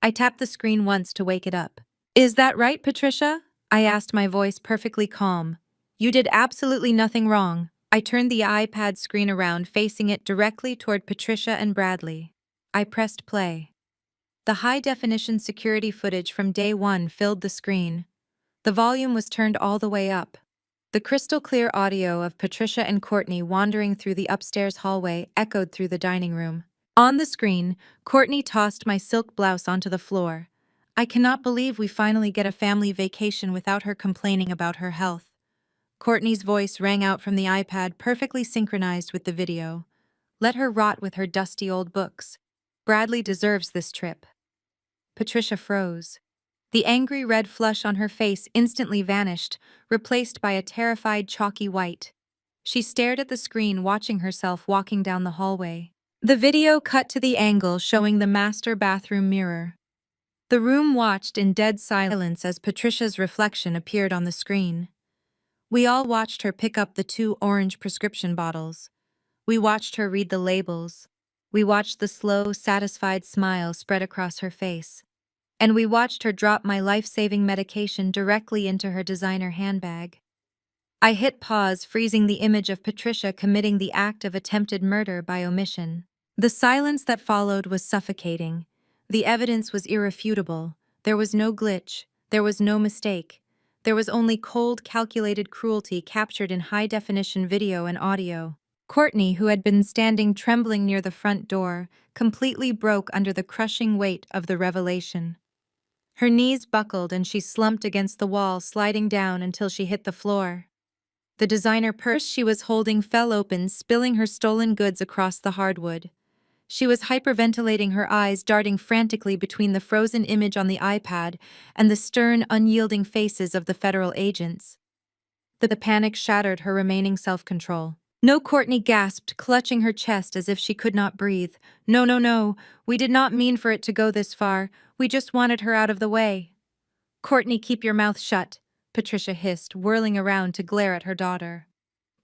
I tapped the screen once to wake it up. "Is that right, Patricia?" I asked, my voice perfectly calm. "You did absolutely nothing wrong." I turned the iPad screen around, facing it directly toward Patricia and Bradley. I pressed play. The high-definition security footage from day one filled the screen. The volume was turned all the way up. The crystal-clear audio of Patricia and Courtney wandering through the upstairs hallway echoed through the dining room. On the screen, Courtney tossed my silk blouse onto the floor. "I cannot believe we finally get a family vacation without her complaining about her health." Courtney's voice rang out from the iPad, perfectly synchronized with the video. "Let her rot with her dusty old books. Bradley deserves this trip." Patricia froze. The angry red flush on her face instantly vanished, replaced by a terrified chalky white. She stared at the screen, watching herself walking down the hallway. The video cut to the angle showing the master bathroom mirror. The room watched in dead silence as Patricia's reflection appeared on the screen. We all watched her pick up the 2 orange prescription bottles. We watched her read the labels. We watched the slow, satisfied smile spread across her face. And we watched her drop my life-saving medication directly into her designer handbag. I hit pause, freezing the image of Patricia committing the act of attempted murder by omission. The silence that followed was suffocating. The evidence was irrefutable. There was no glitch. There was no mistake. There was only cold, calculated cruelty captured in high-definition video and audio. Courtney, who had been standing trembling near the front door, completely broke under the crushing weight of the revelation. Her knees buckled and she slumped against the wall, sliding down until she hit the floor. The designer purse she was holding fell open, spilling her stolen goods across the hardwood. She was hyperventilating, her eyes darting frantically between the frozen image on the iPad and the stern, unyielding faces of the federal agents. The panic shattered her remaining self-control. "No," Courtney gasped, clutching her chest as if she could not breathe. "No, no, no. We did not mean for it to go this far. We just wanted her out of the way." "Courtney, keep your mouth shut," Patricia hissed, whirling around to glare at her daughter.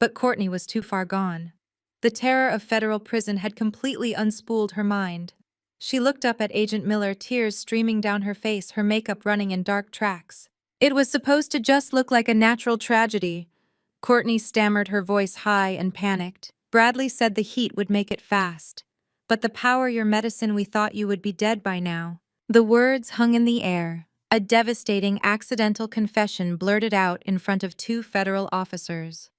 But Courtney was too far gone. The terror of federal prison had completely unspooled her mind. She looked up at Agent Miller, tears streaming down her face, her makeup running in dark tracks. "It was supposed to just look like a natural tragedy." Courtney stammered, her voice high and panicked. "Bradley said the heat would make it fast. But the power your medicine, we thought you would be dead by now." The words hung in the air. A devastating, accidental confession blurted out in front of 2 federal officers.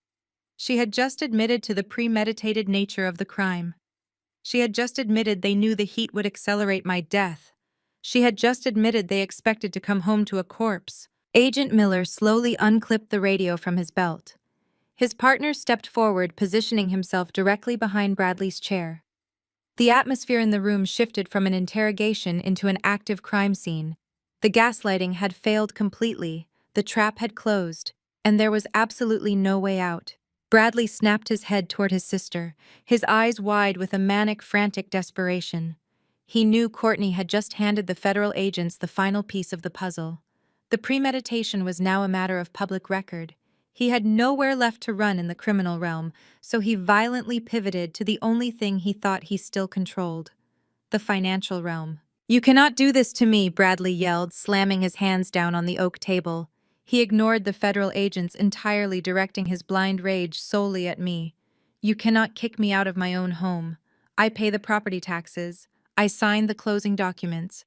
She had just admitted to the premeditated nature of the crime. She had just admitted they knew the heat would accelerate my death. She had just admitted they expected to come home to a corpse. Agent Miller slowly unclipped the radio from his belt. His partner stepped forward, positioning himself directly behind Bradley's chair. The atmosphere in the room shifted from an interrogation into an active crime scene. The gaslighting had failed completely, the trap had closed, and there was absolutely no way out. Bradley snapped his head toward his sister, his eyes wide with a manic, frantic desperation. He knew Courtney had just handed the federal agents the final piece of the puzzle. The premeditation was now a matter of public record. He had nowhere left to run in the criminal realm, so he violently pivoted to the only thing he thought he still controlled: the financial realm. "You cannot do this to me," Bradley yelled, slamming his hands down on the oak table. He ignored the federal agents entirely, directing his blind rage solely at me. "You cannot kick me out of my own home. I pay the property taxes. I signed the closing documents.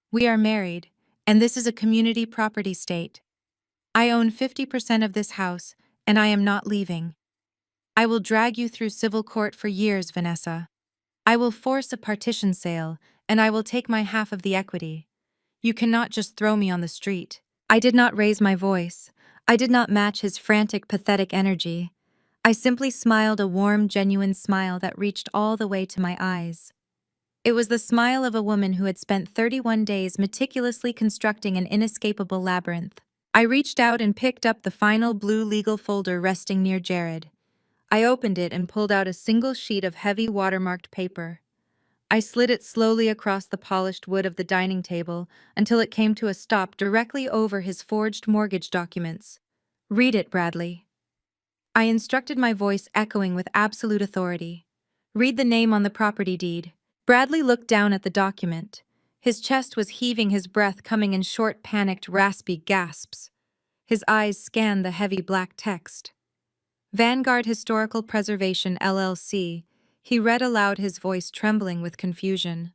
We are married, and this is a community property state. I own 50% of this house, and I am not leaving. I will drag you through civil court for years, Vanessa. I will force a partition sale, and I will take my half of the equity. You cannot just throw me on the street." I did not raise my voice. I did not match his frantic, pathetic energy. I simply smiled, a warm, genuine smile that reached all the way to my eyes. It was the smile of a woman who had spent 31 days meticulously constructing an inescapable labyrinth. I reached out and picked up the final blue legal folder resting near Jared. I opened it and pulled out a single sheet of heavy watermarked paper. I slid it slowly across the polished wood of the dining table until it came to a stop directly over his forged mortgage documents. "Read it, Bradley." I instructed, my voice echoing with absolute authority. "Read the name on the property deed." Bradley looked down at the document. His chest was heaving, his breath coming in short, panicked, raspy gasps. His eyes scanned the heavy black text. "Vanguard Historical Preservation, LLC." He read aloud, his voice trembling with confusion.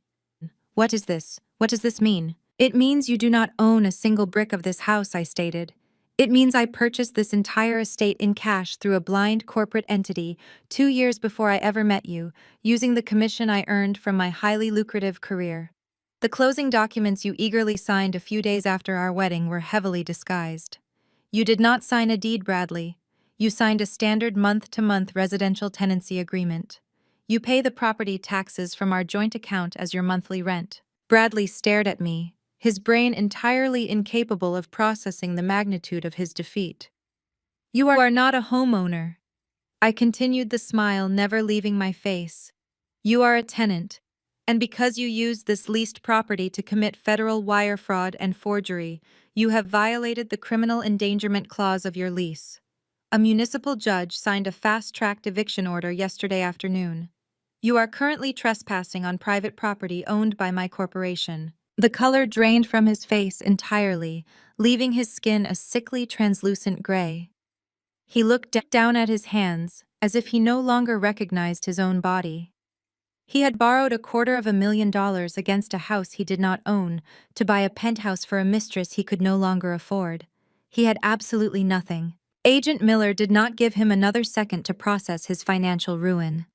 "What is this? What does this mean?" "It means you do not own a single brick of this house," I stated. "It means I purchased this entire estate in cash through a blind corporate entity 2 years before I ever met you, using the commission I earned from my highly lucrative career." The closing documents you eagerly signed a few days after our wedding were heavily disguised. "You did not sign a deed, Bradley. You signed a standard month-to-month residential tenancy agreement. You pay the property taxes from our joint account as your monthly rent." Bradley stared at me, his brain entirely incapable of processing the magnitude of his defeat. "You are not a homeowner." I continued, the smile never leaving my face. "You are a tenant. And because you used this leased property to commit federal wire fraud and forgery, you have violated the criminal endangerment clause of your lease. A municipal judge signed a fast-tracked eviction order yesterday afternoon. You are currently trespassing on private property owned by my corporation." The color drained from his face entirely, leaving his skin a sickly, translucent gray. He looked down at his hands, as if he no longer recognized his own body. He had borrowed $250,000 against a house he did not own to buy a penthouse for a mistress he could no longer afford. He had absolutely nothing. Agent Miller did not give him another second to process his financial ruin.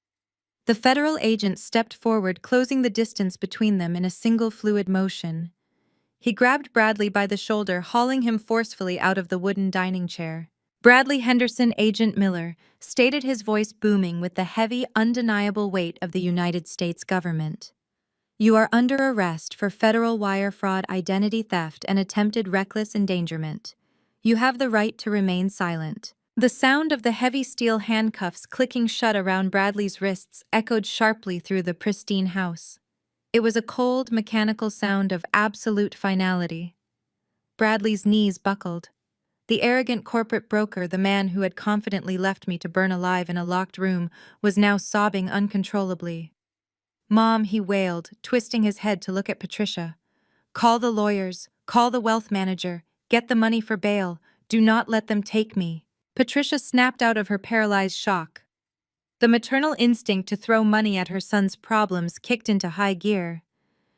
The federal agent stepped forward, closing the distance between them in a single fluid motion. He grabbed Bradley by the shoulder, hauling him forcefully out of the wooden dining chair. "Bradley Henderson, Agent Miller," stated, his voice booming with the heavy, undeniable weight of the United States government. "You are under arrest for federal wire fraud, identity theft, and attempted reckless endangerment. You have the right to remain silent." The sound of the heavy steel handcuffs clicking shut around Bradley's wrists echoed sharply through the pristine house. It was a cold, mechanical sound of absolute finality. Bradley's knees buckled. The arrogant corporate broker, the man who had confidently left me to burn alive in a locked room, was now sobbing uncontrollably. "Mom," he wailed, twisting his head to look at Patricia. "Call the lawyers, call the wealth manager, get the money for bail, do not let them take me." Patricia snapped out of her paralyzed shock. The maternal instinct to throw money at her son's problems kicked into high gear.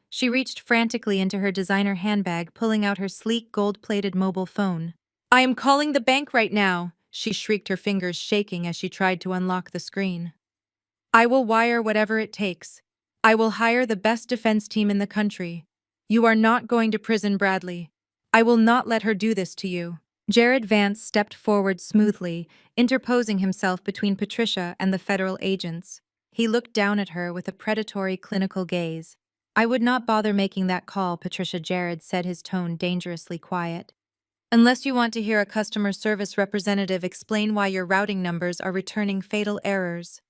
She reached frantically into her designer handbag, pulling out her sleek, gold-plated mobile phone. "I am calling the bank right now," she shrieked, her fingers shaking as she tried to unlock the screen. "I will wire whatever it takes. I will hire the best defense team in the country. You are not going to prison, Bradley. I will not let her do this to you." Jared Vance stepped forward smoothly, interposing himself between Patricia and the federal agents. He looked down at her with a predatory, clinical gaze. "I would not bother making that call," Patricia Jared said, his tone dangerously quiet. "Unless you want to hear a customer service representative explain why your routing numbers are returning fatal errors."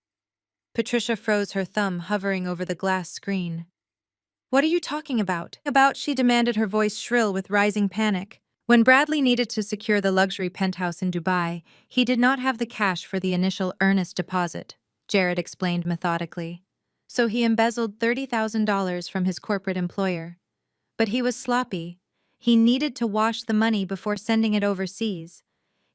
Patricia froze, her thumb hovering over the glass screen. "What are you talking about?" She demanded, her voice shrill with rising panic. When Bradley needed to secure the luxury penthouse in Dubai, he did not have the cash for the initial earnest deposit, Jared explained methodically. So he embezzled $30,000 from his corporate employer. But he was sloppy. He needed to wash the money before sending it overseas.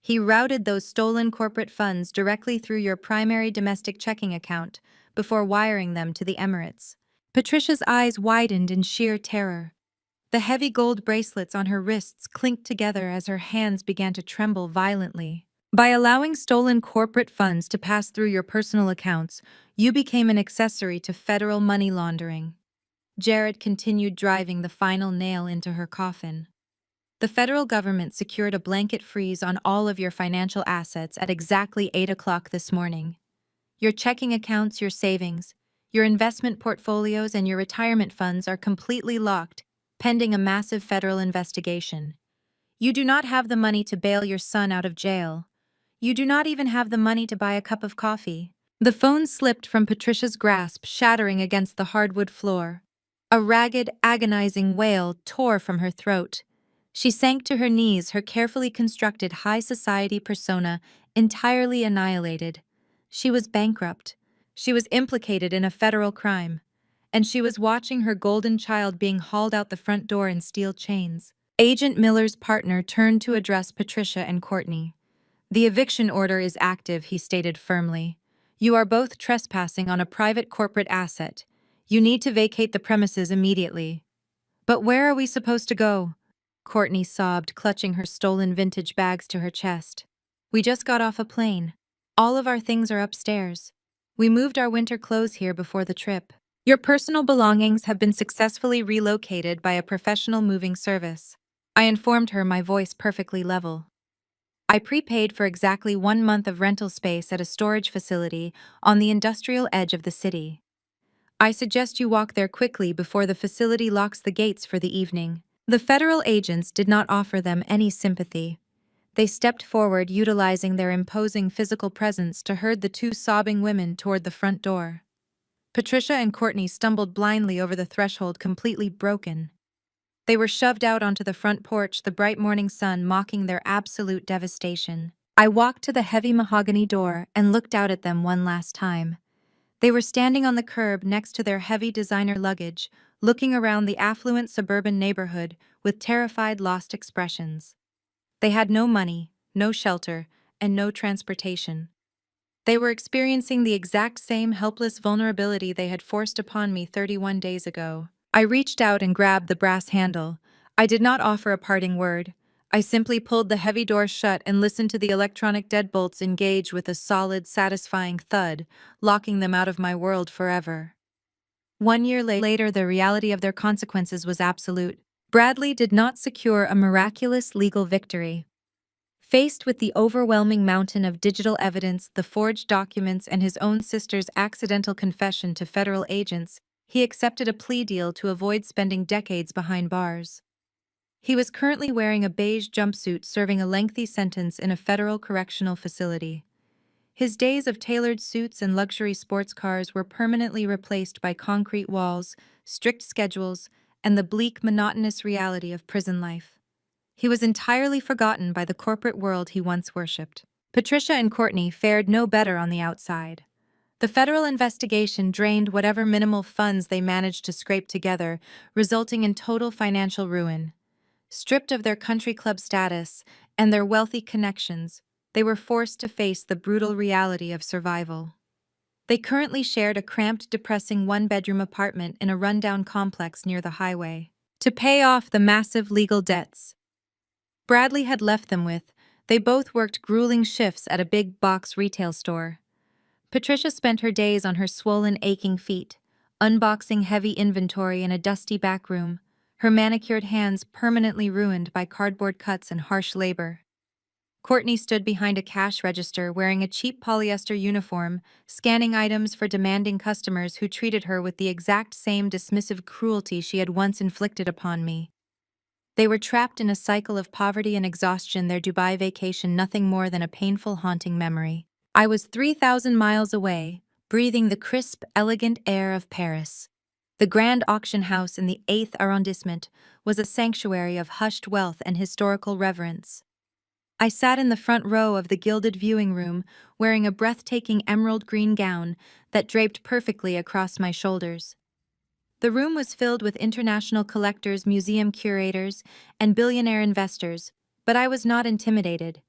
He routed those stolen corporate funds directly through your primary domestic checking account before wiring them to the Emirates. Patricia's eyes widened in sheer terror. The heavy gold bracelets on her wrists clinked together as her hands began to tremble violently. "By allowing stolen corporate funds to pass through your personal accounts, you became an accessory to federal money laundering." Jared continued, driving the final nail into her coffin. "The federal government secured a blanket freeze on all of your financial assets at exactly 8 o'clock this morning. Your checking accounts, your savings, your investment portfolios, and your retirement funds are completely locked, pending a massive federal investigation. You do not have the money to bail your son out of jail. You do not even have the money to buy a cup of coffee." The phone slipped from Patricia's grasp, shattering against the hardwood floor. A ragged, agonizing wail tore from her throat. She sank to her knees, her carefully constructed high society persona entirely annihilated. She was bankrupt. She was implicated in a federal crime. And she was watching her golden child being hauled out the front door in steel chains. Agent Miller's partner turned to address Patricia and Courtney. "The eviction order is active," he stated firmly. "You are both trespassing on a private corporate asset. You need to vacate the premises immediately." "But where are we supposed to go?" Courtney sobbed, clutching her stolen vintage bags to her chest. "We just got off a plane. All of our things are upstairs. We moved our winter clothes here before the trip. Your personal belongings have been successfully relocated by a professional moving service," I informed her, my voice perfectly level. "I prepaid for exactly 1 month of rental space at a storage facility on the industrial edge of the city. I suggest you walk there quickly before the facility locks the gates for the evening." The federal agents did not offer them any sympathy. They stepped forward, utilizing their imposing physical presence to herd the two sobbing women toward the front door. Patricia and Courtney stumbled blindly over the threshold, completely broken. They were shoved out onto the front porch, the bright morning sun mocking their absolute devastation. I walked to the heavy mahogany door and looked out at them one last time. They were standing on the curb next to their heavy designer luggage, looking around the affluent suburban neighborhood with terrified, lost expressions. They had no money, no shelter, and no transportation. They were experiencing the exact same helpless vulnerability they had forced upon me 31 days ago. I reached out and grabbed the brass handle. I did not offer a parting word. I simply pulled the heavy door shut and listened to the electronic deadbolts engage with a solid, satisfying thud, locking them out of my world forever. 1 year later, the reality of their consequences was absolute. Bradley did not secure a miraculous legal victory. Faced with the overwhelming mountain of digital evidence, the forged documents, and his own sister's accidental confession to federal agents, he accepted a plea deal to avoid spending decades behind bars. He was currently wearing a beige jumpsuit, serving a lengthy sentence in a federal correctional facility. His days of tailored suits and luxury sports cars were permanently replaced by concrete walls, strict schedules, and the bleak, monotonous reality of prison life. He was entirely forgotten by the corporate world he once worshipped. Patricia and Courtney fared no better on the outside. The federal investigation drained whatever minimal funds they managed to scrape together, resulting in total financial ruin. Stripped of their country club status and their wealthy connections, they were forced to face the brutal reality of survival. They currently shared a cramped, depressing one-bedroom apartment in a rundown complex near the highway. To pay off the massive legal debts Bradley had left them with, they both worked grueling shifts at a big box retail store. Patricia spent her days on her swollen, aching feet, unboxing heavy inventory in a dusty back room, her manicured hands permanently ruined by cardboard cuts and harsh labor. Courtney stood behind a cash register wearing a cheap polyester uniform, scanning items for demanding customers who treated her with the exact same dismissive cruelty she had once inflicted upon me. They were trapped in a cycle of poverty and exhaustion, their Dubai vacation nothing more than a painful, haunting memory. I was 3,000 miles away, breathing the crisp, elegant air of Paris. The grand auction house in the 8th arrondissement was a sanctuary of hushed wealth and historical reverence. I sat in the front row of the gilded viewing room, wearing a breathtaking emerald green gown that draped perfectly across my shoulders. The room was filled with international collectors, museum curators, and billionaire investors, but I was not intimidated.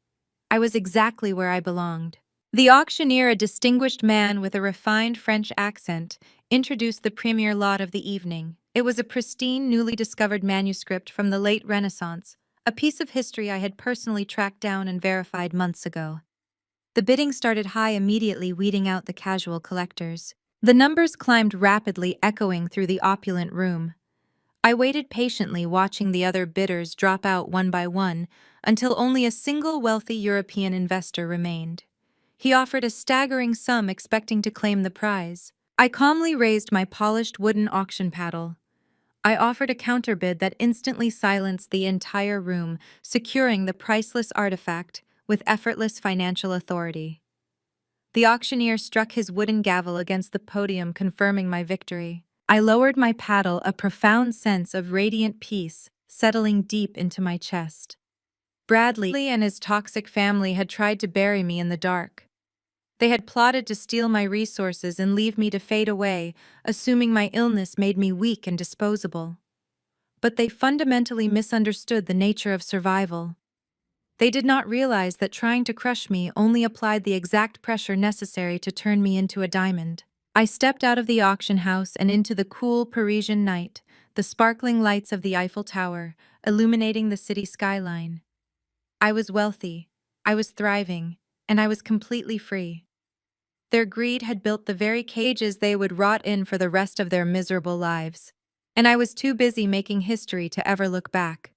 I was exactly where I belonged. The auctioneer, a distinguished man with a refined French accent, introduced the premier lot of the evening. It was a pristine, newly discovered manuscript from the late Renaissance, a piece of history I had personally tracked down and verified months ago. The bidding started high, immediately weeding out the casual collectors. The numbers climbed rapidly, echoing through the opulent room. I waited patiently, watching the other bidders drop out one by one, until only a single wealthy European investor remained. He offered a staggering sum, expecting to claim the prize. I calmly raised my polished wooden auction paddle. I offered a counterbid that instantly silenced the entire room, securing the priceless artifact with effortless financial authority. The auctioneer struck his wooden gavel against the podium, confirming my victory. I lowered my paddle, a profound sense of radiant peace settling deep into my chest. Bradley and his toxic family had tried to bury me in the dark. They had plotted to steal my resources and leave me to fade away, assuming my illness made me weak and disposable. But they fundamentally misunderstood the nature of survival. They did not realize that trying to crush me only applied the exact pressure necessary to turn me into a diamond. I stepped out of the auction house and into the cool Parisian night, the sparkling lights of the Eiffel Tower illuminating the city skyline. I was wealthy, I was thriving, and I was completely free. Their greed had built the very cages they would rot in for the rest of their miserable lives, and I was too busy making history to ever look back.